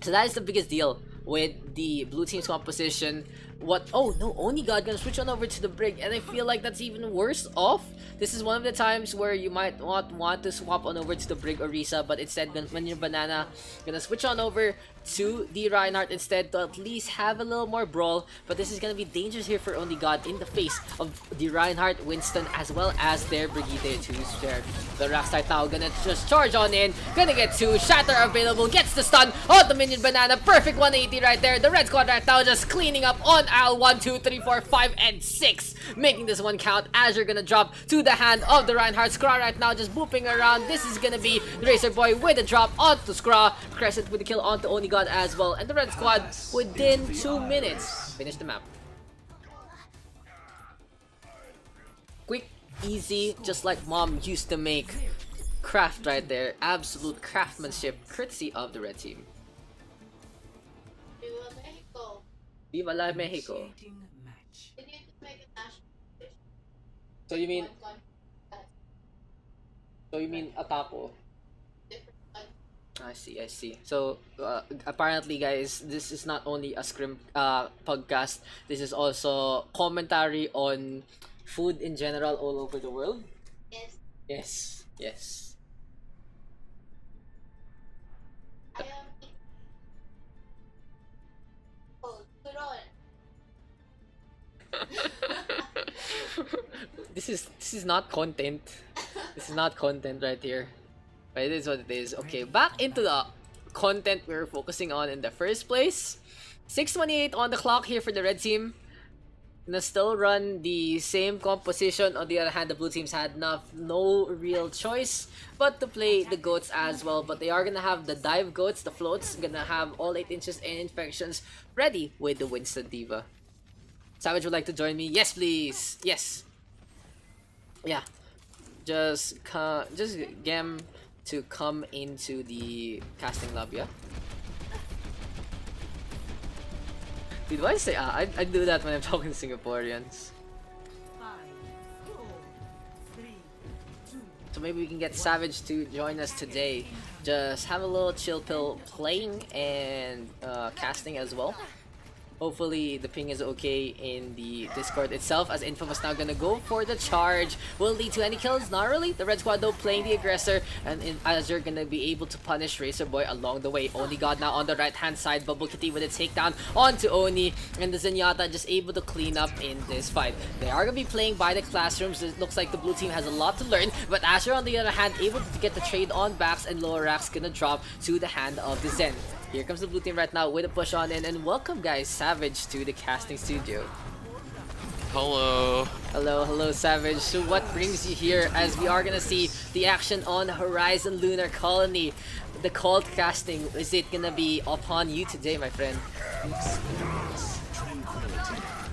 So that is the biggest deal with the blue team's composition. What? Oh no, Oni God gonna switch on over to the Brig, and I feel like that's even worse off. This is one of the times where you might not want to swap on over to the Brig Orisa, but instead when you're Banana, gonna switch on over to the Reinhardt instead to at least have a little more brawl. But this is gonna be dangerous here for Only God in the face of the Reinhardt, Winston, as well as their Brigitte to spare. The Rockstar now gonna just charge on in, gonna get 2, Shatter available, gets the stun on the Minion Banana, perfect 180 right there. The red squad right now just cleaning up on Al 1, 2, 3, 4, 5, and 6, making this one count. Azure gonna drop to the hand of the Reinhardt. Skra right now just booping around. This is gonna be Razor Boy with a drop onto Skra. Crescent with the kill onto Oni God as well. And the red squad within 2 minutes finish the map. Quick, easy, just like mom used to make. Craft right there. Absolute craftsmanship courtesy of the red team. Viva Mexico. Viva la Mexico. Initiating match. They need to make a national dish. So you mean One Ataco? different one. I see. So apparently, guys, this is not only a scrim podcast. This is also commentary on food in general all over the world. Yes. Yes. I am oh, turon. This is not content. This is not content right here. But it is what it is. Okay, back into the content we were focusing on in the first place. 6:28 on the clock here for the red team. Gonna still run the same composition. On the other hand, the blue teams had no real choice but to play the goats as well. But they are gonna have the dive goats, the floats, gonna have all 8 inches and infections ready with the Winston Diva. Savage would like to join me. Yes, please. Yes. Yeah. Just gem to come into the casting lab, yeah? Dude, why say I do that when I'm talking to Singaporeans. 5, 4, 3, 2. So maybe we can get Savage to join us today. Just have a little chill pill playing and casting as well. Hopefully the ping is okay in the Discord itself, as Infamous now gonna go for the charge. Will lead to any kills? Not really. The red squad though playing the aggressor, and Azure gonna be able to punish Razor Boy along the way. Oni God now on the right hand side. Bubble Kitty with a takedown onto Oni, and the Zenyatta just able to clean up in this fight. They are gonna be playing by the classrooms. It looks like the blue team has a lot to learn, but Azure on the other hand able to get the trade on backs, and lower racks gonna drop to the hand of the Zen. Here comes the blue team right now with a push on in, and welcome guys, Savage to the casting studio. Hello. Hello, hello, Savage. So what brings you here as we are gonna see the action on Horizon Lunar Colony? The cult casting, is it gonna be upon you today, my friend?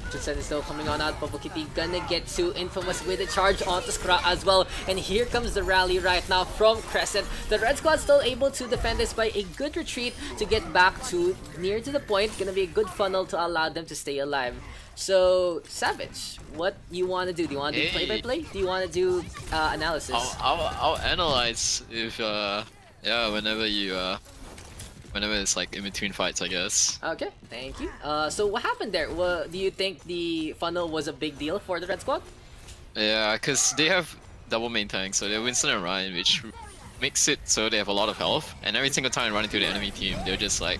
Busan is still coming on out. Bubble Kitty gonna get to Infamous with a charge onto Skra as well. And here comes the rally right now from Crescent. The Red Squad still able to defend this by a good retreat to get back to near to the point. Gonna be a good funnel to allow them to stay alive. So, Savage, what you want to do? Do you want to do play-by-play? Do you want to do analysis? I'll analyze if yeah, whenever it's like in between fights, I guess. Okay, thank you. So what happened there? Do you think the funnel was a big deal for the Red Squad? Yeah, because they have double main tanks, so they're Winston and Ryan, which makes it so they have a lot of health. And every single time they run into the enemy team, they're just like,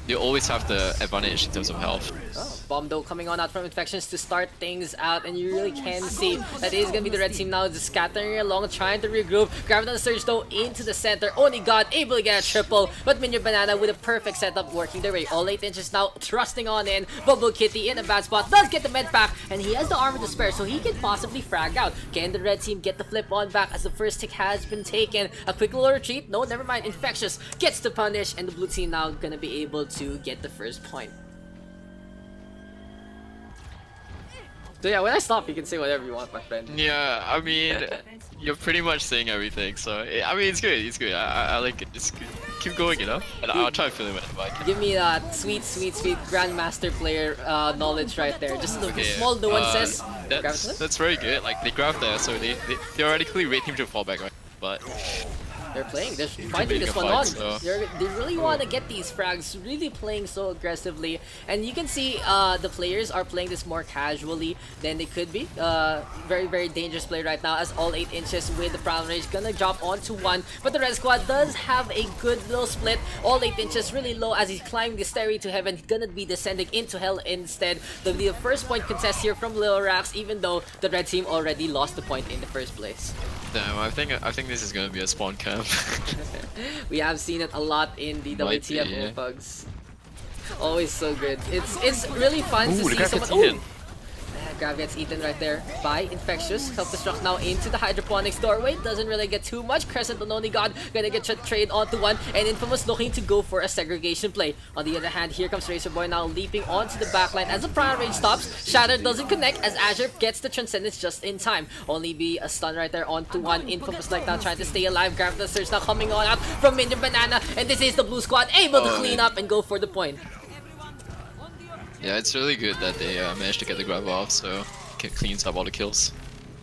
they always have the advantage in terms of health. Oh, Bomb coming on out from Infections to start things out, and you really can see that it is gonna be the red team now just scattering along, trying to regroup. Grabbing on the surge though into the center. Only God able to get a triple, but Minion Banana with a perfect setup working their way. All 8 inches now trusting on in. Bubble Kitty in a bad spot, does get the med pack, and he has the armor to spare, so he can possibly frag out. Can the red team get the flip on back as the first tick has been taken? A quick little retreat, no, never mind. Infectious gets the punish, and the blue team now gonna be able to get the first point. So yeah, when I stop, you can say whatever you want, my friend. Yeah, I mean, you're pretty much saying everything, so I mean, it's good. It's good. I like it. Just keep going, you know. And I'll try to fill in whenever I can. Give me that sweet grandmaster player knowledge right there. Just the Okay, small nuances. That's very good. Like they grab there, so they theoretically rate him to fall back, right? But they're fighting this one on. They really want to get these frags, really playing so aggressively. And you can see the players are playing this more casually than they could be. Very, very dangerous play right now as all 8 inches with the Prime Rage gonna drop onto one. But the Red Squad does have a good little split. All 8 inches really low as he's climbing the stairway to heaven. He's gonna be descending into hell instead. The first point contest here from Lil Rax, even though the red team already lost the point in the first place. damn, I think this is gonna be a spawn camp. We have seen it a lot in the WTF Pugs. Always so good. It's really fun to see someone. Grab gets eaten right there by Infectious. Self-destruct now into the hydroponics doorway. Doesn't really get too much. Crescent and Only God gonna get trade onto one. And Infamous looking to go for a segregation play. On the other hand, here comes Razor Boy now leaping onto the backline as the Prior Range stops. Shatter doesn't connect as Azure gets the Transcendence just in time. Only be a stun right there onto one. Infamous like now trying to stay alive. Grab the surge now coming on out from Minion Banana. And this is the blue squad able to clean up and go for the point. Yeah, it's really good that they managed to get the grab off, so it cleans up all the kills.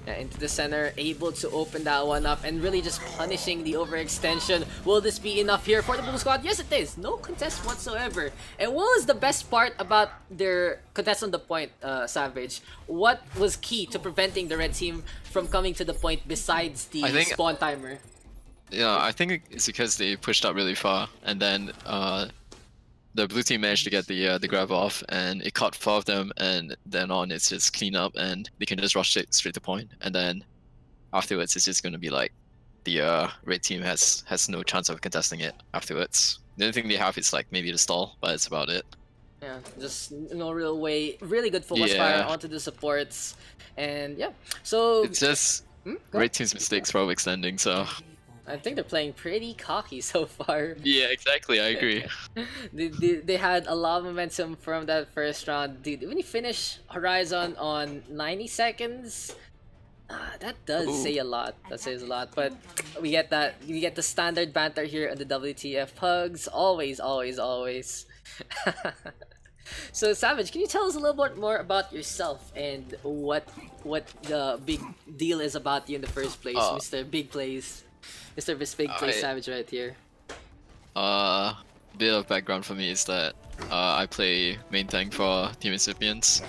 Yeah, into the center, able to open that one up and really just punishing the overextension. Will this be enough here for the blue squad? Yes, it is. No contest whatsoever. And what was the best part about their contest on the point, Savage? What was key to preventing the red team from coming to the point besides the spawn timer? Yeah, I think it's because they pushed up really far, and then the blue team managed to get the grab off, and it caught 4 of them, and then on it's just clean up, and they can just rush it straight to point, and then afterwards it's just gonna be like the red team has no chance of contesting it afterwards. The only thing they have is like maybe the stall, but it's about it. Yeah, just no real way. Really good focus fire onto the supports, and yeah. So it's just red team's mistakes for overextending, so. I think they're playing pretty cocky so far. Yeah, exactly. I agree. they had a lot of momentum from that first round. Dude, when you finish Horizon on 90 seconds, that does say a lot. That says a lot. But we get that. We get the standard banter here on the WTF Pugs. Always, always, always. So Savage, can you tell us a little bit more about yourself and what the big deal is about you in the first place, Mr. Big Plays? Mr. Big Play Savage right here. Bit of background for me is that I play main tank for Team Incipients.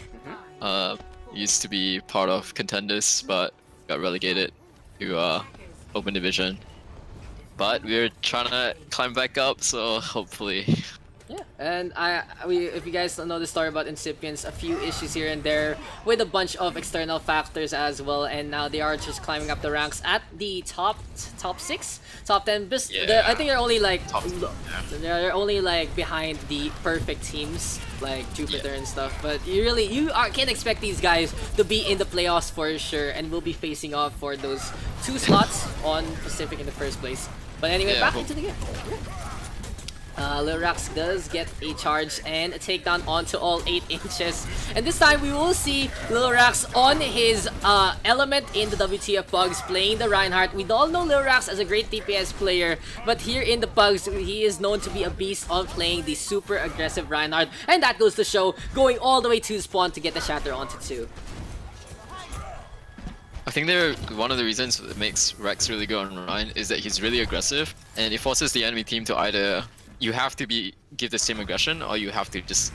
Used to be part of Contenders, but got relegated to Open Division. But we're trying to climb back up, so hopefully Yeah, and if you guys don't know the story about Incipients, a few issues here and there with a bunch of external factors as well, and now they are just climbing up the ranks at the top 6, top 10. I think they're only like they're only like behind the perfect teams like Jupiter and stuff. But can't expect these guys to be in the playoffs for sure, and will be facing off for those 2 slots on Pacific in the first place. But anyway, back into the game. Lil Rax does get a charge and a takedown onto all 8 inches. And this time we will see Lil Rax on his element in the WTF Pugs playing the Reinhardt. We all know Lil Rax as a great DPS player, but here in the Pugs, he is known to be a beast on playing the super aggressive Reinhardt. And that goes to show, going all the way to spawn to get the shatter onto 2. I think one of the reasons that makes Rex really good on Ryan is that he's really aggressive, and it forces the enemy team to either you have to give the same aggression, or you have to just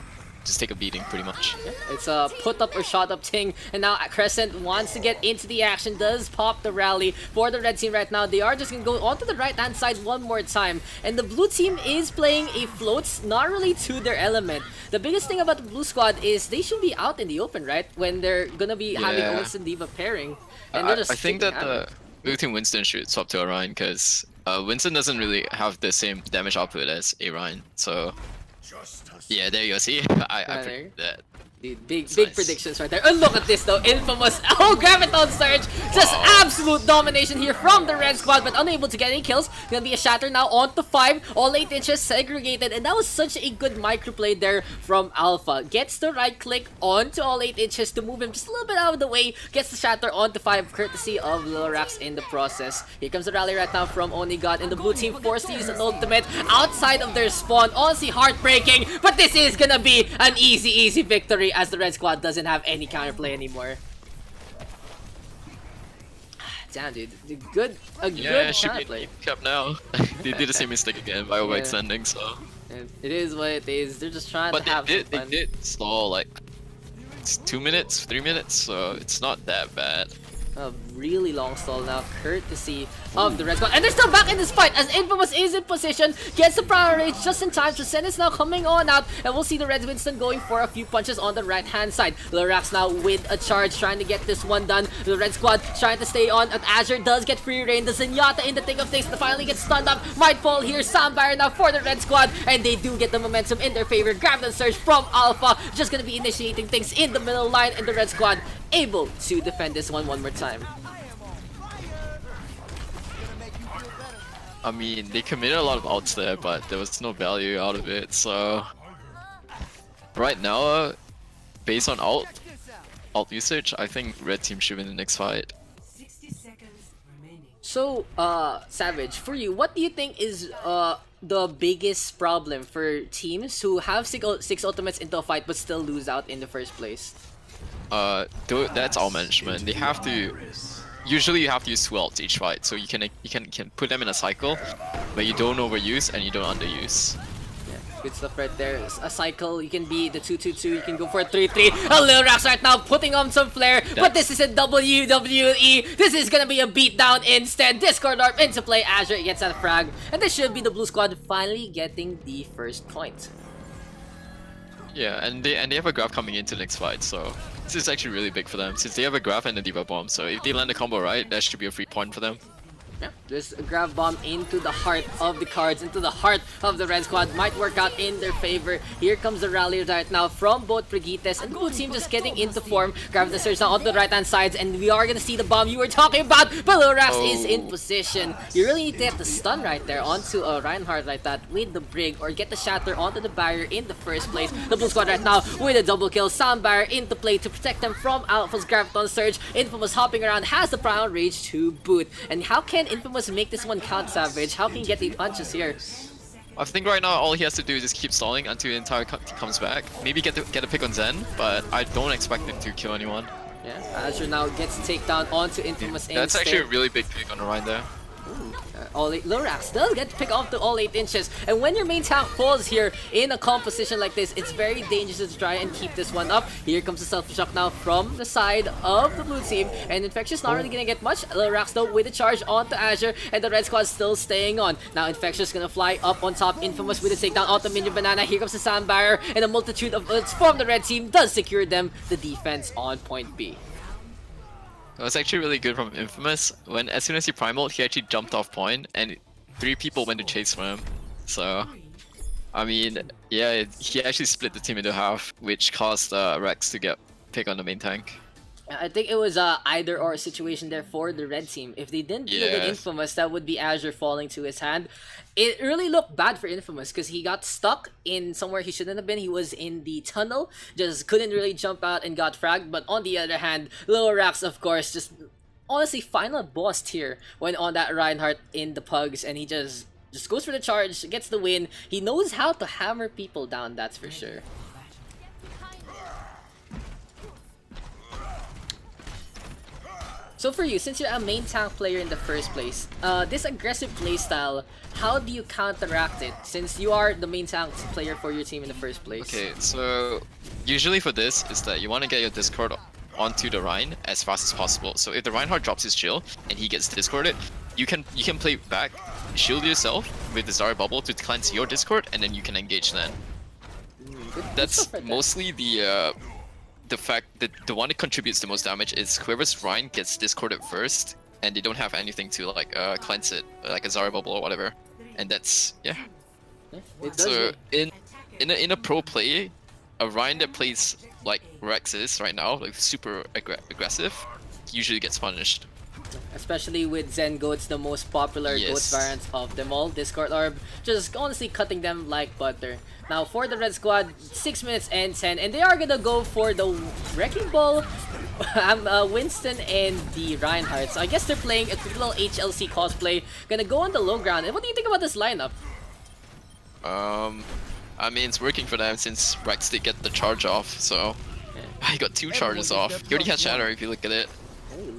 take a beating, pretty much. Yeah, it's a put up or shot up thing, and now Crescent wants to get into the action, does pop the rally for the red team right now. They are just gonna go onto the right hand side one more time, and the blue team is playing a floats, not really to their element. The biggest thing about the blue squad is they should be out in the open, right? When they're gonna be having Winston D.Va pairing, and they're just I think that the blue team Winston should swap to Orion, because Winston doesn't really have the same damage output as Orion, so yeah, there you go. See, I predicted that. Dude, big predictions right there. And look at this though, Infamous. Oh, Graviton Surge! Just absolute domination here from the red squad, but unable to get any kills. Gonna be a shatter now onto 5, all 8 inches segregated, and that was such a good microplay there from Alpha. Gets the right click onto all 8 inches to move him just a little bit out of the way. Gets the shatter onto 5, courtesy of Lil Rax in the process. Here comes the rally right now from Only God, and the blue team forced to use an ultimate outside of their spawn. Honestly, heartbreaking, but this is gonna be an easy victory, as the red squad doesn't have any counterplay anymore. Damn, dude. A good counterplay. Up now. They did the same mistake again by overextending, so. And it is what it is. They're just trying to have some fun. They did stall like 2 minutes, 3 minutes, so it's not that bad. A really long stall now, courtesy of the red squad, and they're still back in this fight as Infamous is in position, gets the prior rage just in time. Zen is now coming on out, and we'll see the red Winston going for a few punches on the right hand side. Lil Rax now with a charge, trying to get this one done. The red squad trying to stay on, and Azure does get free reign. The Zenyatta in the thick of things to finally get stunned up, might fall here. Soundbarrier now for the red squad, and they do get the momentum in their favor. Grab the surge from Alpha, just gonna be initiating things in the middle line, and the red squad able to defend this one more time. I mean, they committed a lot of ults there, but there was no value out of it, so right now, based on ult usage, I think red team should win the next fight. 60 seconds remaining. So, Savage, for you, what do you think is the biggest problem for teams who have 6 ultimates into a fight but still lose out in the first place? That's all management. They have to. Usually you have to use 2 ults each fight, so you can put them in a cycle, but you don't overuse and you don't underuse. Yeah, good stuff right there. A cycle, you can be the 2-2-2, you can go for a 3-3. A Lil Rax right now putting on some flair, but this is a WWE. This is gonna be a beatdown instead. Discord Orb into play, Azure gets that frag, and this should be the blue squad finally getting the first point. Yeah, and they have a grab coming into the next fight, so this is actually really big for them, since they have a grab and a D.Va bomb, so if they land the combo right, that should be a free point for them. Yeah, this grab bomb into the heart of the cards, into the heart of the red squad, might work out in their favor. Here comes the rally right now from both Brigittes, and the blue team just getting into form. Grab the surge now onto the right hand sides, and we are gonna see the bomb you were talking about, but Lil Rax is in position. You really need to get the stun right there onto a Reinhardt like that with the Brig, or get the shatter onto the barrier in the first place. The blue squad right now with a double kill, sound barrier into play to protect them from Alpha's Graviton Surge. Infamous hopping around, has the Primal Rage to boot. And how can Infamous make this one count, Savage? How can he get the punches here? I think right now all he has to do is just keep stalling until the entire team comes back. Maybe get a pick on Zen, but I don't expect him to kill anyone. Yeah, Azure now gets a takedown onto Infamous instead. That's actually a really big pick on the Orion there. All 8 Lorax does get to pick off the all 8 inches, and when your main tank falls here in a composition like this, it's very dangerous to try and keep this one up. Here comes the self-destruct now from the side of the blue team, and Infectious not really gonna get much. Lorax though with a charge onto Azure, and the red squad still staying on. Now Infectious gonna fly up on top, Infamous with a takedown onto Minion Banana. Here comes the sand barrier, and a multitude of ults from the red team does secure them the defense on point B. It was actually really good from Infamous. As soon as he primaled, he actually jumped off point, and 3 people went to chase for him. So, I mean, yeah, he actually split the team into half, which caused Rex to get pick on the main tank. I think it was a either or situation there for the red team. If they didn't deal with Infamous, that would be Azure falling to his hand. It really looked bad for Infamous because he got stuck in somewhere he shouldn't have been. He was in the tunnel, just couldn't really jump out and got fragged. But on the other hand, Lorax, of course, just honestly final bossed here when on that Reinhardt in the Pugs, and he just goes for the charge, gets the win. He knows how to hammer people down, that's for sure. So for you, since you're a main tank player in the first place, this aggressive playstyle, how do you counteract it since you are the main tank player for your team in the first place? Okay, so usually for this is that you want to get your Discord onto the Rhine as fast as possible. So if the Reinhardt drops his shield and he gets discorded, you can play back, shield yourself with the Zarya bubble to cleanse your Discord, and then you can engage then. That's mostly the fact that the one that contributes the most damage is whoever's Rhine gets discorded first, and they don't have anything to like cleanse it, like a Zarya bubble or whatever, and that's It does So in a pro play, a Rhine that plays like Rex is right now, like super aggressive, usually gets punished. Especially with Zen Goats, the most popular Goats variant of them all, Discord Orb, just honestly cutting them like butter. Now for the red squad, 6 minutes and 10, and they are gonna go for the Wrecking Ball, Winston and the Reinhardt. So I guess they're playing a little HLC cosplay, gonna go on the low ground. And what do you think about this lineup? I mean, it's working for them since Rex did get the charge off, so he got 2 charges off. He already has Shatter if you look at it.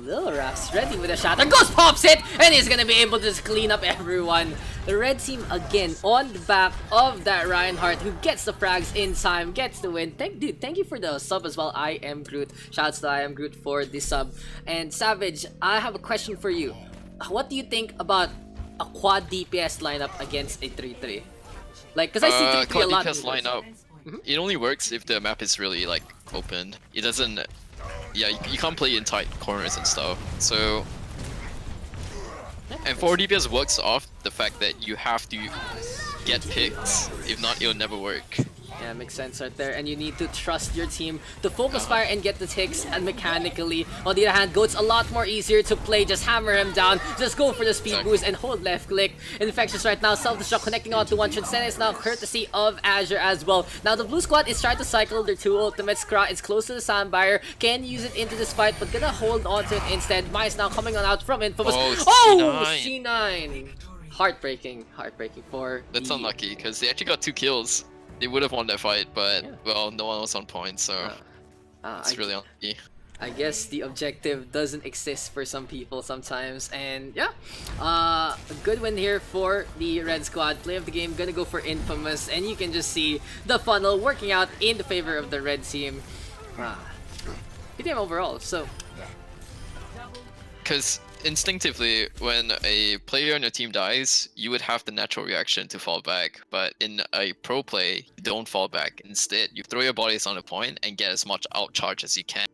Little Raps ready with a shot. The Ghost pops it, and he's gonna be able to just clean up everyone. The red team again on the back of that Reinhardt, who gets the frags in time, gets the win. Thank you for the sub as well. I am Groot. Shouts to I am Groot for the sub. And Savage, I have a question for you. What do you think about a quad DPS lineup against a 3-3? Like, cause I see 3-3 a quad lot. DPS lineup. It only works if the map is really like open. It doesn't. Yeah, you can't play in tight corners and stuff. So, and 4 DPS works off the fact that you have to get picks. If not, it'll never work. Yeah, makes sense right there. And you need to trust your team to focus fire and get the ticks and mechanically. On the other hand, Goat's a lot more easier to play. Just hammer him down. Just go for the speed boost and hold left click. Infectious right now, self-destruct connecting onto one. Transcend is now courtesy of Azure as well. Now the blue squad is trying to cycle their 2 ultimates. Kra is close to the sand barrier. Can use it into this fight, but gonna hold on to it instead. Mice now coming on out from Infamous. Oh, C9! Heartbreaking for That's unlucky, because they actually got 2 kills. They would have won that fight, but well, no one was on point, so it's really unlucky. I guess the objective doesn't exist for some people sometimes, and yeah, a good win here for the red squad. Play of the game, gonna go for Infamous, and you can just see the funnel working out in the favor of the red team. Good game overall. So, because instinctively, when a player on your team dies, you would have the natural reaction to fall back. But in a pro play, you don't fall back. Instead, you throw your bodies on a point and get as much out charge as you can.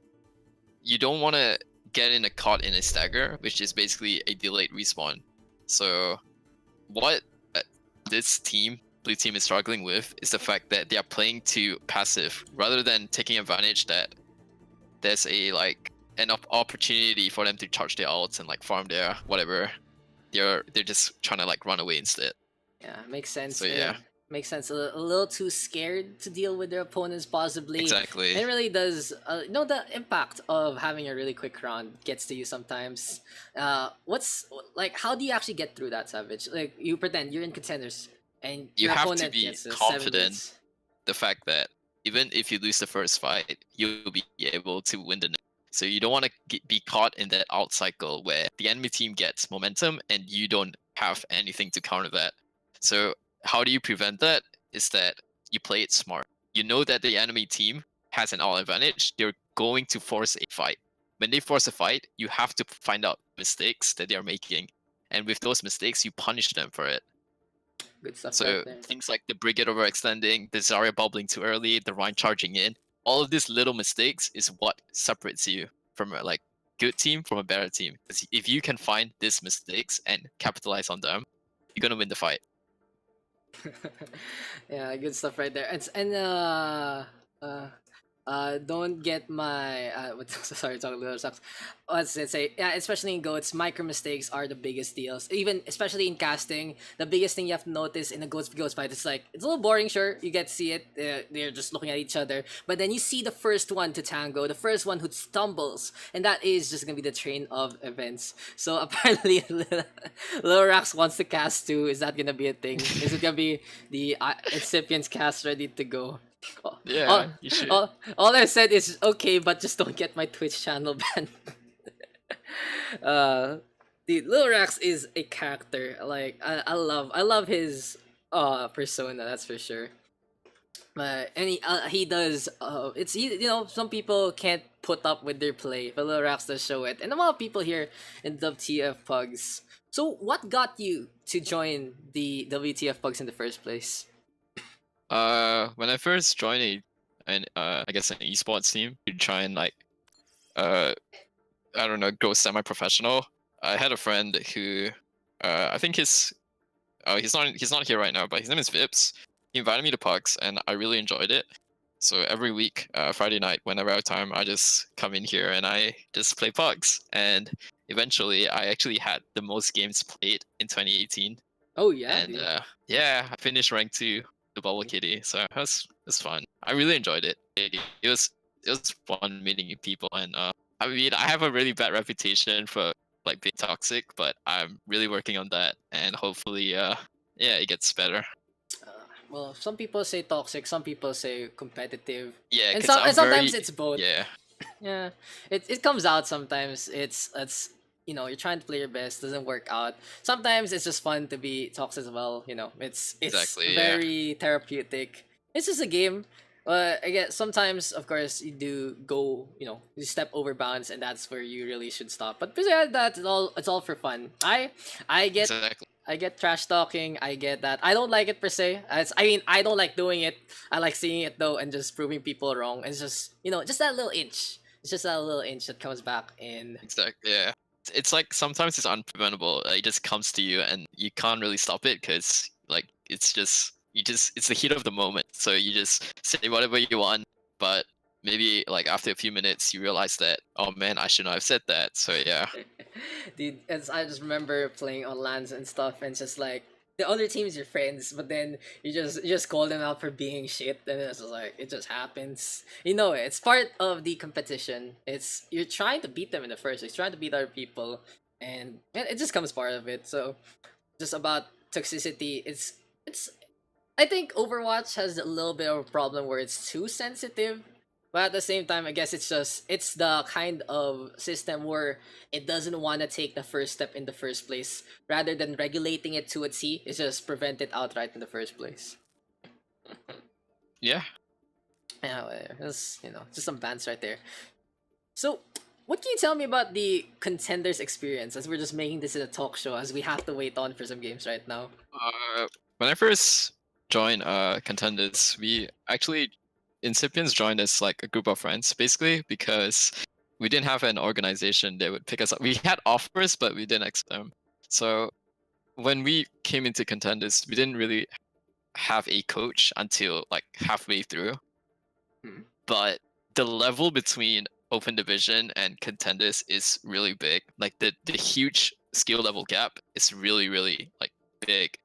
You don't want to get caught in a stagger, which is basically a delayed respawn. So, what this team, blue team, is struggling with is the fact that they are playing too passive rather than taking advantage that there's an opportunity for them to charge their ults and like farm their whatever. They're just trying to like run away instead. Yeah, makes sense. So yeah, makes sense. A little too scared to deal with their opponents possibly. Exactly. It really does. The impact of having a really quick round gets to you sometimes. What's like? How do you actually get through that, Savage? Like you pretend you're in contenders and you your have opponent to be gets confident. The fact that even if you lose the first fight, you'll be able to win the next. So you don't want to be caught in that out cycle where the enemy team gets momentum and you don't have anything to counter that. So how do you prevent that? Is that you play it smart. You know that the enemy team has an all advantage. They're going to force a fight. When they force a fight, you have to find out mistakes that they're making. And with those mistakes, you punish them for it. Good stuff So right there. things like the Brigade overextending, the Zarya bubbling too early, the Rhine charging in, all of these little mistakes is what separates you from a good team from a better team. Because if you can find these mistakes and capitalize on them, you're gonna win the fight. Yeah, good stuff right there. Don't get my sorry, talking a little sucks. Let's say, yeah, especially in Go, it's micro mistakes are the biggest deals. Even especially in casting, the biggest thing you have to notice in a Ghost fight, it's like it's a little boring. Sure, you get to see it. They're just looking at each other, but then you see the first one to tango, the first one who stumbles, and that is just gonna be the train of events. So apparently, Little Rax wants to cast too. Is that gonna be a thing? Is it gonna be the incipient's cast ready to go? Yeah, you should. All I said is okay, but just don't get my Twitch channel banned. The Lil Rax is a character. Like I love his persona. That's for sure. And he does. Some people can't put up with their play, but Lil Rax does show it, and a lot of people here in WTF Pugs. So, what got you to join the WTF Pugs in the first place? When I first joined I guess an esports team to try and I don't know, go semi-professional. I had a friend who, I think he's not here right now, but his name is Vips. He invited me to Pugs, and I really enjoyed it. So every week, Friday night, whenever I have time, I just come in here and I just play Pugs. And eventually, I actually had the most games played in 2018. Oh yeah, And dude. yeah, I finished rank 2, the Bubble Kitty. So it was fun. I really enjoyed it. It was fun meeting new people, and I mean, I have a really bad reputation for being toxic, but I'm really working on that, and hopefully, yeah, it gets better. Well, some people say toxic, some people say competitive. Yeah, and because I'm sometimes very it's both. yeah, Yeah, it comes out sometimes. It's you're trying to play your best, doesn't work out. Sometimes it's just fun to be toxic as well. It's exactly, yeah, very therapeutic. It's just a game. I guess sometimes, of course, you do go, you step over bounds, and that's where you really should stop. But besides that, it's all for fun. I get exactly. I get trash talking. I get that. I don't like it per se. I don't like doing it. I like seeing it though, and just proving people wrong. It's just just that little inch. It's just that little inch that comes back in. Exactly, yeah. It's like sometimes it's unpreventable. It just comes to you, and you can't really stop it because it's just it's the heat of the moment. So you just say whatever you want, but maybe after a few minutes you realize that, oh man, I should not have said that. So yeah, Dude, I just remember playing on lands and stuff, and just like the other team is your friends, but then you just call them out for being shit, and it's just like it just happens. It's part of the competition. You're trying to beat them in the first place, trying to beat other people, and it just comes part of it. So, just about toxicity, it's. I think Overwatch has a little bit of a problem where it's too sensitive. But at the same time, I guess it's the kind of system where it doesn't want to take the first step in the first place. Rather than regulating it to a T, it's just prevent it outright in the first place. yeah. Yeah, it's just some bans right there. So, what can you tell me about the contenders experience? As we're just making this in a talk show, as we have to wait on for some games right now. When I first joined contenders, we actually Incipients joined as a group of friends, basically because we didn't have an organization that would pick us up. We had offers, but we didn't accept them. So when we came into contenders, we didn't really have a coach until halfway through. But the level between open division and contenders is really big. The huge skill level gap is really, really big.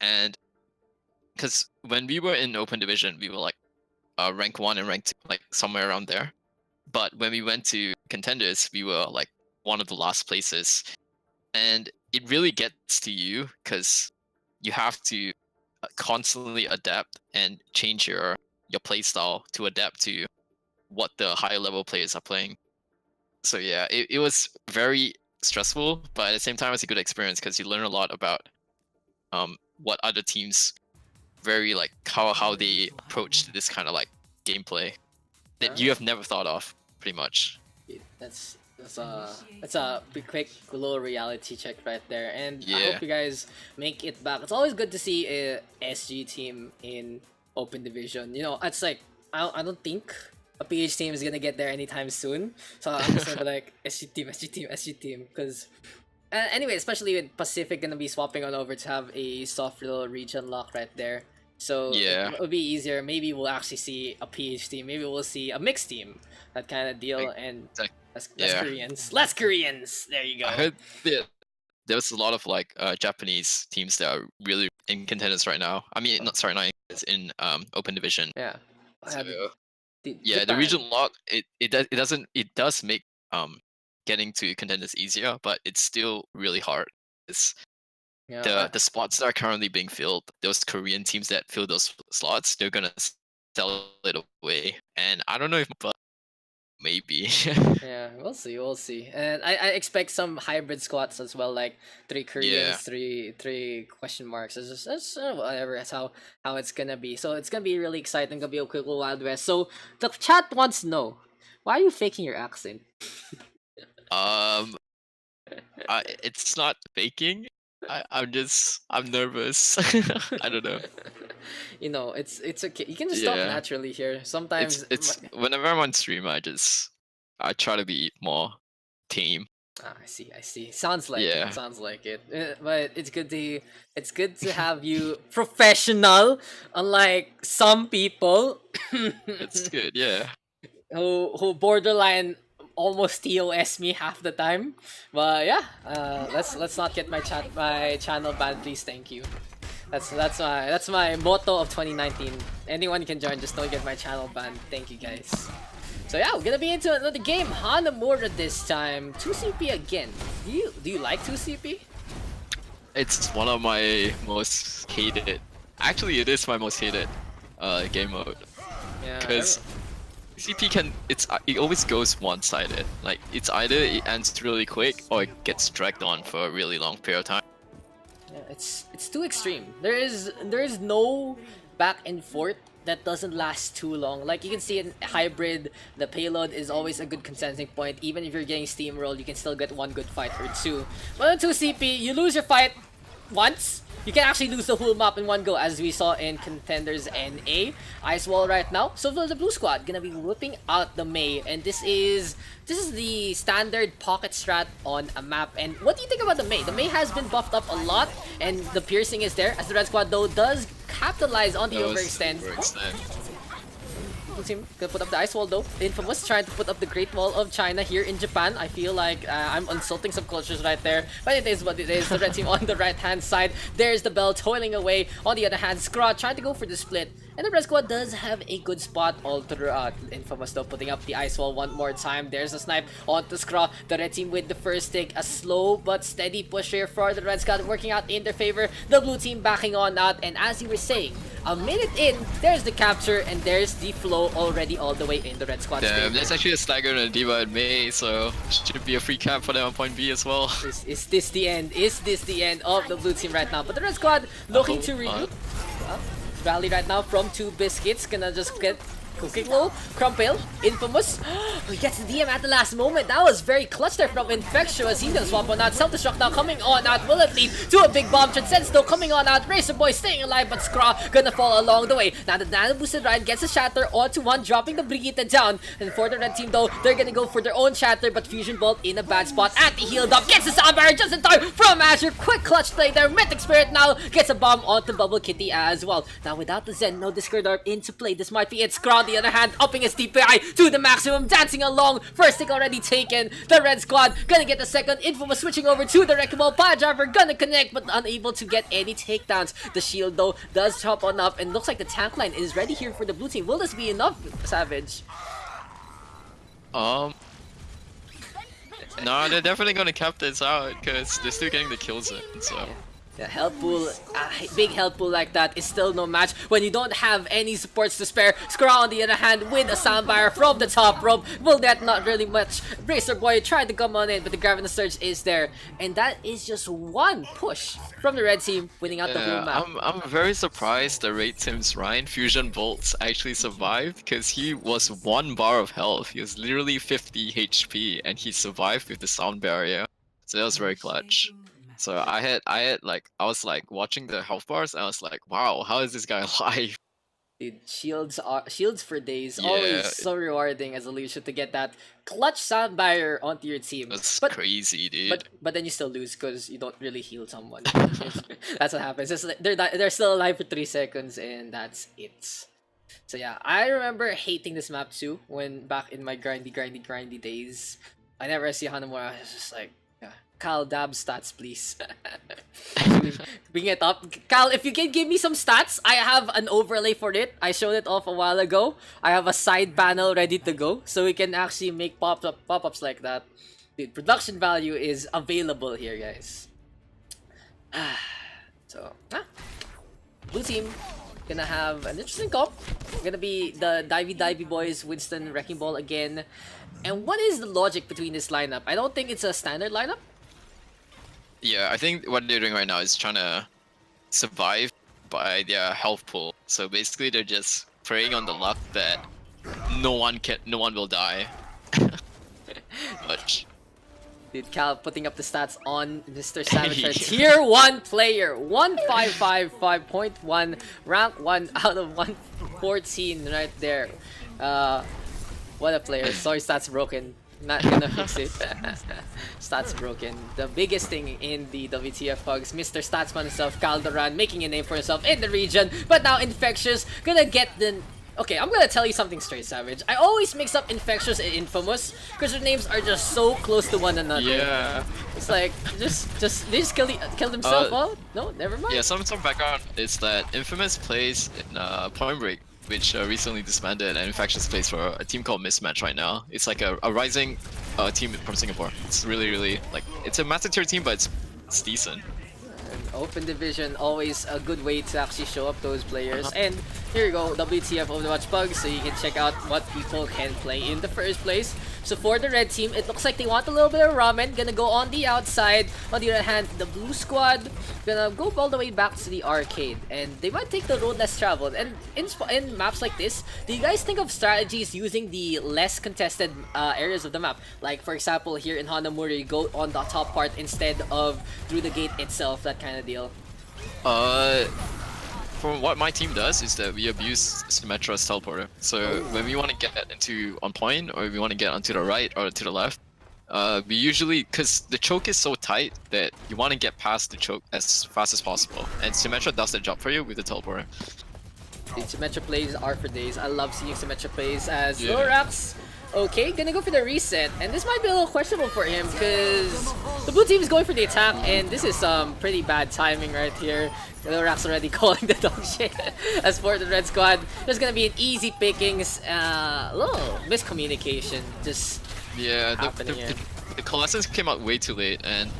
And because when we were in open division, we were rank 1 and rank 2, somewhere around there. But when we went to contenders, we were one of the last places. And it really gets to you because you have to constantly adapt and change your play style to adapt to what the higher level players are playing. So yeah, it was very stressful, but at the same time, it's a good experience because you learn a lot about what other teams very like how they approach this kind of like gameplay that you have never thought of, pretty much. That's a pretty quick little reality check right there, and I Yeah. hope you guys make it back. It's always good to see a SG team in Open Division. You know, it's like I don't think a PH team is gonna get there anytime soon. So I'm just gonna be like SG team, SG team, SG team, because. Anyway, especially with Pacific gonna be swapping on over to have a soft little region lock right there. So Yeah. it'll be easier. Maybe we'll actually see a PH team. Maybe we'll see a mixed team. That kind of deal. And less Yeah. Koreans. Less Koreans! There you go. I heard there was a lot of like Japanese teams that are really in contenders right now. I mean, not sorry, not in, it's in Open Division. Yeah. So, The- yeah, the Japan. region lock it does make getting to contenders easier, but it's still really hard. It's Yeah, the spots that are currently being filled, those Korean teams that fill those slots, they're gonna sell it away. And I don't know if, but maybe. yeah, we'll see, we'll see. And I expect some hybrid squats as well, like 3 Koreans, three question marks. It's just that's whatever. That's how it's gonna be. So it's gonna be really exciting. Gonna be a quick little Wild West. So the chat wants to know, why are you faking your accent? It's not faking. I'm nervous. I don't know. You know, it's okay. You can just talk Yeah. naturally here. Sometimes It's whenever I'm on stream, I try to be more tame. I see. Sounds like Yeah. it. Sounds like it. But it's good to have you professional, unlike some people It's good, yeah. who borderline almost TOS me half the time. But yeah, let's not get my channel banned, please. Thank you. That's my motto of 2019. Anyone can join, just don't get my channel banned. Thank you guys. So yeah, we're gonna be into another game. Hanamura this time. 2CP again. Do you like 2CP? It's one of my most hated. Actually, it is my most hated game mode. Yeah. Because CP it always goes one-sided. Like it's either it ends really quick or it gets dragged on for a really long period of time. Yeah, it's too extreme. There is no back and forth that doesn't last too long. Like you can see in hybrid, the payload is always a good consenting point. Even if you're getting steamrolled, you can still get one good fight or two. But in 2CP, you lose your fight once. You can actually lose the whole map in one go, as we saw in Contenders NA. Ice Wall right now. So the blue squad gonna be whipping out the Mei, and this is the standard pocket strat on a map. And what do you think about the Mei? The Mei has been buffed up a lot, and the piercing is there, as the red squad though does capitalize on the overextend. Blue team gonna put up the ice wall though. Infamous trying to put up the Great Wall of China here in Japan. I feel like I'm insulting some cultures right there, but it is what it is. The red team on the right hand side. There's the bell toiling away. On the other hand, Scraw trying to go for the split. And the red squad does have a good spot all throughout. Infamous though putting up the ice wall one more time. There's a snipe onto Scraw. The red team with the first take. A slow but steady push here for the red squad, working out in their favor. The blue team backing on out. And as you were saying, a minute in, there's the capture and there's the flow already all the way in the red squad's Damn, favor. there's actually a stagger and a diva in May, so should be a free cap for them on point B as well. Is this the end? Is this the end of the blue team right now? But the red squad looking to regroup. Rally right now from 2 biscuits. Gonna just get cooking low. Crumpale, Infamous. He gets the DM at the last moment. That was very clutch there from Infectious. He's gonna swap on out. Self-destruct now coming on out. Will it lead to a big bomb? Transcends though coming on out. Racer Boy staying alive, but Scraw gonna fall along the way. Now the Nano boosted ride gets a shatter onto one, dropping the Brigitte down. And for the red team though, they're gonna go for their own shatter, but Fusion Bolt in a bad spot. Anti-healed up, gets the sound barrier just in time from Azure. Quick clutch play there. Mythic Spirit now gets a bomb onto Bubble Kitty as well. Now without the Zen, no Discord Orb into play. This might be it. Scraw on the other hand, upping his DPI to the maximum, dancing along. First tick already taken. The red squad gonna get the second. Infamous switching over to the Wrecking Ball. Pile Driver gonna connect, but unable to get any takedowns. The shield though does chop on up, and looks like the tank line is ready here for the blue team. Will this be enough, Savage? No, they're definitely gonna cap this out because they're still getting the kills in. So The health pool, big health pool like that is still no match when you don't have any supports to spare. Skrull on the other hand with a soundbar from the top rope. Will that not really much? Bracer Boy tried to come on in, but the Gravity Surge is there. And that is just one push from the red team, winning out the whole map. I'm very surprised the Raid Team's Ryan Fusion Bolts actually survived because he was 1 bar of health. He was literally 50 HP and he survived with the sound barrier. So that was very clutch. So I was like watching the health bars and I was like, wow, how is this guy alive? Dude, shields for days. Yeah. Always so rewarding as a leadership to get that clutch sound barrier onto your team. That's but crazy, dude. but then you still lose because you don't really heal someone. That's what happens. It's like they're still alive for 3 seconds and that's it. So yeah, I remember hating this map too when back in my grindy days. I never see Hanamura. I was just like, yeah, Cal, dab stats, please. Bring it up. Cal, if you can give me some stats, I have an overlay for it. I showed it off a while ago. I have a side panel ready to go, so we can actually make pop-ups like that. Dude, production value is available here, guys. Blue team gonna have an interesting comp. Gonna be the Divey boys, Winston, Wrecking Ball again. And what is the logic between this lineup? I don't think it's a standard lineup. Yeah, I think what they're doing right now is trying to survive by their health pool. So basically, they're just preying on the luck that no one will die. Much. Dude, Cal putting up the stats on Mr. Savage. Yeah. Tier 1 player, 1555.1, rank 1 out of 114 right there. What a player. Sorry, stats broken. Not gonna fix it. Stats broken. The biggest thing in the WTF Pugs, Mr. Statsman himself, Calderon, making a name for himself in the region. But now Infectious gonna get the... Okay, I'm gonna tell you something straight, Savage. I always mix up Infectious and Infamous because their names are just so close to one another. Yeah. It's like, they just killed himself off? No, never mind. Yeah, some background is that Infamous plays in Point Break, which recently disbanded, and Infectious plays for a team called Mismatch right now. It's like a rising team from Singapore. It's really like, it's a master tier team, but it's decent. Open division, always a good way to actually show up those players. And here you go, WTF Overwatch Pugs, so you can check out what people can play in the first place. So for the red team, it looks like they want a little bit of ramen. Gonna go on the outside. On the other hand, the blue squad gonna go all the way back to the arcade, and they might take the road less traveled. And in maps like this, do you guys think of strategies using the less contested areas of the map? Like for example, here in Hanamura, you go on the top part instead of through the gate itself, that kind of deal. From what my team does is that we abuse Symmetra's teleporter. So when we want to get into on point, or we want to get onto the right or to the left, we usually, because the choke is so tight that you want to get past the choke as fast as possible, and Symmetra does that job for you with the teleporter. Dude, Symmetra plays are for days. I love seeing Symmetra plays as Lorax. Okay, gonna go for the reset, and this might be a little questionable for him because the blue team is going for the attack, and this is some pretty bad timing right here. Lorax already calling the dog shit. As for the red squad, there's gonna be an easy pickings, little miscommunication just happening here. The Colossus came out way too late, and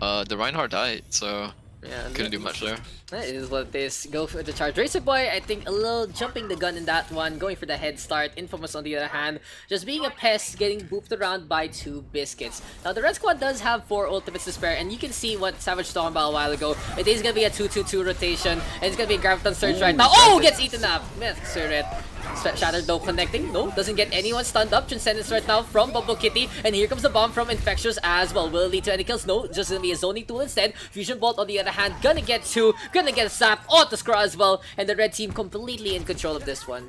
the Reinhardt died, so yeah, couldn't do much there. That is what it is. Go for the charge. Racer Boy, I think a little jumping the gun in that one, going for the head start. Infamous on the other hand, just being a pest, getting booped around by 2 biscuits. Now the red squad does have 4 ultimates to spare, and you can see what Savage was talking about a while ago. It is gonna be a 2-2-2 rotation, and it's gonna be a Graviton Surge right now. Oh, gets eaten up! Surret. Shattered though connecting. No, doesn't get anyone stunned up. Transcendence right now from Bubble Kitty. And here comes the bomb from Infectious as well. Will it lead to any kills? No, just gonna be a zoning tool instead. Fusion Bolt on the other hand, gonna get 2. Gonna get a zap on the Scraw as well. And the red team completely in control of this one.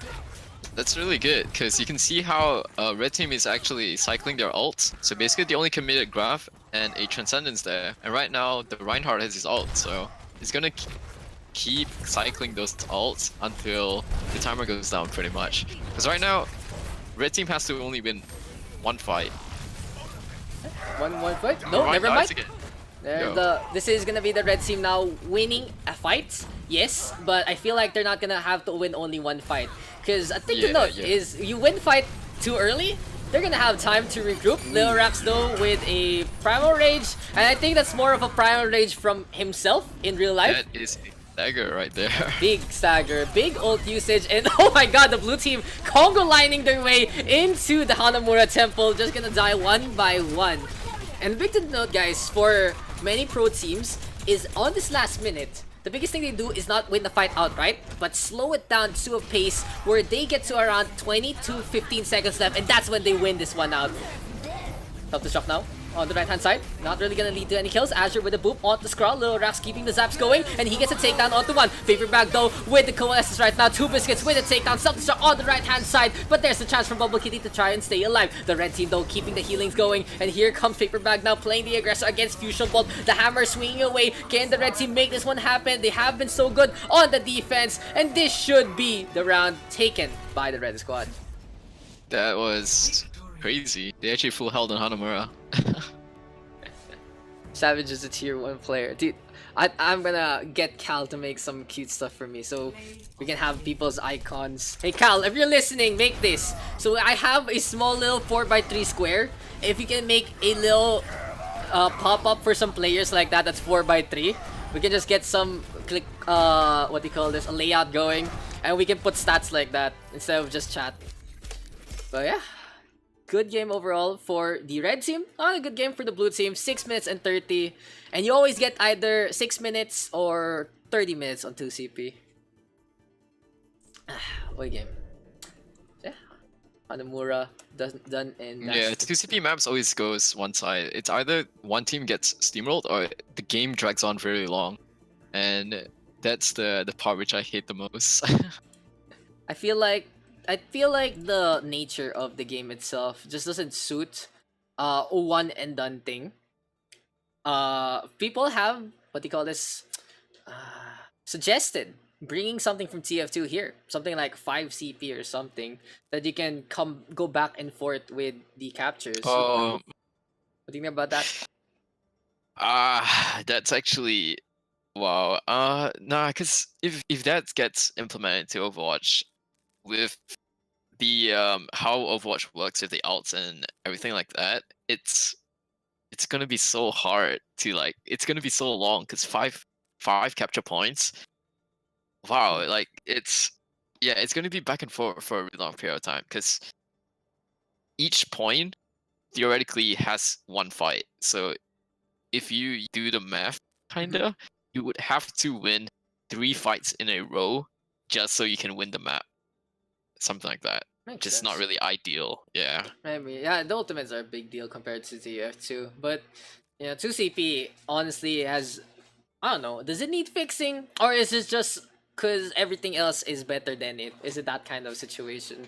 That's really good, because you can see how red team is actually cycling their ults. So basically they only committed Graph and a Transcendence there. And right now the Reinhardt has his ult, so he's gonna keep cycling those ults until the timer goes down pretty much. Because right now, red team has to only win 1 fight. One fight? No, never mind. There, this is gonna be the red team now winning a fight. Yes, but I feel like they're not gonna have to win only 1 fight. Because a thing to note is you win fight too early, they're gonna have time to regroup. Lil Rax though with a Primal Rage, and I think that's more of a Primal Rage from himself in real life. That is a dagger right there. Big stagger, big ult usage, and oh my god, the blue team Congo lining their way into the Hanamura temple, just gonna die one by one. And big to note, guys, for many pro teams is on this last minute, the biggest thing they do is not win the fight outright, but slow it down to a pace where they get to around 20 to 15 seconds left, and that's when they win this one out. Self-destruct now on the right-hand side. Not really gonna lead to any kills. Azure with a boop onto the scroll. Lil Rax keeping the zaps going, and he gets a takedown onto one. Vapor Bag though with the coalescence right now. Two Biscuits with a takedown. Self-destruct on the right-hand side, but there's a chance for Bubble Kitty to try and stay alive. The red team though keeping the healings going, and here comes Vapor Bag now playing the aggressor against Fusion Bolt. The hammer swinging away. Can the red team make this one happen? They have been so good on the defense, and this should be the round taken by the red squad. That was crazy. They actually full held on Hanamura. Savage is a tier 1 player. Dude, I'm gonna get Cal to make some cute stuff for me so we can have people's icons. Hey Cal, if you're listening, make this. So I have a small little 4x3 square. If you can make a little pop-up for some players like that, that's 4x3. We can just get some click, what do you call this, a layout going. And we can put stats like that instead of just chat. But yeah. Good game overall for the red team. Not a good game for the blue team. 6 minutes and 30. And you always get either 6 minutes or 30 minutes on 2CP. What a game. Yeah. Hanamura done in that. Yeah, 2CP maps always goes one side. It's either one team gets steamrolled or the game drags on very long. And that's the part which I hate the most. I feel like the nature of the game itself just doesn't suit a one and done thing. People have what do you call this? Suggested bringing something from TF2 here, something like 5 CP or something that you can go back and forth with the captures. Oh, What do you think about that? that's actually wow. Nah, because if that gets implemented to Overwatch with the how Overwatch works with the ults and everything like that, it's gonna be so hard to like. It's gonna be so long because five capture points. Wow, like it's gonna be back and forth for a really long period of time because each point theoretically has one fight. So if you do the math, kinda, you would have to win 3 fights in a row just so you can win the map. Something like that. Makes Just sense. not really ideal. Yeah. I mean, yeah, the ultimates are a big deal compared to TF2, but you know, 2CP honestly has, I don't know, does it need fixing, or is it just because everything else is better than it? Is it that kind of situation?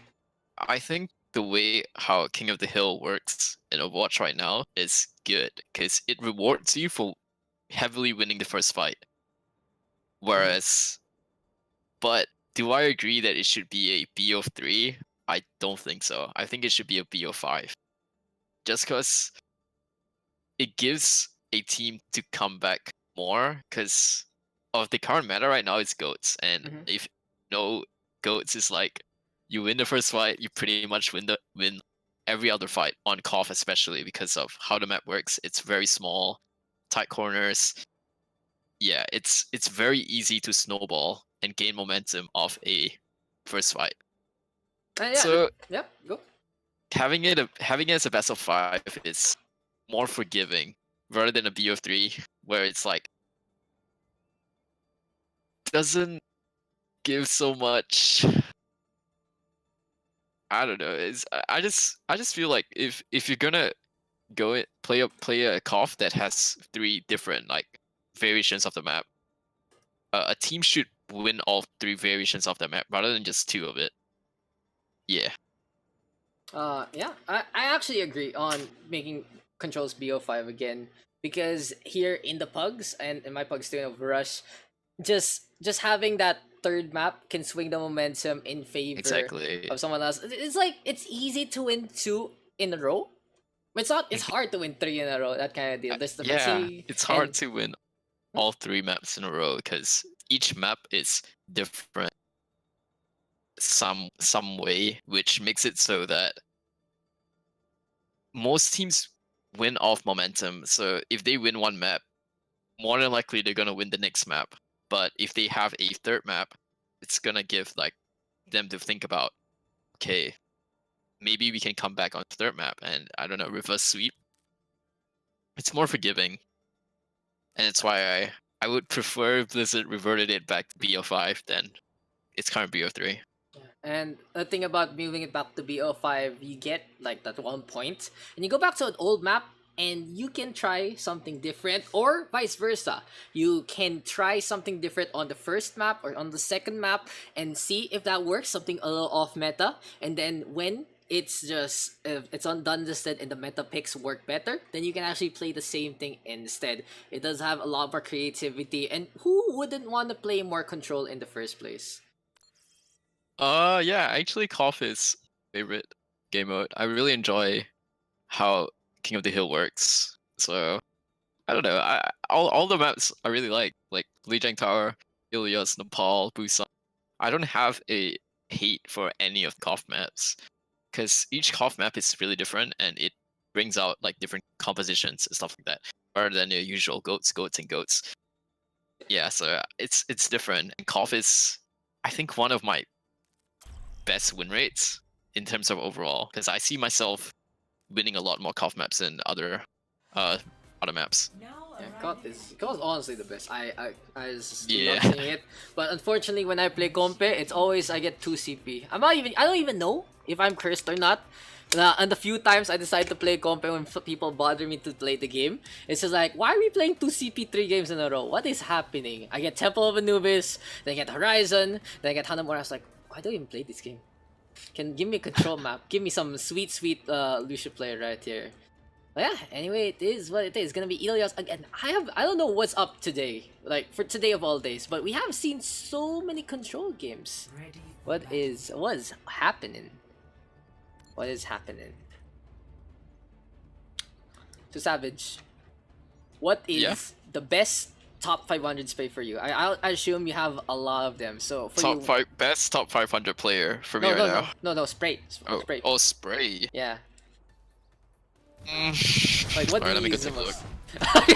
I think the way how King of the Hill works in Overwatch right now is good because it rewards you for heavily winning the first fight. Whereas, but do I agree that it should be a BO3? I don't think so. I think it should be a BO5. Just because it gives a team to come back more because of the current meta right now is goats. And if no goats is like you win the first fight, you pretty much win every other fight on Koth, especially because of how the map works. It's very small, tight corners. Yeah, it's very easy to snowball and gain momentum off a first fight. Yeah, So yep, go. having it as a best of 5 is more forgiving rather than a BO3 where it's like doesn't give so much. I don't know. I just feel like if you're gonna play a Koth that has 3 different like variations of the map, a team should win all 3 variations of the map rather than just 2 of it. Yeah. Yeah, I actually agree on making controls BO5 again because here in the Pugs and in my Pugs doing over Rush, just having that third map can swing the momentum in favor Exactly. of someone else. It's like it's easy to win 2 in a row. It's not. It's hard to win 3 in a row. That kind of deal. There's the Yeah, Missy it's hard and- to win all 3 maps in a row because each map is different some way, which makes it so that most teams win off momentum. So if they win one map, more than likely they're gonna win the next map. But if they have a third map, it's gonna give like them to think about, okay, maybe we can come back on the third map and I don't know, reverse sweep. It's more forgiving. And it's why I would prefer Blizzard reverted it back to BO5 than its current BO3. And the thing about moving it back to BO5, you get like that 1 point, and you go back to an old map, and you can try something different, or vice versa. You can try something different on the first map or on the second map, and see if that works, something a little off meta, and then when it's just if it's undone listed and the meta picks work better, then you can actually play the same thing instead. It does have a lot more creativity, and who wouldn't want to play more control in the first place? Yeah, actually KOF is favorite game mode. I really enjoy how King of the Hill works. So I don't know. All the maps I really like Lijiang Tower, Ilios, Nepal, Busan. I don't have a hate for any of the KOF maps, because each KOF map is really different and it brings out like different compositions and stuff like that, rather than your usual goats. Yeah, so it's different. And KOF is, I think, one of my best win rates in terms of overall, because I see myself winning a lot more KOF maps than other maps. Yeah, KOF is honestly the best. I just Yeah. love seeing it. But unfortunately, when I play Compe, it's always I get 2 CP. I don't even know if I'm cursed or not. And the few times I decide to play Compe when people bother me to play the game, it's just like, why are we playing 2 CP 3 games in a row? What is happening? I get Temple of Anubis, then I get Horizon, then I get Hanamura. I was like, why do I even play this game? Can give me a control map. Give me some sweet Lucia player right here. But yeah, anyway, it is what it is. It's gonna be Ilios again. I don't know what's up today, like for today of all days, but we have seen so many control games. What is happening? What is happening? So Savage, what is Yeah. the best top 500 spray for you? I assume you have a lot of them. So for you, Best top 500 player for me right now. no, spray. Spray. Oh, spray. Yeah. Mm. Like, what do Alright, you let me go use the take a look. most?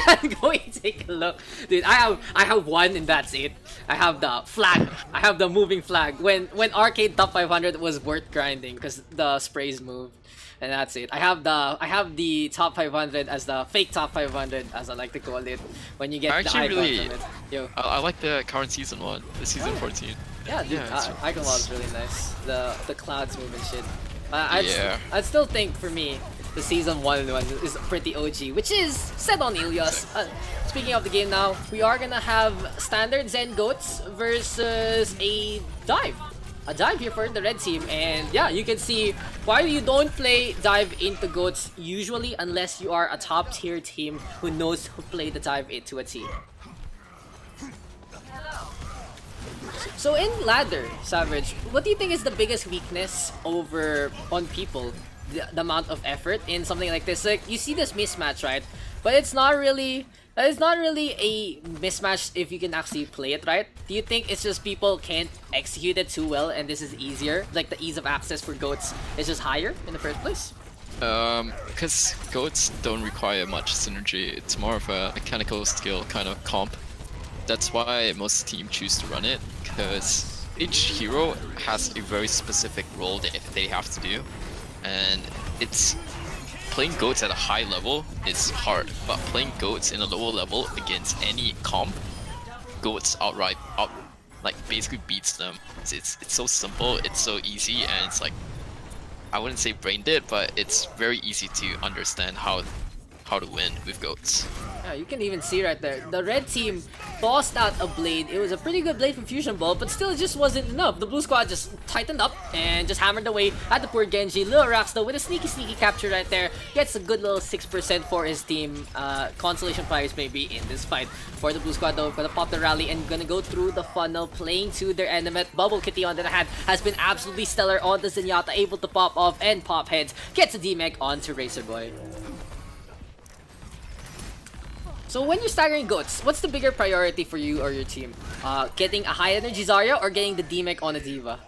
I'm going to take a look. Dude, I have one and that's it. I have the flag. I have the moving flag. When arcade top 500 was worth grinding because the sprays moved. And that's it. I have the top 500 as the fake top 500, as I like to call it. When you get I the actually icon really- from it. Yo. I like the current season one, the season 14. Yeah, dude, Yeah, it's- Eichenwalde is really nice. The clouds move and shit. Yeah. I'd still think for me, the season 1 is pretty OG, which is set on Ilios. Speaking of the game now, we are gonna have standard Zen Goats versus a dive. A dive here for the red team, and yeah, you can see why you don't play dive into Goats usually unless you are a top tier team who knows who play the dive into a T. So in ladder, Savage, what do you think is the biggest weakness on people? The amount of effort in something like this. Like, you see this mismatch, right? But it's not really a mismatch if you can actually play it right. Do you think it's just people can't execute it too well and this is easier? Like the ease of access for goats is just higher in the first place? Because goats don't require much synergy. It's more of a mechanical skill kind of comp. That's why most teams choose to run it, because each hero has a very specific role that they have to do. And it's playing goats at a high level is hard, but playing goats in a lower level against any comp, goats basically beats them. It's so simple, it's so easy, and it's like, I wouldn't say brain dead, but it's very easy to understand how to win with goats. Yeah, you can even see right there. The red team tossed out a blade. It was a pretty good blade from Fusion Ball, but still it just wasn't enough. The blue squad just tightened up and just hammered away at the poor Genji. Lil Rax though with a sneaky capture right there. Gets a good little 6% for his team. Consolation prize maybe in this fight. For the blue squad though, gonna pop the rally and gonna go through the funnel, playing to their enemy. Bubble Kitty on the other hand has been absolutely stellar on the Zenyatta, able to pop off and pop heads. Gets a D-Mech onto Racer Boy. So when you're staggering goats, what's the bigger priority for you or your team? Getting a high energy Zarya or getting the D-Mech on a Diva?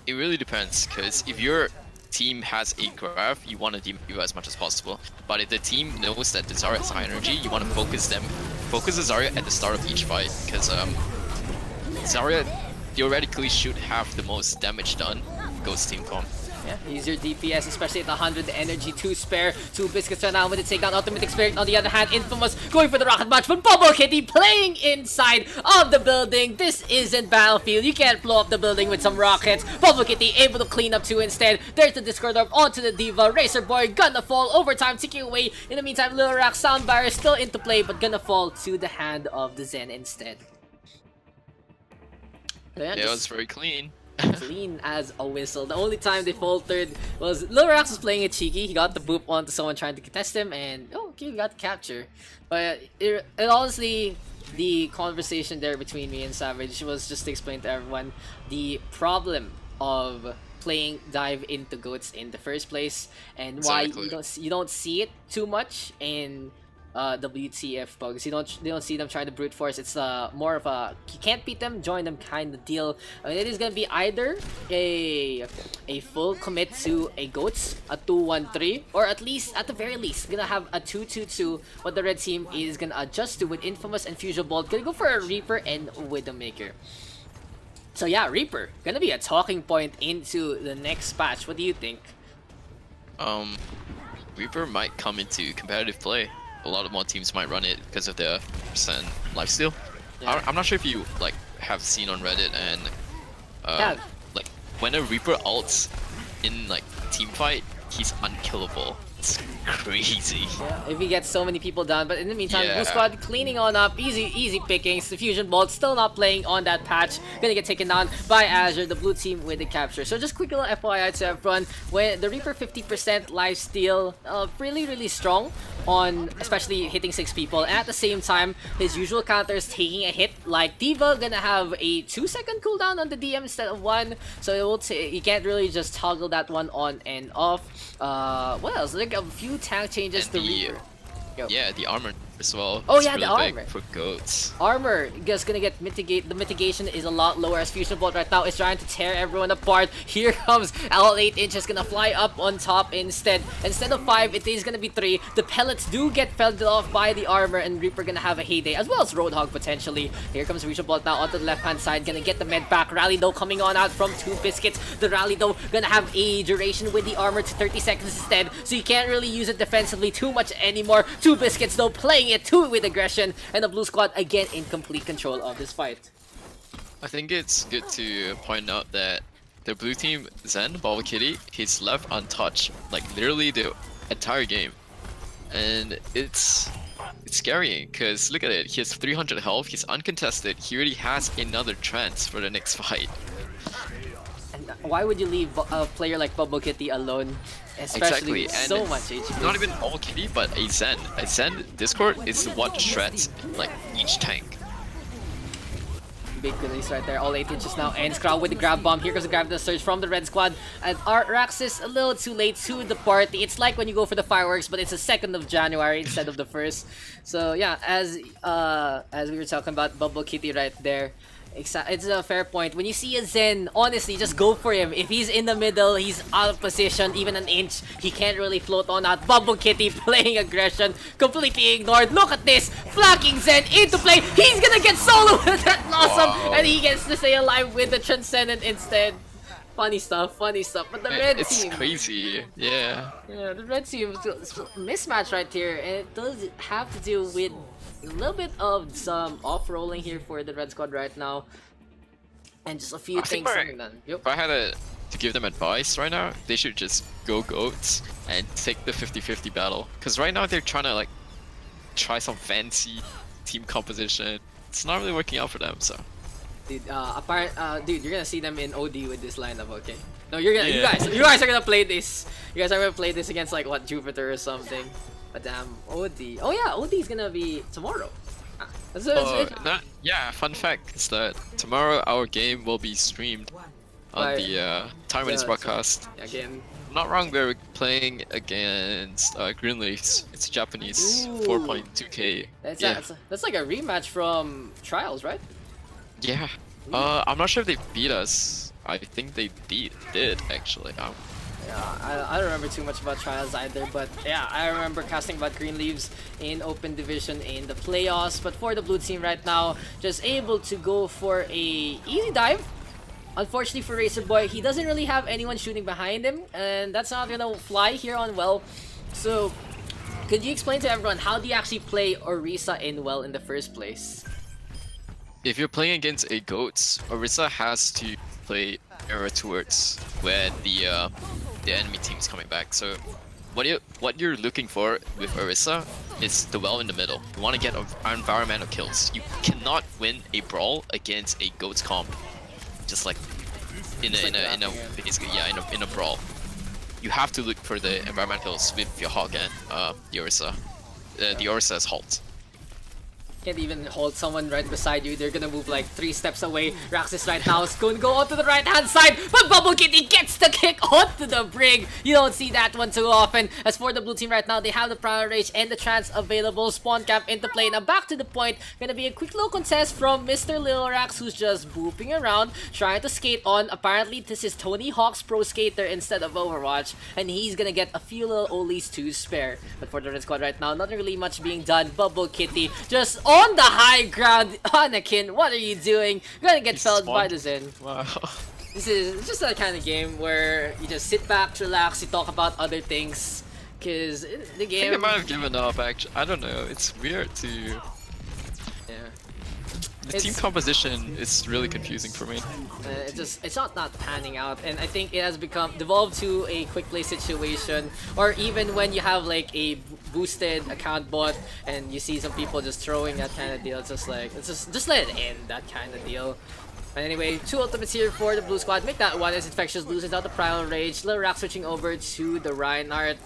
It really depends, because if you're team has a grab, you want to demote as much as possible. But if the team knows that the Zarya has high energy, you want to focus the Zarya at the start of each fight, because Zarya theoretically should have the most damage done. Ghost team comp. Yeah, use your DPS, especially at 100 energy to spare. 2 biscuits right now with the takedown. Ultimate Experience on the other hand, Infamous going for the rocket match, but Bubble Kitty playing inside of the building. This isn't Battlefield. You can't blow up the building with some rockets. Bubble Kitty able to clean up 2 instead. There's the Discord Orb onto the Diva. Racer Boy gonna fall. Overtime ticking away. In the meantime, Lil Rack Sound Barrier still into play, but gonna fall to the hand of the Zen instead. Yeah, it was very clean. Clean as a whistle. The only time they faltered was Lil Rax was playing it cheeky. He got the boop onto someone trying to contest him, and oh, okay, he got the capture. But it honestly, the conversation there between me and Savage was just to explain to everyone the problem of playing dive into goats in the first place, and why you don't see it too much in WTF Pugs. You don't see them trying to brute force. It's more of a you can't beat them, join them kind of deal. I mean, it is gonna be either a full commit to a goats, a 2-1-3, or at least at the very least gonna have a 2-2-2. What the red team is gonna adjust to with Infamous and Fusion Bolt. Gonna go for a Reaper and Widowmaker. So yeah, Reaper gonna be a talking point into the next patch. What do you think? Reaper might come into competitive play. A lot of more teams might run it because of their percent lifesteal. Yeah. I'm not sure if you like have seen on Reddit and Yeah. like when a Reaper ults in like team fight, he's unkillable. It's crazy. Yeah, if we get so many people down, but in the meantime, Yeah. Blue Squad cleaning on up, easy pickings. The Fusion Bolt still not playing on that patch, gonna get taken down by Azure, the blue team with the capture. So just quick little FYI to everyone, when the Reaper 50% lifesteal, really strong on especially hitting 6 people, and at the same time his usual counter is taking a hit. Like Diva gonna have a 2-second cooldown on the DM instead of 1, so it will you can't really just toggle that one on and off. What else? Like a few tank changes And to the, Reaper. Yo. Yeah, the armor as well. Oh, It's yeah, the really big armor. for goats. Armor just gonna get the mitigation is a lot lower as Fusion Bolt right now is trying to tear everyone apart. Here comes L8 inches gonna fly up on top instead of 5 it is gonna be 3. The pellets do get felled off by the armor, and Reaper gonna have a heyday as well as Roadhog potentially. Here comes Fusion Bolt now onto the left hand side, gonna get the med back. Rally though coming on out from 2 biscuits. The rally though gonna have a duration with the armor to 30 seconds instead, so you can't really use it defensively too much anymore. 2 biscuits though playing it too with aggression, and the blue squad again in complete control of this fight. I think it's good to point out that the blue team Zen, Bubble Kitty, he's left untouched like literally the entire game. And it's scary because look at it, he has 300 health, he's uncontested, he already has another trance for the next fight. And why would you leave a player like Bubble Kitty alone? Especially Exactly, with and so much HP. not even Bubble Kitty, but a Zen. A Zen Discord is what shreds like each tank. Big release right there. All 8 inches now ends. Crowd with the grab bomb. Here goes the grab the surge from the red squad. And Raxus a little too late to the party. It's like when you go for the fireworks, but it's the 2nd of January instead of the 1st. So yeah, as we were talking about Bubble Kitty right there, it's a fair point. When you see a Zen, honestly, just go for him. If he's in the middle, he's out of position, even an inch, he can't really float on out. Bubble Kitty playing aggression, completely ignored. Look at this, flacking Zen into play. He's gonna get solo with that Blossom, and he gets to stay alive with the Transcendent instead. Funny stuff. But the red It's team, crazy, yeah. yeah, the red team mismatch right here, and it does have to do with a little bit of some off-rolling here for the red squad right now, and just a few I think things we're- coming done. Yep. If I had to give them advice right now, they should just go goats and take the 50-50 battle. Because right now they're trying to like try some fancy team composition. It's not really working out for them, so. Dude, dude, you're gonna see them in OD with this lineup, okay? No, you're gonna, Yeah. you guys are gonna play this. You guys are gonna play this against like what, Jupiter or something. But damn, OD. Oh yeah, OD is gonna be tomorrow. Yeah, fun fact is that tomorrow our game will be streamed on By the Time Minutes the- broadcast. Again. I'm not wrong, we're playing against Greenleafs. It's Japanese, Ooh. 4.2k. That's like a rematch from Trials, right? Yeah. I'm not sure if they beat us. I think they did actually. Yeah, I don't remember too much about Trials either, but yeah, I remember casting about Green Leaves in Open Division in the playoffs. But for the blue team right now, just able to go for a easy dive. Unfortunately for Racer Boy, he doesn't really have anyone shooting behind him, and that's not gonna fly here on Well. So, could you explain to everyone how do you actually play Orisa in Well in the first place? If you're playing against a goats, Orisa has to play error towards where the enemy team is coming back. So what you're looking for with Orisa is the well in the middle. You want to get environmental kills. You cannot win a brawl against a goats comp, just like in a brawl. You have to look for the environmental kills with your Hog and the Orisa. The Orisa's halt. Can't even hold someone right beside you. They're gonna move like 3 steps away. Raxus right now is going to go onto the right hand side, but Bubble Kitty gets the kick onto the brig. You don't see that one too often. As for the blue team right now, they have the Prior Rage and the Trance available. Spawn camp into play. Now back to the point. Gonna be a quick little contest from Mr. Lilorax, who's just booping around, trying to skate on. Apparently this is Tony Hawk's Pro Skater instead of Overwatch, and he's gonna get a few little Olis to spare. But for the red squad right now, not really much being done. Bubble Kitty just on the high ground. Anakin, what are you doing? You're gonna get felled by the Zen. Wow. This is just that kind of game where you just sit back, relax, you talk about other things. Cause the I think game. I might have given up. Actually, I don't know. It's weird to. Yeah. The team composition is really confusing for me. It's not panning out, and I think it has devolved to a quick play situation, or even when you have like a boosted account bot and you see some people just throwing that kind of deal. It's just like just let it end, that kind of deal. But anyway, 2 ultimates here for the blue squad. Make that one as Infectious loses out the Primal Rage. Little Rack switching over to the Reinhardt.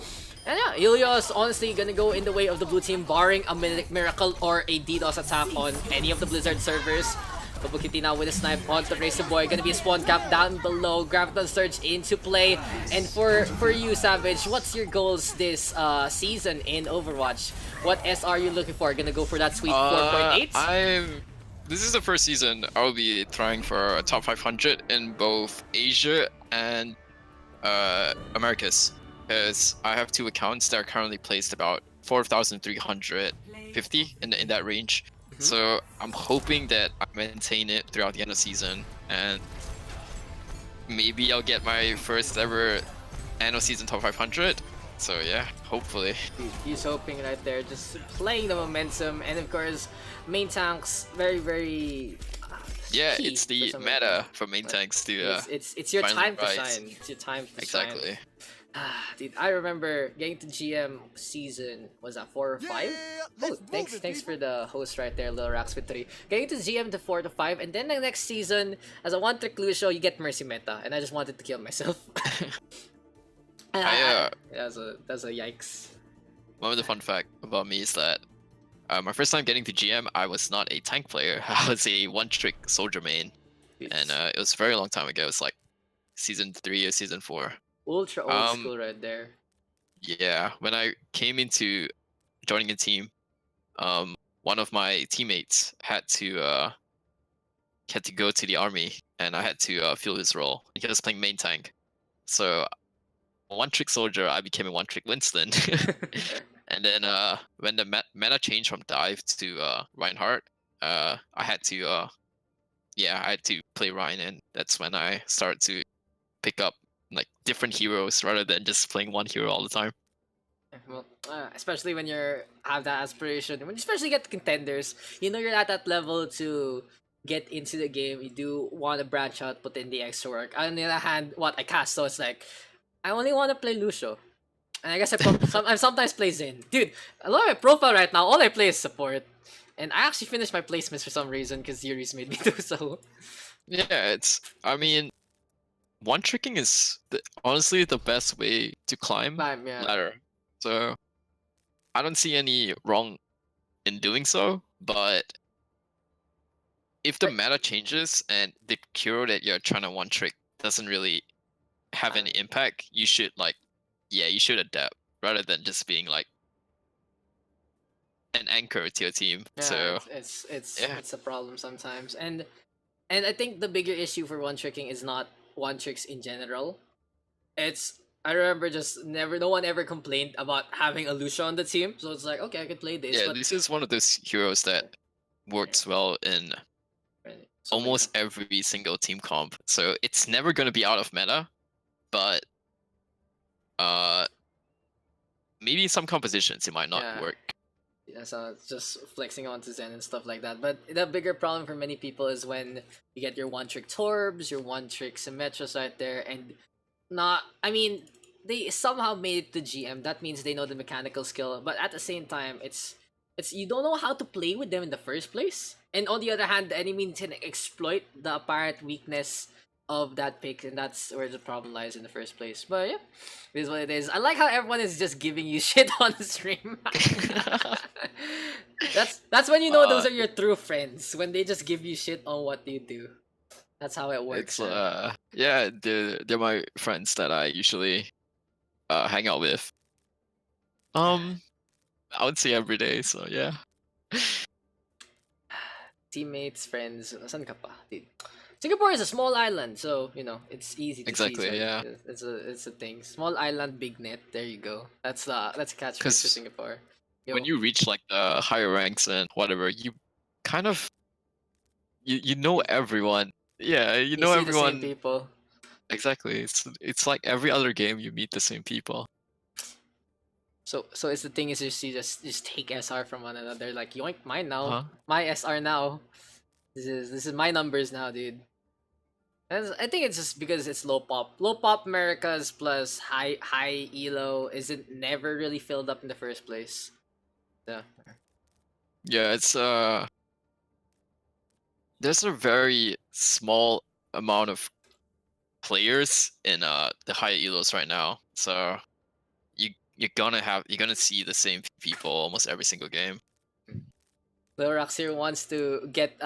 And yeah, Ilios honestly gonna go in the way of the blue team, barring a miracle or a DDoS attack on any of the Blizzard servers. Bubble Kitty now with a snipe onto Racer Boy. Gonna be a spawn cap down below. Graviton Surge into play. And for you, Savage, what's your goals this season in Overwatch? What S are you looking for? Gonna go for that sweet 4.8? This is the first season I'll be trying for a top 500 in both Asia and Americas. Because I have 2 accounts that are currently placed about 4,350 in that range. So I'm hoping that I maintain it throughout the end of the season, and maybe I'll get my first ever end of season top 500. So yeah, hopefully. He's hoping right there, just playing the momentum, and of course, main tanks very. Yeah, key it's the for some meta reason. for main tanks to. It's your finally time to rise. shine. It's your time to shine. Exactly. Dude, I remember getting to GM season, was that 4 or 5? Oh, thanks for the host right there, Lil Rax with 3. Getting to GM to 4 to 5, and then the next season, as a one-trick Lucio, you get Mercy meta, and I just wanted to kill myself. That's a yikes. One of the fun fact about me is that my first time getting to GM, I was not a tank player. I was a one-trick soldier main, and it was a very long time ago. It was like season 3 or season 4. Ultra old school right there. Yeah, when I came into joining a team, one of my teammates had to go to the army, and I had to fill his role. He was playing main tank, so one-trick soldier, I became a one-trick Winston. And then when the meta changed from dive to Reinhardt, I had to play Ryan, and that's when I started to pick up like different heroes rather than just playing one hero all the time. Well, especially when you have that aspiration, when you especially get contenders, you know you're at that level to get into the game. You do want to branch out, put in the extra work. On the other hand, I cast, so it's like I only want to play Lucio, and I guess I sometimes play Zen. Dude, I love my profile right now. All I play is support, and I actually finished my placements for some reason because Yuri's made me do so. Yeah, I mean, one tricking is honestly the best way to climb ladder. So I don't see any wrong in doing so, but if the meta changes and the hero that you're trying to one trick doesn't really have any impact, you should adapt rather than just being like an anchor to your team. Yeah, so it's a problem sometimes, and I think the bigger issue for one tricking is not one tricks in general. It's I remember just no one ever complained about having a Lucio on the team. So it's like, okay, I could play this. Yeah, but this is one of those heroes that works well in so many- almost every single team comp. So it's never gonna be out of meta, but maybe some compositions it might not Yeah. work. Yeah, so it's just flexing onto Zen and stuff like that. But the bigger problem for many people is when you get your one-trick Torbs, your one-trick Symmetras right there, and I mean, they somehow made it to GM. That means they know the mechanical skill, but at the same time, it's you don't know how to play with them in the first place. And on the other hand, the enemy can exploit the apparent weakness of that pick, and that's where the problem lies in the first place. But yeah, it is what it is. I like how everyone is just giving you shit on the stream. That's when you know those are your true friends, when they just give you shit on what you do. That's how it works. It's yeah, they're my friends that I usually hang out with. I would say every day, so yeah. Teammates, friends, saan ka pa? Dude. Singapore is a small island, so you know it's easy to Exactly, see. So yeah. It's a thing. Small island, big net. There you go. That's a catchphrase for 'Cause Singapore. When you reach like the higher ranks and whatever, you kind of you know everyone. Yeah, you know see the same everyone. people. Exactly. It's like every other game you meet the same people. So it's the thing is you just take SR from one another. Like yoink, mine now. Huh? My SR now. This is my numbers now, dude. And I think it's just because it's low pop. Low pop Americas plus high elo isn't never really filled up in the first place. Yeah. Yeah, it's there's a very small amount of players in the higher elos right now. So you're gonna see the same people almost every single game. Lorax here wants to get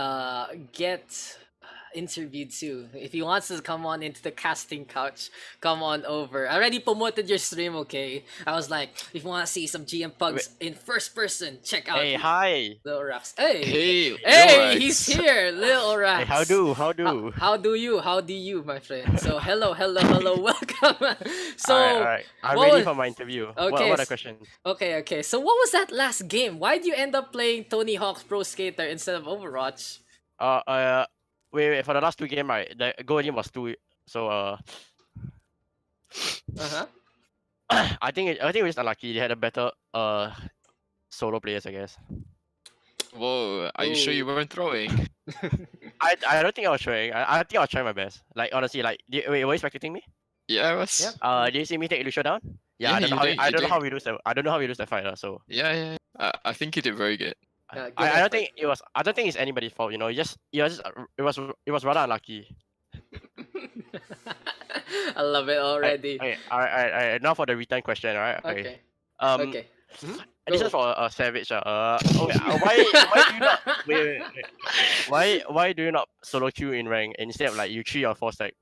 interviewed too. If he wants to come on into the casting couch, come on over. I already promoted your stream, okay? I was like, if you want to see some GM Pugs in first person, check out Hey, hi. Lorax. Hey, Hey, hey, he's here, Lil Rax. Hey, how do? How do you, my friend? So hello, welcome. So Alright. I'm what ready was- for my interview. Okay, What a s- question. okay. So what was that last game? Why did you end up playing Tony Hawk's Pro Skater instead of Overwatch? Wait. For the last two game, right? The goal game was 2. So Uh-huh. I think it was unlucky. They had a better solo players, I guess. Whoa, are you sure you weren't throwing? I don't think I was trying. I think I was trying my best. Like honestly, like wait, were you spectating me? Yeah, I was. Yep. Did you see me take Lucio down? Yeah, I don't know you how did, I you don't know did. how we lose that. I don't know how we lose that fight. So Yeah. I think you did very good. Yeah, good I effort. don't think it was. I don't think it's anybody's fault. You know, it was rather unlucky. I love it already. Okay, alright. Now for the return question, alright? Okay. Um, Okay. This Go. is for Savage. Why do you not why do you not solo queue in rank instead of like you 3 or 4 stack?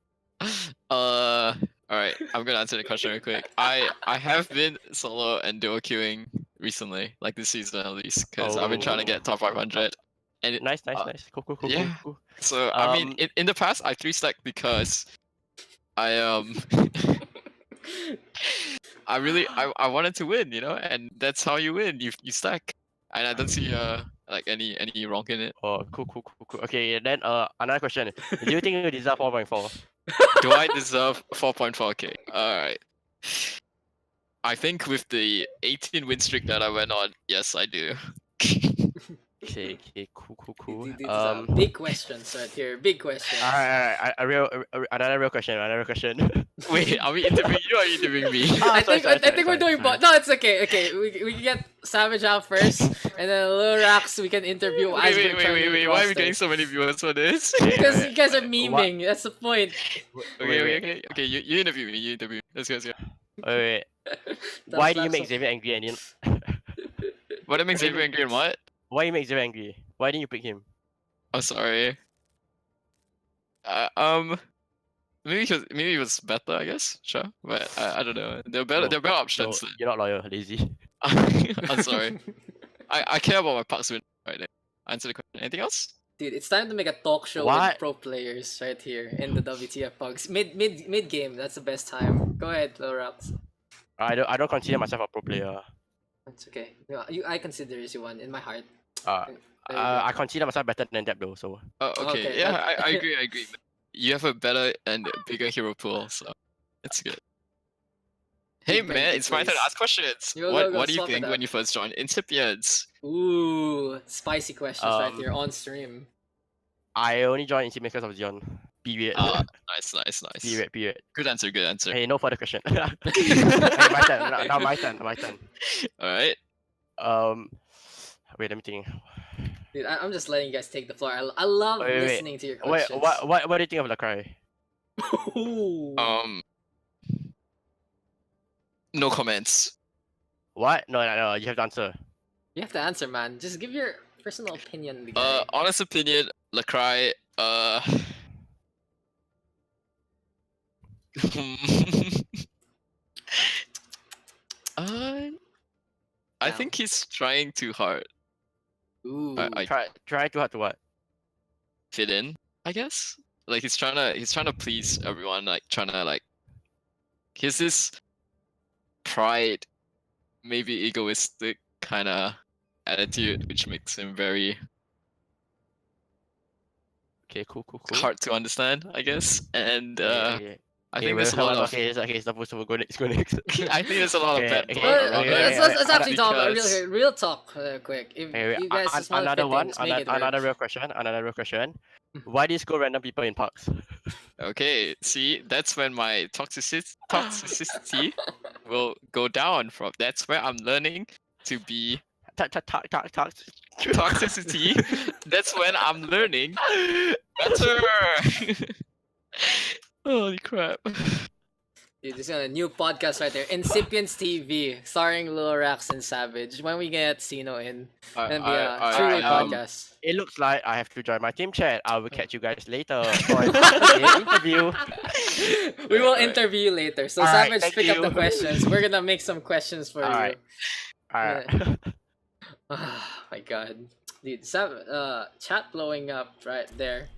Alright, I'm gonna answer the question real quick. I have been solo and duo queuing recently, like this season at least, because I've been trying to get top 500. And Nice. uh, Cool. yeah. so I mean, in the past I 3-stacked because I I wanted to win, you know, and that's how you win. You stack, and I don't see like any wrong in it. Oh, cool. Okay, then another question. Do you think you deserve 4.4? Do I deserve 4.4k? Alright. I think with the 18 win streak that I went on, yes, I do. Okay, cool. These are big questions right here. Big questions. Alright. Another real question. Wait, are we interviewing you or are you interviewing me? I think we're doing both. No, it's okay. Okay, we can get Savage out first, and then Lil Rax we can interview. as we're turning Wait. Why are we roster. getting so many viewers for this? Because you guys are memeing. That's the point. Okay. You interview me. Let's go. Wait. Why do you make Xavier angry and What makes Xavier angry and what? why you make Xavier angry? Why didn't you pick him? I'm sorry. Maybe it was better, I guess. Sure, but I don't know. There are better options. So you're not loyal, lazy. I'm sorry. I care about my Pugs win right now. Answer the question. Anything else? Dude, it's time to make a talk show What? with pro players right here in the WTF Pugs. Mid game, that's the best time. Go ahead, Lorax. I don't consider myself a pro player. That's okay. I consider you one in my heart. Uh, There you go. I consider myself better than that though. So Oh, okay. Okay, Yeah, that- I agree. I agree. You have a better and bigger hero pool, so it's good. Hey Big brain, man, big it's my turn to place. ask questions. Go, what go, what do you swap it think up. when you first joined Incipients? Ooh, spicy questions right Um, here on stream. I only joined Instinct because of Zion. Period. Nice. Period. Good answer. Good answer. Hey, no further question. Hey, my turn. Now my turn. My turn. All right. Wait, let me think. Dude, I'm just letting you guys take the floor. I love Wait, wait. listening to your Wait, questions. what do you think of Lacroix? Ooh. No comments. What? No, you have to answer. You have to answer, man. Just give your personal opinion on the guy. Honest opinion, Lacroix. I Down. think he's trying too hard. Ooh. I Try too hard to what? fit in, I guess. Like he's trying to please everyone. Like trying to like. He's this pride, maybe egoistic kind of attitude, which makes him very Okay, cool. hard to understand, I guess. And Okay. I think there's a lot of. Okay, it's supposed to go next. Go next. I think there's a lot of Okay, bad okay, blood okay, around okay, it. Let's actually talk because- real talk quick. If Okay, you guys just want another one. fittings, make it Another work. real question. Another real question. Why do you score random people in parks? Okay, see, that's when my toxicity will go down from. That's where I'm learning to be toxicity. That's when I'm learning better. Holy crap. Dude, this is a new podcast right there. Incipients TV, starring Lorax and Savage. When we get Sino in, gonna be a truly podcast. It looks like I have to join my team chat. I will catch you guys later for an interview. We will Alright. interview you later. So Alright, Savage, thank pick up you. the questions. We're gonna make some questions for Alright. Alright. Oh my god. Dude, chat blowing up right there.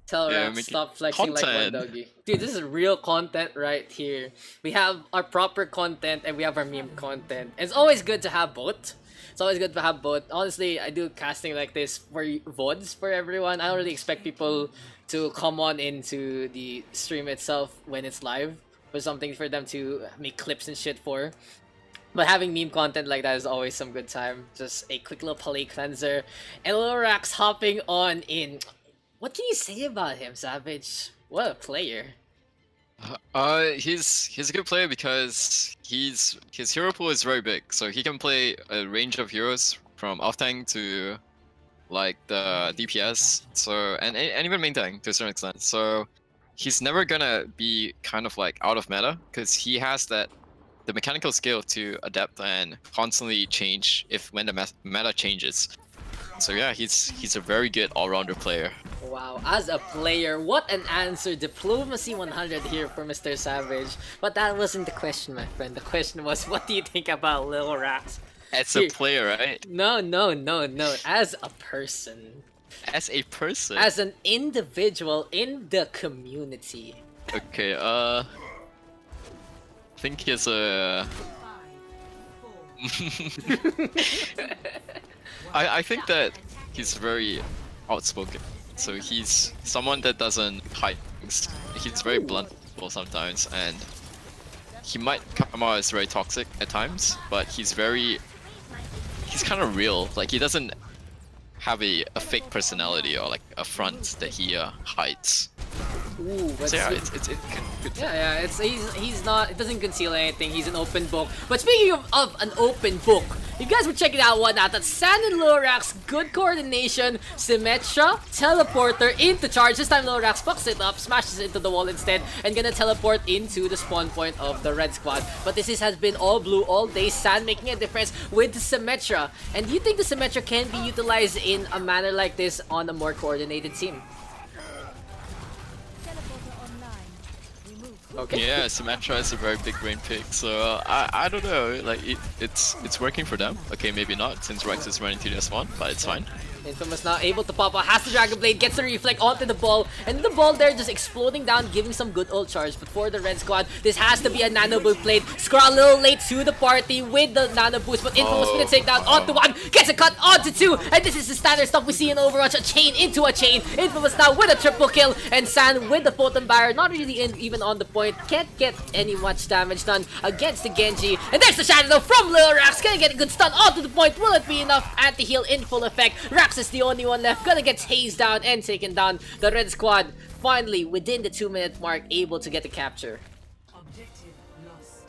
Tell Yeah, Rax, make it stop flexing like one content. doggy. Dude, this is real content right here. We have our proper content and we have our meme content. It's always good to have both. It's always good to have both. Honestly, I do casting like this for VODs for everyone. I don't really expect people to come on into the stream itself when it's live. For something for them to make clips and shit for. But having meme content like that is always some good time. Just a quick little palate cleanser. And Lorax hopping on in. What can you say about him, Savage? What a player. He's a good player because his hero pool is very big, so he can play a range of heroes from off tank to like the DPS, so and even main tank to a certain extent. So he's never gonna be kind of like out of meta because he has the mechanical skill to adapt and constantly change when the meta changes. So yeah, he's a very good all-rounder player. Wow, as a player, what an answer. Diplomacy 100 here for Mr. Savage. But that wasn't the question, my friend. The question was, what do you think about Lil Rax? As Here. a player, right? No. As a person. As a person. As an individual in the community. Okay, I think he's a. 5, 4, I think that he's very outspoken. So he's someone that doesn't hide things. He's very blunt sometimes, and he might come out as very toxic at times, but he's kind of real. Like he doesn't have a fake personality or like a front that he hides. Ooh, but So yeah, it's it's good. Yeah, he's not. It doesn't conceal anything. He's an open book. But speaking of an open book, you guys were checking out whatnot. That's Sand and Lorax, good coordination, Symmetra, teleporter into charge. This time Lorax fucks it up, smashes it into the wall instead, and gonna teleport into the spawn point of the red squad. But this has been all blue all day. Sand making a difference with Symmetra. And do you think the Symmetra can be utilized in a manner like this on a more coordinated team? Teleporter online. We move. Okay. Yeah, Symmetra is a very big brain pick, so I don't know, like it's working for them. Okay, maybe not since Rex is running to their spawn, but it's fine. Infamous now able to pop out, has the Dragon Blade, gets the reflect onto the ball, and the ball there just exploding down, giving some good old charge. But for the red squad, this has to be a nano boost plate. Skrull a little late to the party with the nano boost, but Infamous with a takedown onto one, gets a cut onto two, and this is the standard stuff we see in Overwatch, a chain into a chain. Infamous now with a triple kill, and San with the photon barrier, not really even on the point, can't get any much damage done against the Genji. And there's the shadow though from Lil Rax, gonna get a good stun onto the point. Will it be enough? Anti-heal in full effect. Rax is the only one left, gonna get tased down and taken down. The red squad finally within the 2-minute mark able to get the capture. Objective lost.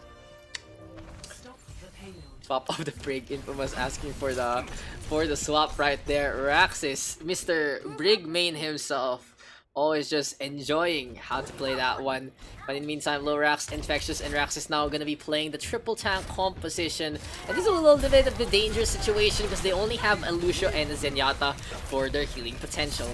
Stop the payload. Swap of the Brig. Infamous asking for the swap right there. Raxis, Mr. Brig main himself, always just enjoying how to play that one. But in the meantime, Lorax, Infectious, and Rax is now gonna be playing the triple tank composition. And this is a little bit of a dangerous situation because they only have a Lucio and a Zenyatta for their healing potential.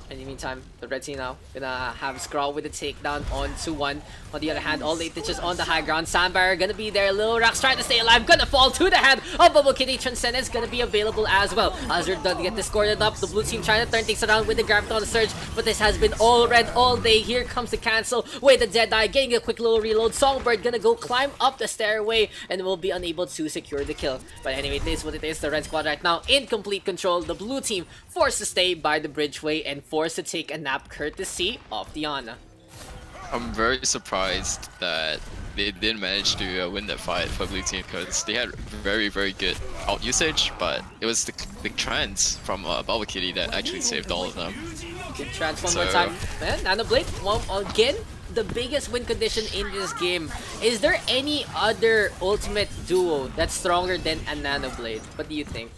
In the meantime, the red team now gonna have Skrull with a takedown on 2-1. On the other hand, all 8 ditches on the high ground. Sandbar gonna be there. Lil Rax trying to stay alive, gonna fall to the hand of Bubble Kitty. Transcendence gonna be available as well. Azure does get discorded up. The blue team trying to turn things around with the Graviton Surge, but this has been all red all day. Here comes the cancel with the Deadeye, getting a quick little reload. Songbird gonna go climb up the stairway and will be unable to secure the kill. But anyway, it is what it is. The red squad right now in complete control. The blue team forced to stay by the bridgeway and forced to take a nap courtesy of Diana. I'm very surprised that they didn't manage to win that fight for blue team because they had very good out usage, but it was the big trends from Bubble Kitty that actually saved all of them. Good trans one more time. Man, Nano Blade, again, the biggest win condition in this game. Is there any other ultimate duo that's stronger than a Nano Blade? What do you think?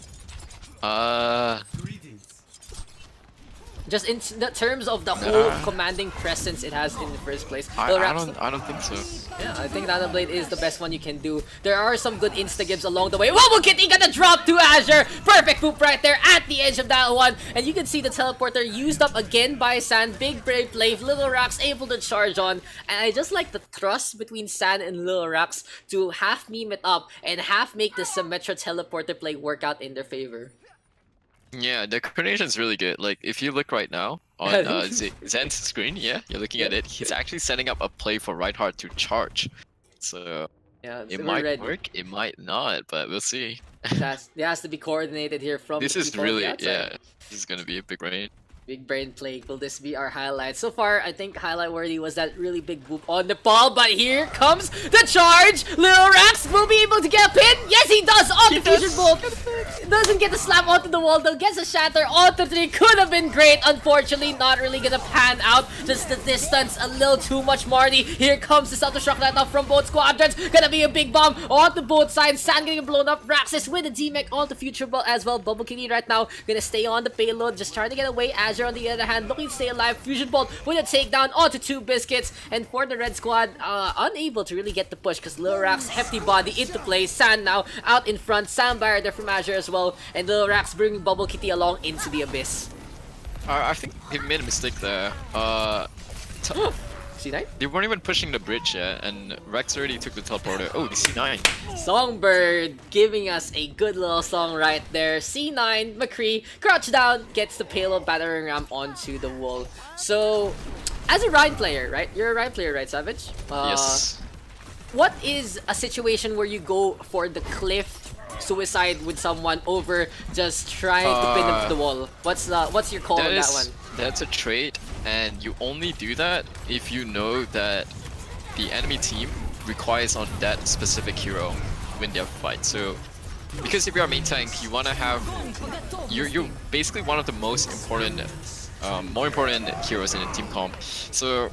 Just in the terms of the whole commanding presence it has in the first place. I don't think so. Yeah, I think Nano Blade is the best one you can do. There are some good insta-gives along the way. Bubble Kitty gonna drop to Azure. Perfect poop right there at the edge of that one. And you can see the teleporter used up again by San. Big brave play. Little Rax able to charge on. And I just like the thrust between San and Little Rax to half meme it up and half make the Symmetra teleporter play work out in their favor. Yeah, the coordination is really good. Like, if you look right now on Zen's screen, yeah, you're looking at it, he's actually setting up a play for Reinhardt to charge. So, yeah, it might work, it might not, but we'll see. It has to be coordinated here from This is really, yeah, this is gonna be a big rain. Big brain play. Will this be our highlight? So far, I think highlight worthy was that really big boop on Nepal, but here comes the charge! Little Rax will be able to get a pin! Yes, he does! On the fusion bolt! Doesn't get the slap onto the wall though, gets a shatter onto 3. Could have been great, unfortunately, not really gonna pan out. Just the distance, a little too much Marty. Here comes the Self Destruct right now from both squadrons. Gonna be a big bomb onto both sides. Sand getting blown up. Raxis with a D-Mech onto Future Ball as well. Bubble Kitty right now gonna stay on the payload, just trying to get away. Azure on the other hand looking to stay alive. Fusion Bolt with a takedown onto 2 biscuits, and for the red squad, unable to really get the push because Lil Rax hefty body into play. San now out in front. Sam Barrier there from Azure as well, and Lil Rax bringing Bubble Kitty along into the abyss. I think he made a mistake there. C9? They weren't even pushing the bridge yet, and Rex already took the teleporter. Oh, the C9. Songbird giving us a good little song right there. C9, McCree, crouch down, gets the payload battering ram onto the wall. So, as a Rhine player, right? You're a Rhine player, right, Savage? Yes. What is a situation where you go for the cliff suicide with someone over just trying to pin them to the wall? What's your call on that one? That's a trait, and you only do that if you know that the enemy team requires on that specific hero to win their fight. So, because if you're a main tank, you want to have you're basically one of the most important, more important heroes in a team comp. So,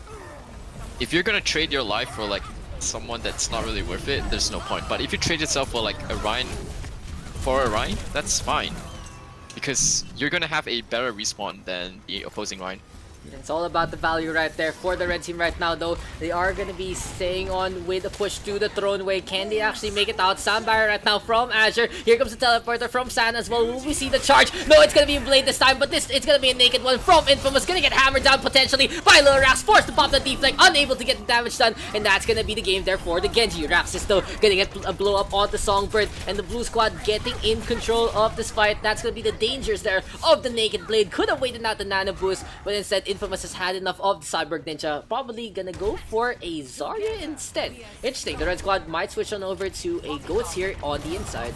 if you're gonna trade your life for like someone that's not really worth it, there's no point. But if you trade yourself for like a Rhine, that's fine. Because you're gonna have a better respawn than the opposing Rhine. It's all about the value right there for the red team right now, though. They are going to be staying on with a push to the throne way. Can they actually make it out? Sound barrier right now from Azure. Here comes the teleporter from San as well. Will we see the charge? No, it's going to be a Blade this time, but it's going to be a naked one from Infamous. Going to get hammered down potentially by Lil Rax. Forced to pop the deflect, unable to get the damage done, and that's going to be the game there for the Genji. Rax is still going to get a blow up on the Songbird, and the blue squad getting in control of this fight. That's going to be the dangers there of the naked Blade. Could have waited out the nano boost, but instead Infamous has had enough of the Cyborg Ninja. Probably gonna go for a Zarya instead. Interesting, the red squad might switch on over to a Goats here on the inside.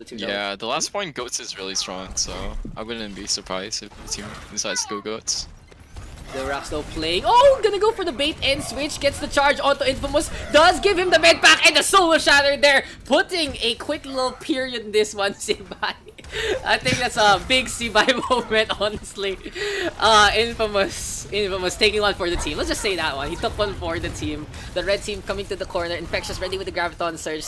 Yeah, the last point Goats is really strong, so I wouldn't be surprised if the team decides to go Goats. The Rax though playing. Oh, gonna go for the bait and switch. Gets the charge onto Infamous. Does give him the med pack and the solo shatter there. Putting a quick little period in this one, Sibai. I think that's a big Sibai moment, honestly. Infamous taking one for the team. Let's just say that one. He took one for the team. The red team coming to the corner. Infectious ready with the Graviton Surge.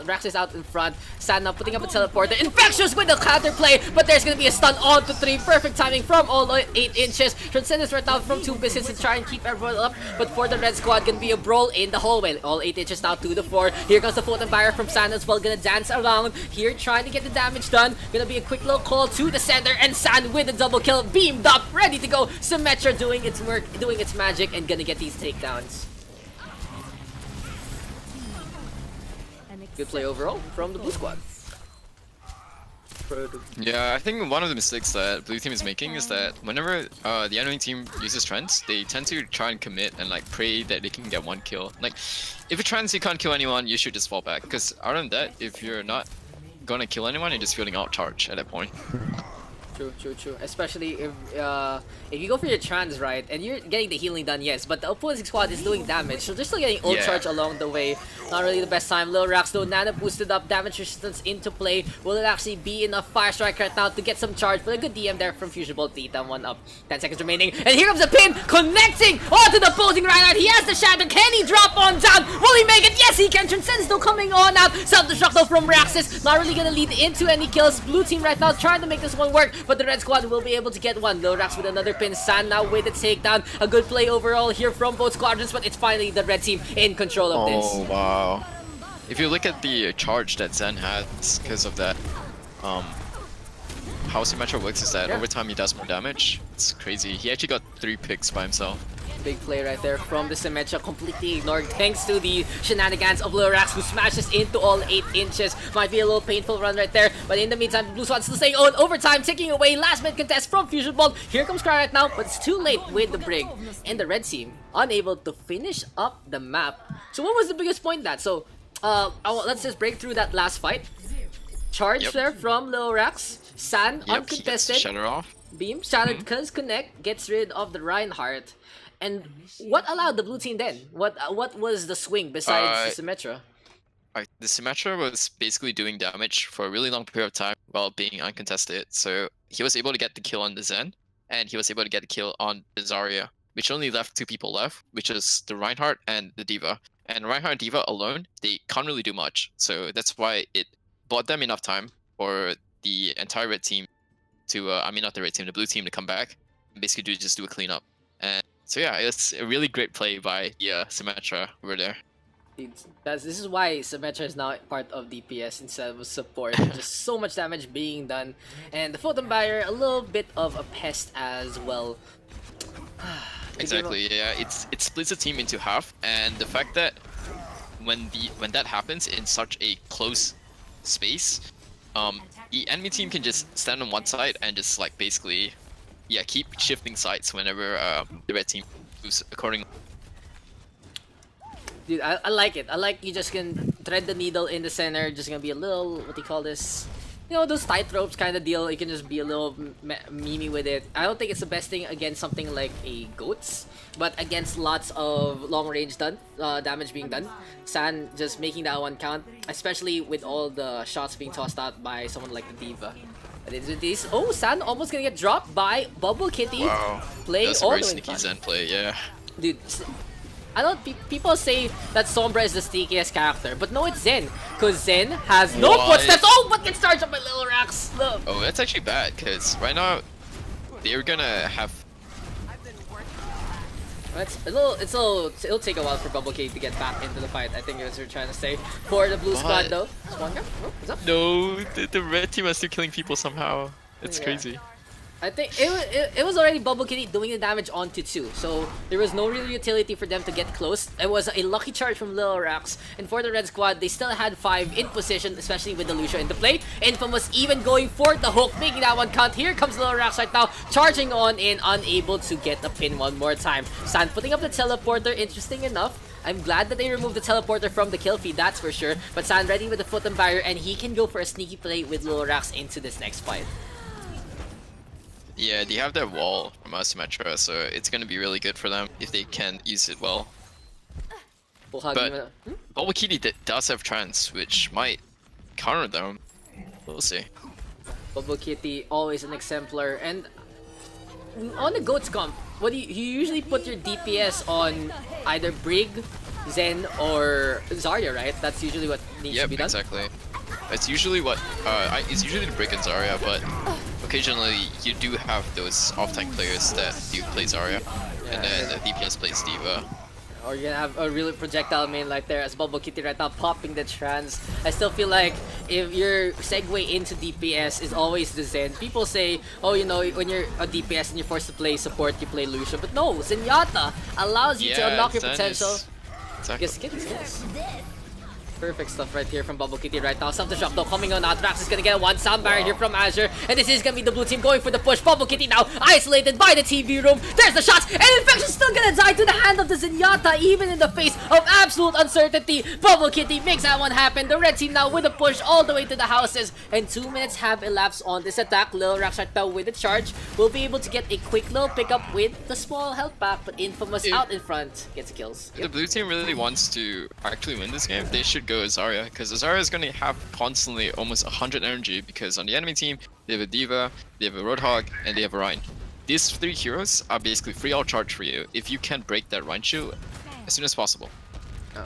Rax is out in front. Sana putting up a teleporter. Infectious with the counter play, but there's gonna be a stun on to 3. Perfect timing from all 8 inches. Transcendence right now from 2 biscuits to try and keep everyone up, but for the red squad, gonna be a brawl in the hallway. All 8 inches now to the 4. Here comes the Photon Barrier from San as well. Gonna dance around here, trying to get the damage done. Gonna be a quick little call to the center, and San with a double kill, beamed up, ready to go. Symmetra doing its work, doing its magic, and gonna get these takedowns. Good play overall from the blue squad. Yeah, I think one of the mistakes that blue team is making is that whenever the enemy team uses trends, they tend to try and commit and like pray that they can get one kill. Like, if it trends you can't kill anyone, you should just fall back. Because other than that, if you're not gonna kill anyone, you're just feeling out charge at that point. True. Especially if you go for your trans, right, and you're getting the healing done, yes, but the opposing squad is doing damage, so they're still getting ult charge along the way. Not really the best time. Lil Rax though, nano boosted up, damage resistance into play. Will it actually be enough Fire Strike right now to get some charge? But a good DM there from Fusion Bolt. Theta 1 up. 10 seconds remaining, and here comes the pin, connecting onto the opposing Reinhardt. He has the shatter. Can he drop on down? Will he make it? Yes, he can. Transcendence though coming on out. Self-destruct though from Raxus. Not really gonna lead into any kills. Blue team right now trying to make this one work, but the red squad will be able to get one. Lil Rax with another pin. San now with the takedown. A good play overall here from both squadrons, but it's finally the red team in control of this. Oh wow. If you look at the charge that Zen has because of that, how Symmetra works is that over time he does more damage. It's crazy. He actually got 3 picks by himself. Big play right there from the Symmetra, completely ignored thanks to the shenanigans of Lil Rax, who smashes into all 8 inches. Might be a little painful run right there, but in the meantime, the blue squad still staying on. Overtime, taking away last minute contest from Fusion Bolt. Here comes Cry right now, but it's too late with the Brig. And the red team unable to finish up the map. So what was the biggest point in that? So let's just break through that last fight. Charge there from Lil Rax. San uncontested. Shatter off. Beam shattered because Connect gets rid of the Reinhardt. And what allowed the blue team then? What was the swing besides the Symmetra? The Symmetra was basically doing damage for a really long period of time while being uncontested. So he was able to get the kill on the Zen, and he was able to get the kill on the Zarya, which only left 2 people left, which is the Reinhardt and the D.Va. And Reinhardt and D.Va alone, they can't really do much. So that's why it bought them enough time for the entire red team to, I mean not the red team, the blue team to come back and basically just do a cleanup. And so yeah, it's a really great play by Symmetra over there. This is why Symmetra is now part of DPS instead of support. Just so much damage being done. And the Photon Barrier, a little bit of a pest as well. Exactly, yeah. It splits the team into half, and the fact that when that happens in such a close space, the enemy team can just stand on one side and just like basically keep shifting sides whenever the red team moves accordingly. Dude, I like it. I like you just can thread the needle in the center. Just gonna be a little, what do you call this? You know, those tight-ropes kind of deal. You can just be a little memey with it. I don't think it's the best thing against something like a Goats, but against lots of long-range damage being done. San just making that one count, especially with all the shots being tossed out by someone like the D.Va. Oh, San almost gonna get dropped by Bubble Kitty. Wow, Playing that's a all very the way sneaky fun. Zen play, yeah. Dude, I don't. People say that Sombra is the sneakiest character, but no, it's Zen. Cause Zen has no What? footsteps. Oh, but gets charged up by Little Rax. Look. Oh, that's actually bad because right now they're gonna have. It'll take a while for Bubble K to get back into the fight. I think that's what you're trying to say. For the blue squad though. Swan Gap? Oh, what's up? No, the red team are still killing people somehow. It's Yeah. crazy. I think it was already Bubble Kitty doing the damage onto 2, so there was no real utility for them to get close. It was a lucky charge from Little Rax, and for the red squad, they still had 5 in position, especially with the Lucio into play. Infamous even going for the hook, making that one count. Here comes Little Rax right now, charging on in, unable to get the pin one more time. Sand putting up the teleporter, interesting enough. I'm glad that they removed the teleporter from the kill feed, that's for sure. But Sand ready with the foot and barrier, and he can go for a sneaky play with Little Rax into this next fight. Yeah, they have that wall from Asymmetra, so it's gonna be really good for them if they can use it well. We'll hug But- him. Bubble Kitty does have trance, which might counter them. We'll see. Bubble Kitty, always an exemplar. And on the Goats comp, what do you usually put your DPS on either Brig, Zen, or Zarya, right? That's usually what needs to Yep, be done. exactly. It's usually what it's usually the Brick and Zarya, but occasionally you do have those off-tank players that do play Zarya, and then the DPS plays Diva. Or you're gonna have a really projectile main like there as Bubble Kitty right now popping the trans. I still feel like if your segue into DPS is always the Zen, people say, oh, you know, when you're a DPS and you're forced to play support, you play Lucio. But no, Zenyatta allows you to unlock your Zen potential. is- Exactly. Yes. Perfect stuff right here from Bubble Kitty right now. Self destruct though coming on out. Rax is gonna get one sound barrier here from Azure. And this is gonna be the blue team going for the push. Bubble Kitty now isolated by the TV room. There's the shots. And Infection's still gonna die to the hand of the Zenyatta, even in the face of absolute uncertainty. Bubble Kitty makes that one happen. The red team now with a push all the way to the houses. And 2 minutes have elapsed on this attack. Lil Rax right now with the charge will be able to get a quick little pickup with the small health back. But Infamous out in front gets kills. If the blue team really wants to actually win this game, they should go Zarya, because Zarya is going to have constantly almost 100 energy, because on the enemy team, they have a Diva, they have a Roadhog, and they have a Rhine. These 3 heroes are basically free all charge for you if you can break that Rhine shield as soon as possible.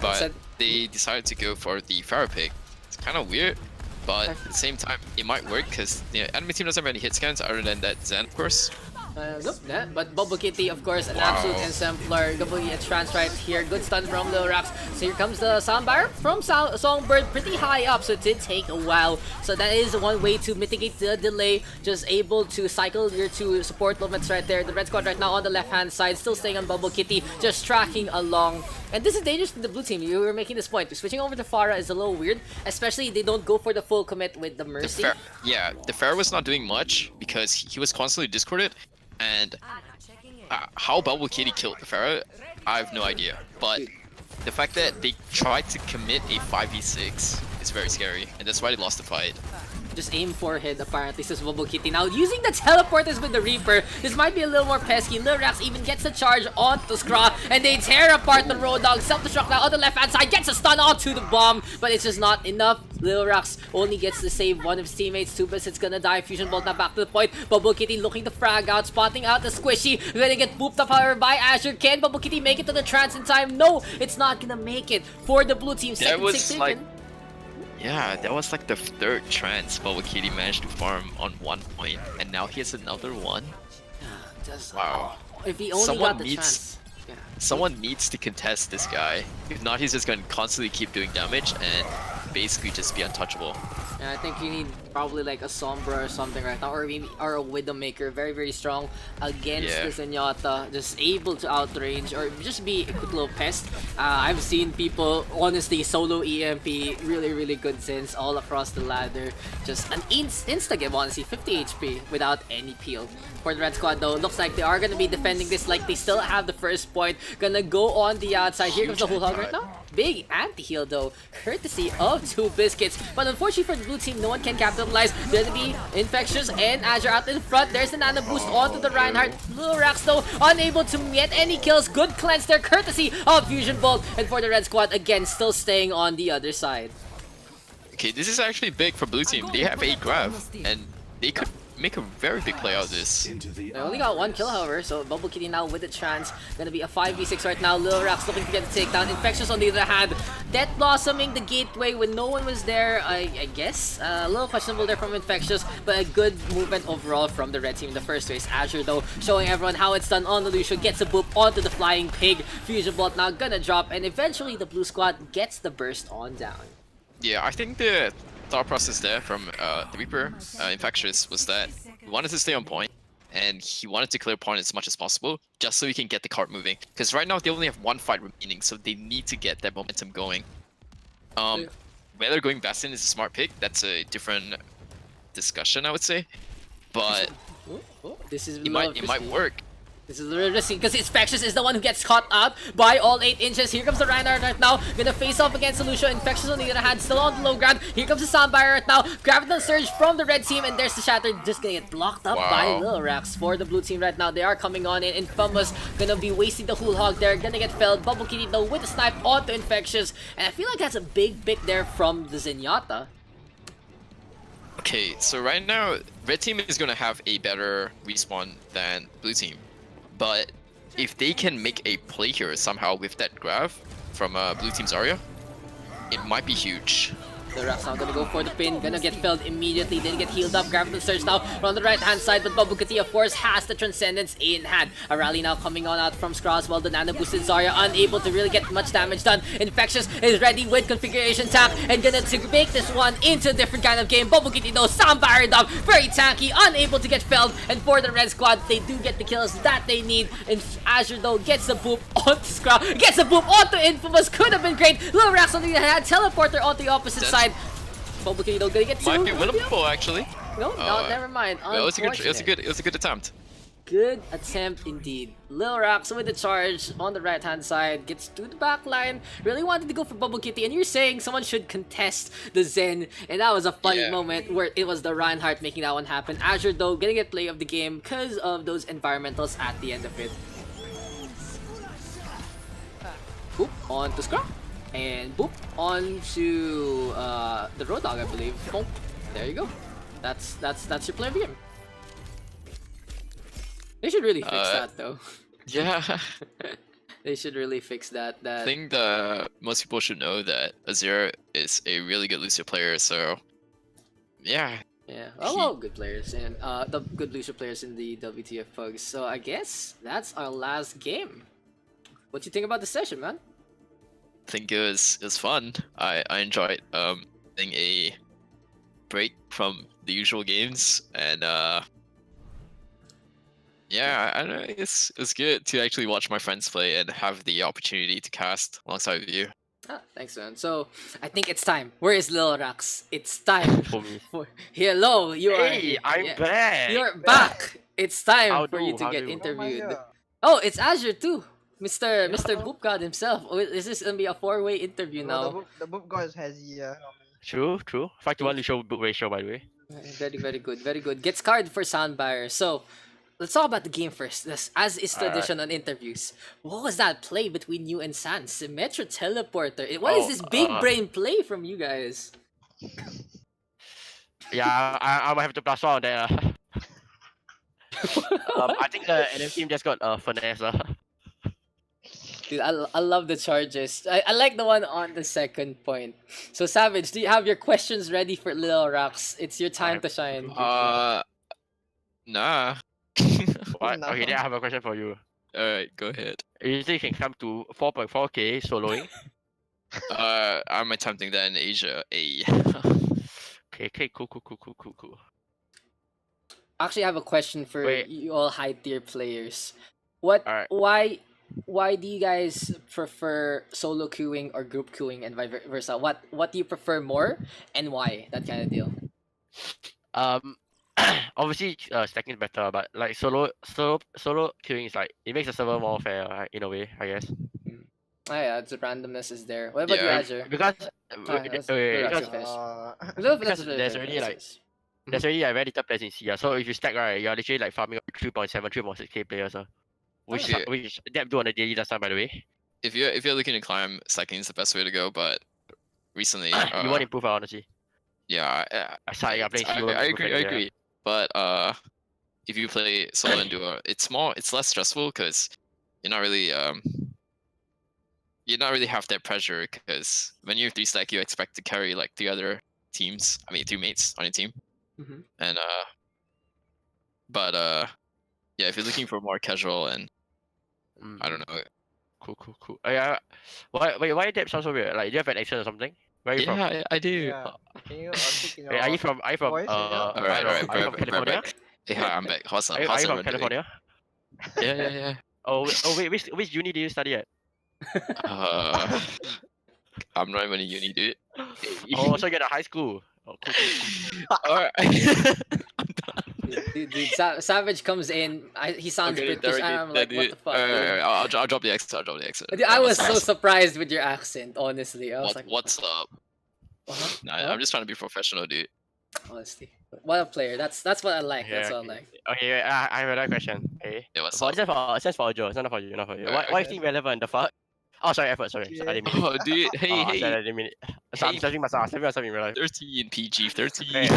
But they decided to go for the Pharaoh Pig. It's kind of weird, but at the same time, it might work, because the enemy team doesn't have any hit scans other than that Zen, of course. Nope, yeah, but Bubble Kitty, of course, an absolute exemplar. Gonna be a trans right here. Good stun from Lil Rax. So here comes the soundbar from Songbird, pretty high up, so it did take a while. So that is one way to mitigate the delay. Just able to cycle your 2 support movements right there. The red squad right now on the left-hand side, still staying on Bubble Kitty, just tracking along. And this is dangerous to the blue team. You were making this point. Switching over to Pharah is a little weird, especially they don't go for the full commit with the Mercy. The Pharaoh was not doing much because he was constantly discorded. And how Bubble Kitty killed the Pharaoh, I have no idea. But the fact that they tried to commit a 5v6 is very scary, and that's why they lost the fight. Just aim forehead, apparently, says Bubble Kitty. Now, using the teleporters with the Reaper, this might be a little more pesky. Lil Rax even gets the charge onto Scraw, and they tear apart the Road Dog. Self-destruct now on the left-hand side, gets a stun onto the bomb, but it's just not enough. Lil Rax only gets to save one of his teammates. Tubas, it's gonna die. Fusion Bolt now back to the point. Bubble Kitty looking to frag out, spotting out the Squishy. Gonna get booped up, however, by Azure. Can Bubble Kitty make it to the trance in time? No, it's not gonna make it for the blue team. That was 6 like... Yeah, that was like the 3rd trance Bubble Kitty managed to farm on 1 point, and now he has another one. Wow. If he only got the chance. Someone needs to contest this guy. If not, he's just going to constantly keep doing damage and basically just be untouchable. And I think you need probably like a Sombra or something right now, or maybe a Widowmaker, very very strong against the Zenyatta, just able to outrange or just be a quick little pest. I've seen people honestly solo EMP really good Zens all across the ladder, just an insta give honestly, 50 HP without any peel. For the red squad though, looks like they are gonna be defending this like they still have the first point. Gonna go on the outside. Here comes the whole hog right now. Big anti-heal though, courtesy of 2 biscuits. But unfortunately for the blue team, no one can capitalize. There's gonna be Infectious and Azure out in front. There's the nano boost onto the Reinhardt. Lil Rax though, unable to get any kills. Good cleanse there, courtesy of Fusion Bolt. And for the red squad, again, still staying on the other side. Okay, this is actually big for blue team. They have 8 grab, and they could make a very big play out of this. Into the They only got 1 kill, however, so Bubble Kitty now with the chance. Gonna be a 5v6 right now. Lil Rax looking to get the takedown. Infectious on the other hand. Death Blossoming the gateway when no one was there, I guess. A little questionable there from Infectious, but a good movement overall from the red team in the first race. Azure, though, showing everyone how it's done on the Lucio. Gets a boop onto the Flying Pig. Fusion Bolt now gonna drop, and eventually the blue squad gets the burst on down. Yeah, I think the thought process there from the Reaper, Infectious, was that he wanted to stay on point, and he wanted to clear point as much as possible, just so he can get the card moving. Because right now they only have 1 fight remaining, so they need to get that momentum going. Whether going Bastion is a smart pick, that's a different discussion, I would say. But This is it might work. This is really risky because Infectious is the one who gets caught out by all 8 inches. Here comes the Reinhardt right now. Gonna face off against the Lucio. Infectious on the other hand, still on the low ground. Here comes the Soundbire right now. Graviton Surge from the red team, and there's the Shatter. Just gonna get blocked up by Lil Rax for the blue team right now. They are coming on in. Infamous gonna be wasting the Whole Hog there. Gonna get felled. Bubble Kitty though with a snipe onto Infectious. And I feel like that's a big pick there from the Zenyatta. Okay, so right now, red team is gonna have a better respawn than blue team. But if they can make a play here somehow with that grab from blue team's Zarya, it might be huge. The Rax now gonna go for the pin, gonna get felled immediately, then get healed up, grab the surge now on the right hand side, but Bubble Kitty of course has the Transcendence in hand. A rally now coming on out from Skras while the nano boosted Zarya unable to really get much damage done. Infectious is ready with configuration tap and gonna to make this one into a different kind of game. Bubble Kitty though, Soundfire up, very tanky, unable to get felled, and for the red squad, they do get the kills that they need. And Azure though gets the boop onto Skras, gets the boop onto Infamous, could have been great. Lil Rax on the other hand, teleporter onto the opposite side. Bubble Kitty though gonna get 2. Might be winnable actually. No, no, never mind. Well, it was a good attempt. Good attempt indeed. Lil Rax with the charge on the right hand side, gets to the back line. Really wanted to go for Bubble Kitty, and you're saying someone should contest the Zen, and that was a funny moment where it was the Reinhardt making that one happen. Azure though gonna get play of the game because of those environmentals at the end of it. Boop on to Scrap. And boop onto the Road Dog, I believe. Boom. There you go. That's your play of the game. They should really fix that though. Yeah. They should really fix that. I think the most people should know that Azir is a really good Lucio player, so yeah. Yeah, all good players and the good Lucio players in the WTF Pugs. So I guess that's our last game. What do you think about the session, man? I think it was fun. I enjoyed getting a break from the usual games, and yeah, I don't know, it's good to actually watch my friends play and have the opportunity to cast alongside with you. Ah, thanks, man. So I think it's time. Where is Lil Rax? It's time For me. Hello, you Hey, are. I'm back. You're back. It's time How for do, you to how get do? interviewed. Oh, it's Azure too. Mr. Boop God himself. Oh, is this gonna be a 4-way interview now? The book guys has the True. 5-1 Lucio book ratio, by the way. Very good, very good. Gets card for Soundbuyer. So let's talk about the game first. As is tradition on interviews. What was that play between you and Sans? Symmetra teleporter. What is this big brain play from you guys? Yeah, I might have to plus one on that. I think the NM team just got finesse. Dude, I love the charges. I like the one on the second point. So Savage, do you have your questions ready for Lil Rax? It's your time to shine. Nah. What? Okay, then I have a question for you. Alright, go ahead. You think you can come to 4.4k soloing? I'm attempting that in Asia. Okay, cool. Actually, I have a question for you all high tier players. Alright. Why do you guys prefer solo queuing or group queuing and vice versa? What do you prefer more and why? That kind of deal. Obviously stacking is better, but like solo queuing is like it makes the server more fair, right, in a way, I guess. Oh yeah, the randomness is there. What about you, Azure? Because Because there's already like very little players in C, so if you stack right, you're literally like farming 3.7, 3.6k players, which they do on a daily last time, by the way. If you're looking to climb, stacking is the best way to go, but recently you want to improve, honestly. Yeah, I agree. but if you play solo and duo, it's less stressful because you're not really have that pressure, because when you're 3-stack, you expect to carry like three mates on your team. Mhm. And but yeah, if you're looking for more casual and I don't know. Cool. Yeah. Why that sounds so weird? Like, do you have an accent or something? Where are you from? Yeah, I do. Yeah. Can you speak in your Wait, are you from voice, yeah? All right, are you from back. California? Hey, hi, I'm back. What's up? Are you How's from everyone doing? California? Yeah. Oh wait, which uni do you study at? I'm not even a uni, dude. Oh, so you're at high school. Oh, cool. Alright. Dude, Savage comes in. He sounds Okay, British, and I'm like, what the fuck? dude? I'll drop the accent. Dude, I was so surprised with your accent, honestly. I was like, What's up? uh-huh. Nah, I'm just trying to be professional, dude. Honestly, what a player. That's what I like. That's what I like. Okay, I have another question. Okay. Yeah, what's For up? it's just for Joe. It's not for you. Not for you. Alright, Why is it relevant? The fuck? Oh, sorry, effort. Sorry, I didn't mean it. Oh, dude, hey, I didn't mean it. So I'm Hey. saving myself in real life. 13 PG, 13. Wait.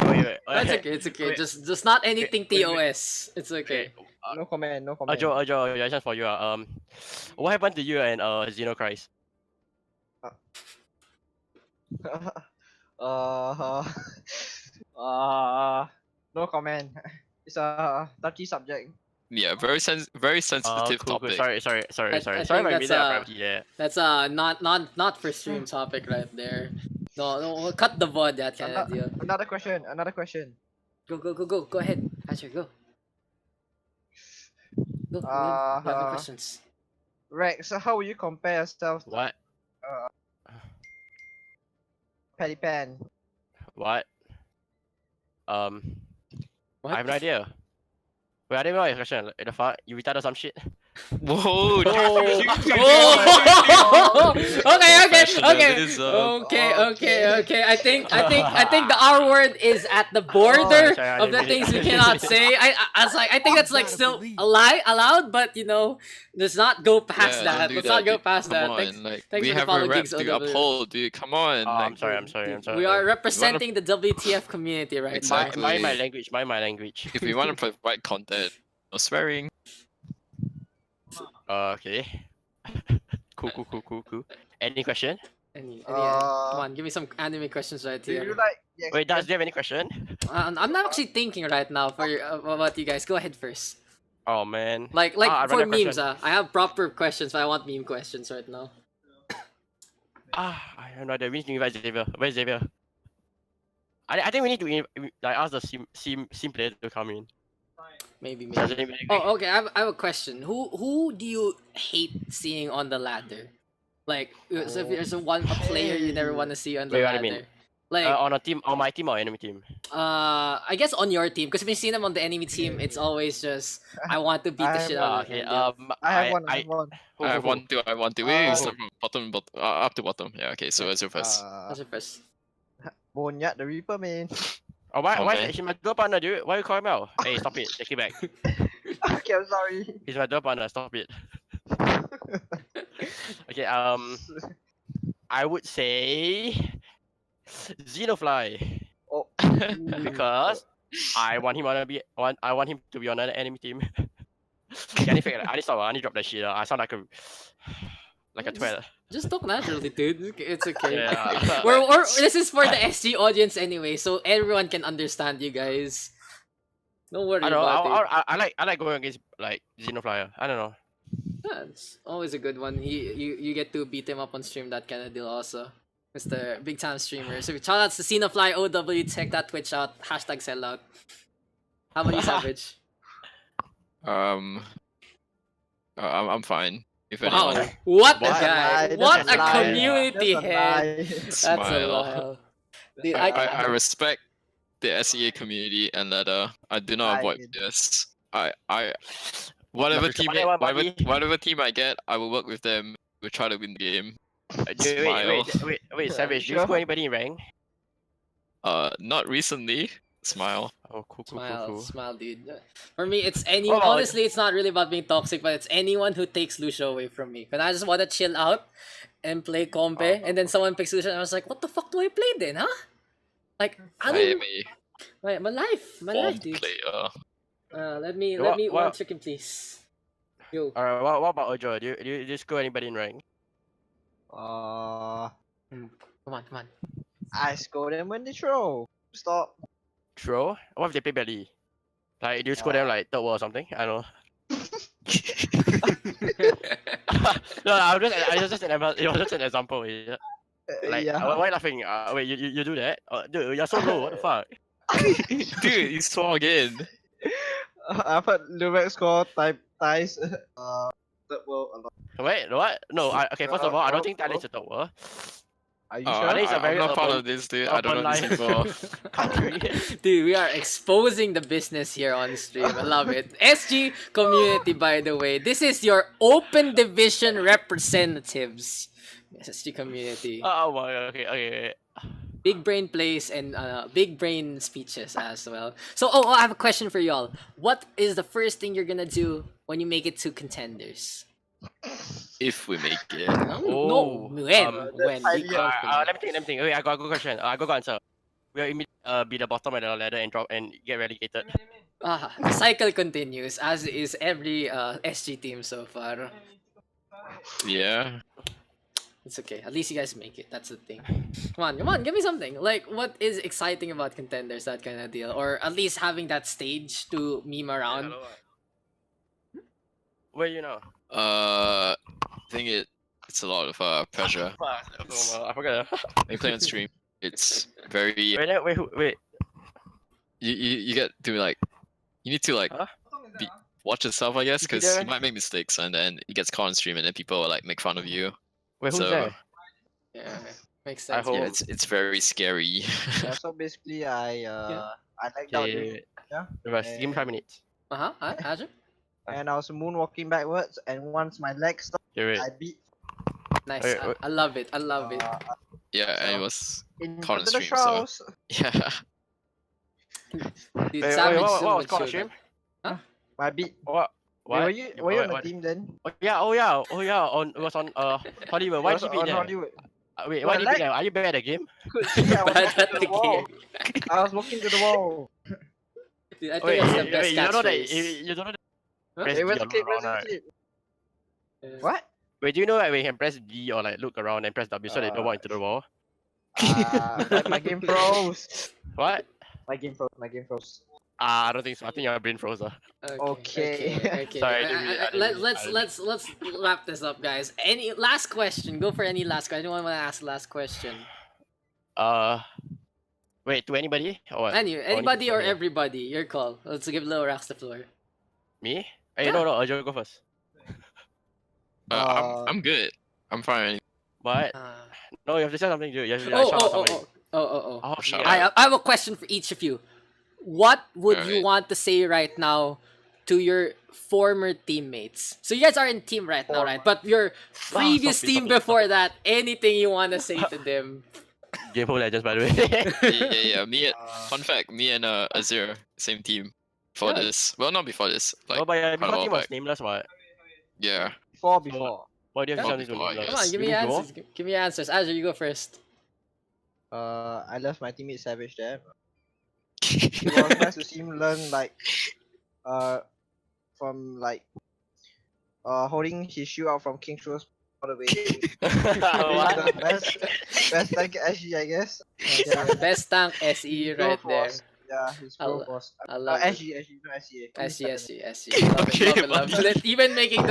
That's okay. It's okay. Wait. Just not anything Wait. TOS. It's okay. No comment. No comment. Joe, yeah, just for you. What happened to you and Xenochrist? No comment. It's a touchy subject. Yeah, very sensitive Cool. topic. Sorry. I Sorry think if I made that's, that privacy there. That's not for stream topic right there. No, we'll cut the VOD, that kind of deal. Another question. Go ahead, Asher, go. Go. You have any questions? Rex, so how will you compare yourself to What? Paddy Pan? What? What? I have no idea. Wait, I didn't know your question. Like, the fuck? You retarded some shit? Whoa, dude. Oh! Okay. Professionalism. Okay. I think the R word is at the border sorry, I of the didn't mean things we it. cannot say. I was like, I think that's like still allowed, but let's not go past Yeah, that. don't do Let's that, not go dude. past Come that. on, Thanks, like, thanks we for the have follow a rep gigs, to OW. uphold, dude. Come on. Oh, I'm like, sorry. We are representing the WTF community right Exactly. now. Mind my language. if we want to provide content, no swearing. Okay. Cool. Any question? Come on, give me some anime questions right Do you here. like the Wait, do you have any question? I'm not actually thinking right now for about you guys. Go ahead first. Oh man. Like I for random memes, question. I have proper questions, but I want meme questions right now. I have no idea. We need to invite Xavier. Where's Xavier? I think we need to ask the sim player to come in. Maybe. Does anybody agree? Oh, okay. I have a question. Who do you hate seeing on the ladder? Like, so if there's a player you never want to see on the Wait, what do ladder. you mean? Like, On a team, on my team or enemy team? I guess on your team, because if you see them on the enemy team, it's always just I want to beat the shit out of Okay. them. I have one. I have one too. Wait, start from bottom, up to bottom. Yeah, okay, so as your first. That's your first. Bonyat the Reaper, man. Oh, why man. he's my dual partner, dude? Why you call him out? Hey, stop it. Take it back. Okay, I'm sorry. He's my dual partner. Stop it. Okay. I would say Xenofly Oh, because I want him to be on an enemy team. Okay, I need to stop. I need to drop that shit. I sound like a twat. Just talk naturally, dude. It's okay. Yeah. This is for the SG audience anyway, so everyone can understand you guys. Don't worry I don't know. about it. I like going against like Xenoflyer. I don't know. Yeah, it's always a good one. You get to beat him up on stream, that kind of deal also. Mr. Big Time Streamer. So shout outs to Xenofly OW, check that Twitch out. Hashtag sellout. How about you, Savage? I'm fine. If Wow, anyone, what a What? guy! That's What a a lie. community That's a head! lie. That's a Smile. lie. Dude, I respect the SEA community and that I do not avoid Right. this. Whatever team whatever team I get, I will work with them. We'll try to win the game. Wait, Savage, do you Sure. score anybody in rank? Not recently. Smile. Oh, cool. smile, dude. For me, it's anyone. Oh, Honestly, it's not really about being toxic, but it's anyone who takes Lucio away from me. Cause I just wanna chill out and play compe, and then someone picks Lucio, and I was like, "What the fuck do I play then, huh?" Like, I don't. Wait, my life, Form dude. player. Let me What- one what- chicken, please. Yo. Alright, what about Ojo? Do you score anybody in rank? Uh, Come on. I score them when they throw. Stop. Throw? What if they play badly? Like, do you score them like third world or something? I don't know. No, I was just it was just an example. Yeah. Like, yeah. why are you laughing? Wait, you do that? Dude, you're so low. What the fuck? Dude, you swung again. I've heard Lubeck score ties. Third world a lot. Wait, what? No, okay. First of all, I don't think Thailand's a third world Are you Oh, sure? I think it's a very I'm not part urban- of this, dude. I don't know urban these life. people. country. Dude, we are exposing the business here on stream. I love it. SG community, by the way. This is your open division representatives. SG community. Oh my god. Okay. Big brain plays and big brain speeches as well. So, I have a question for y'all. What is the first thing you're gonna do when you make it to contenders? If we make it. Oh, no, when? that's highly Be confident. Let me think. Okay, I got a good question. I got a good answer. We'll be the bottom of the ladder and drop and get relegated. The cycle continues, as is every SG team so far. Yeah. It's okay. At least you guys make it. That's the thing. Come on, give me something. Like, what is exciting about contenders, that kind of deal? Or at least having that stage to meme around. Where you know? I think it's a lot of pressure. I forgot. When you play on stream, it's very Wait. you get to like you need to like Huh? watch yourself, I guess, because there? you might make mistakes and then it gets caught on stream and then people will like make fun of you. Wait, who's So- there? Yeah, makes I sense. hope- Yeah, it's very scary. Yeah, so basically, I lagged out, Okay. yeah. Give me 5 minutes. Azure? and I was moonwalking backwards. And once my legs stopped, Okay, wait. I beat Nice. Wait. I love it. I love it. Yeah, and it was in Caught on front of the stream, so- shows. yeah. Dude, Wait, Savage what so was called mature, stream? My beat. What? Wait, were you on the What? team then? Oh yeah. It was on Hollywood. Why It was did you beat on them? Hollywood. Wait, Well, why did you like- beat them? Are you bad at the game? Could see I was Bad walking at to the the wall. game. I was walking to the wall. Dude, I think Wait, that's the best you don't know that catchphrase. you don't know that Huh? press It D was or a clip. look around, right? What? Wait, do you know that we can press D or like look around and press W so they don't walk into the wall? My game froze. What? My game froze. I don't think so. I think your brain froze. Okay. Okay. Sorry, I didn't mean- I didn't mean- Let's wrap this up, guys. Any last question? Go for any last question. Anyone want to ask the last question? Wait, to anybody or what? Anybody or okay. everybody? Your call. Let's give Lil Rax the floor. Me? Hey, Yeah. no, Joe, go first. I'm good. I'm fine. What? Uh, No, you have to say something, dude. You have to oh, shout out oh, somebody. oh. Oh, shout yeah. I have a question for each of you. What would you Alright. want to say right now to your former teammates? So you guys are in team right now, right? But your previous stop it, team stop it, before that, anything you want to say to them? Game of Legends, by the way. Yeah. Fun fact, me and Azir, same team for Yeah. this. Well, not before this. Like Oh, but yeah, quite a before while team was back. nameless, what? Yeah. Before. Why do you have Yeah. to something to Before, nameless? Come on, Yes. give me You mean answers. Give me answers. Azure, you go first. I left my teammate Savage there. It was nice to see him learn from holding his shoe out from King's Road all the way. What? The best tank SG, I guess. Yeah, Best tank SE right there. Yeah, his pro I'll- boss. I love it. SG, not SEA. SE. Love it, love it. Even making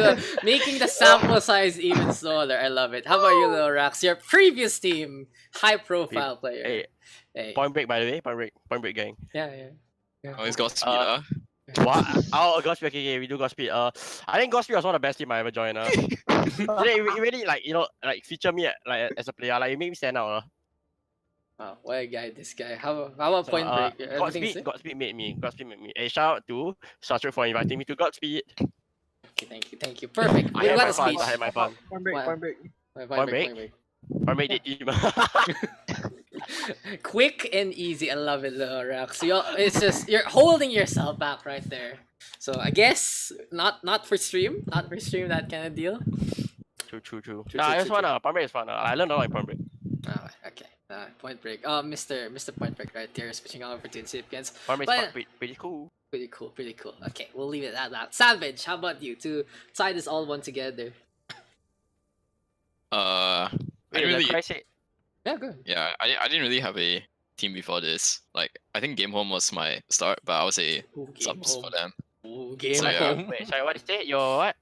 the sample size even smaller. I love it. How about you, Lil Rax? Your previous team, high profile player. Hey. Point break, by the way. Point break gang. Yeah. Oh, he's got speed, What? Oh, Godspeed. Okay, we do Godspeed. I think Godspeed was one of the best team I ever joined. It really feature me as a player. Like, it made me stand out. Wow, what a guy, this guy. How about point break? Everything sick? Godspeed made me. Hey, shout out to Sartre for inviting me to Godspeed. Okay, thank you. Perfect. I We had got my a fun. speech. I had my fun. Point break. Point break. Point break the team. Quick and easy. I love it, Lil Rax. So it's just you're holding yourself back right there. So I guess not for stream, that kind of deal. True. Nah, it's fun. Point break is fun. I learned a lot in point break. Oh, okay. Point Break. Mr. Point Break right there, switching over to Incipients. Farm is But pretty cool. pretty cool, pretty cool. Okay, we'll leave it at that. Savage, how about you to tie this all one together? I Wait, didn't the really, crisis. Yeah, good. yeah, I didn't really have a team before this. Like, I think Game Home was my start, but I was a Ooh, game subs home. for them. Ooh, game So, yeah. home. Wait, sorry, what is that? Your what?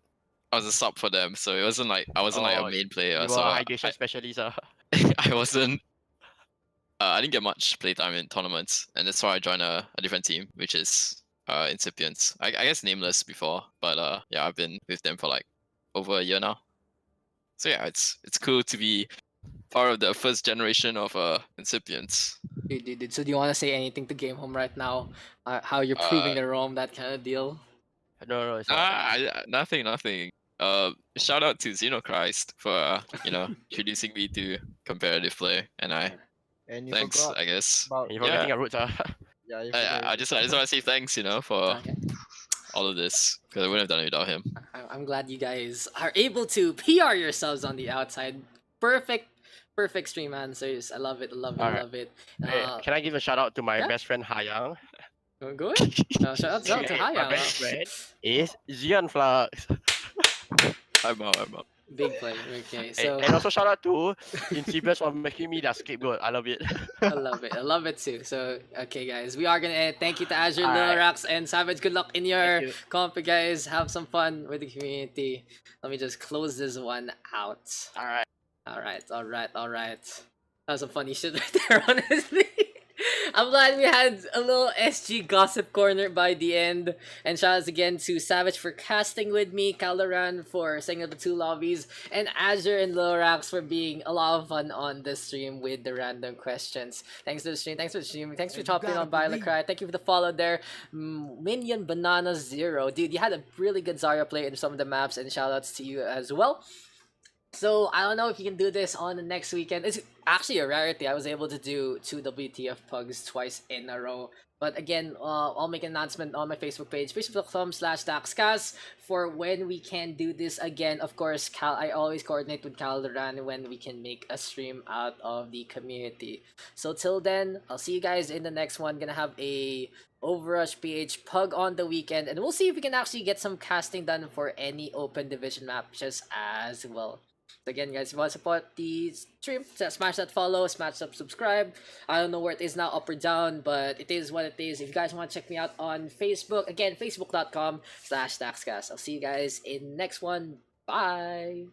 I was a sub for them, so it wasn't like I wasn't like Oh, a main player. You So were a hydration specialist. I wasn't. I didn't get much playtime in tournaments, and that's why I joined a different team, which is Incipients. I guess nameless before, but yeah, I've been with them for like over a year now. So yeah, it's cool to be part of the first generation of Incipients. Dude, so do you want to say anything to Game Home right now? How you're proving the Rome, that kind of deal? No, it's not. Nothing. Shout out to Xenochrist for introducing me to competitive play, and And you thanks, forgot I guess. about You're forgetting your roots, yeah. You I forgot just want to say thanks, for Okay. all of this, because I wouldn't have done it without him. I'm glad you guys are able to PR yourselves on the outside. Perfect stream answers. I love it. I love it. I Alright. love it. Hey, can I give a shout out to my yeah. best friend Hayang? Go ahead. Shout out to My Hayang. best friend is Xian Flux. I'm out. Big play. Okay, so And also shout out to Incipients for making me their scapegoat. I love it. I love it. I love it too. So okay, guys, we are gonna end. Thank you to Azure, Alright. Lilorax, and Savage. Good luck in your Thank you. comp, guys. Have some fun with the community. Let me just close this one out. Alright. Alright. That was some funny shit right there, honestly. I'm glad we had a little SG gossip corner by the end. And shout outs again to Savage for casting with me, Caloran for setting up the two lobbies, and Azure and Lorax for being a lot of fun on the stream with the random questions. Thanks for the stream, thanks for And you chopping in gotta on by believe- Lacry. Thank you for the follow there. Minion Banana Zero. Dude, you had a really good Zarya play in some of the maps, and shout outs to you as well. So I don't know if you can do this on the next weekend. It's actually a rarity. I was able to do 2 WTF Pugs twice in a row. But again, I'll make an announcement on my Facebook page, facebook.com/Dakscast, for when we can do this again. Of course, I always coordinate with Calderan when we can make a stream out of the community. So till then, I'll see you guys in the next one. Gonna have a Overrush PH Pug on the weekend, and we'll see if we can actually get some casting done for any open division matches as well. So again, guys, if you want to support the stream, smash that follow, smash that subscribe. I don't know where it is now, up or down, but it is what it is. If you guys want to check me out on Facebook, again, facebook.com/Dakscast. I'll see you guys in the next one. Bye!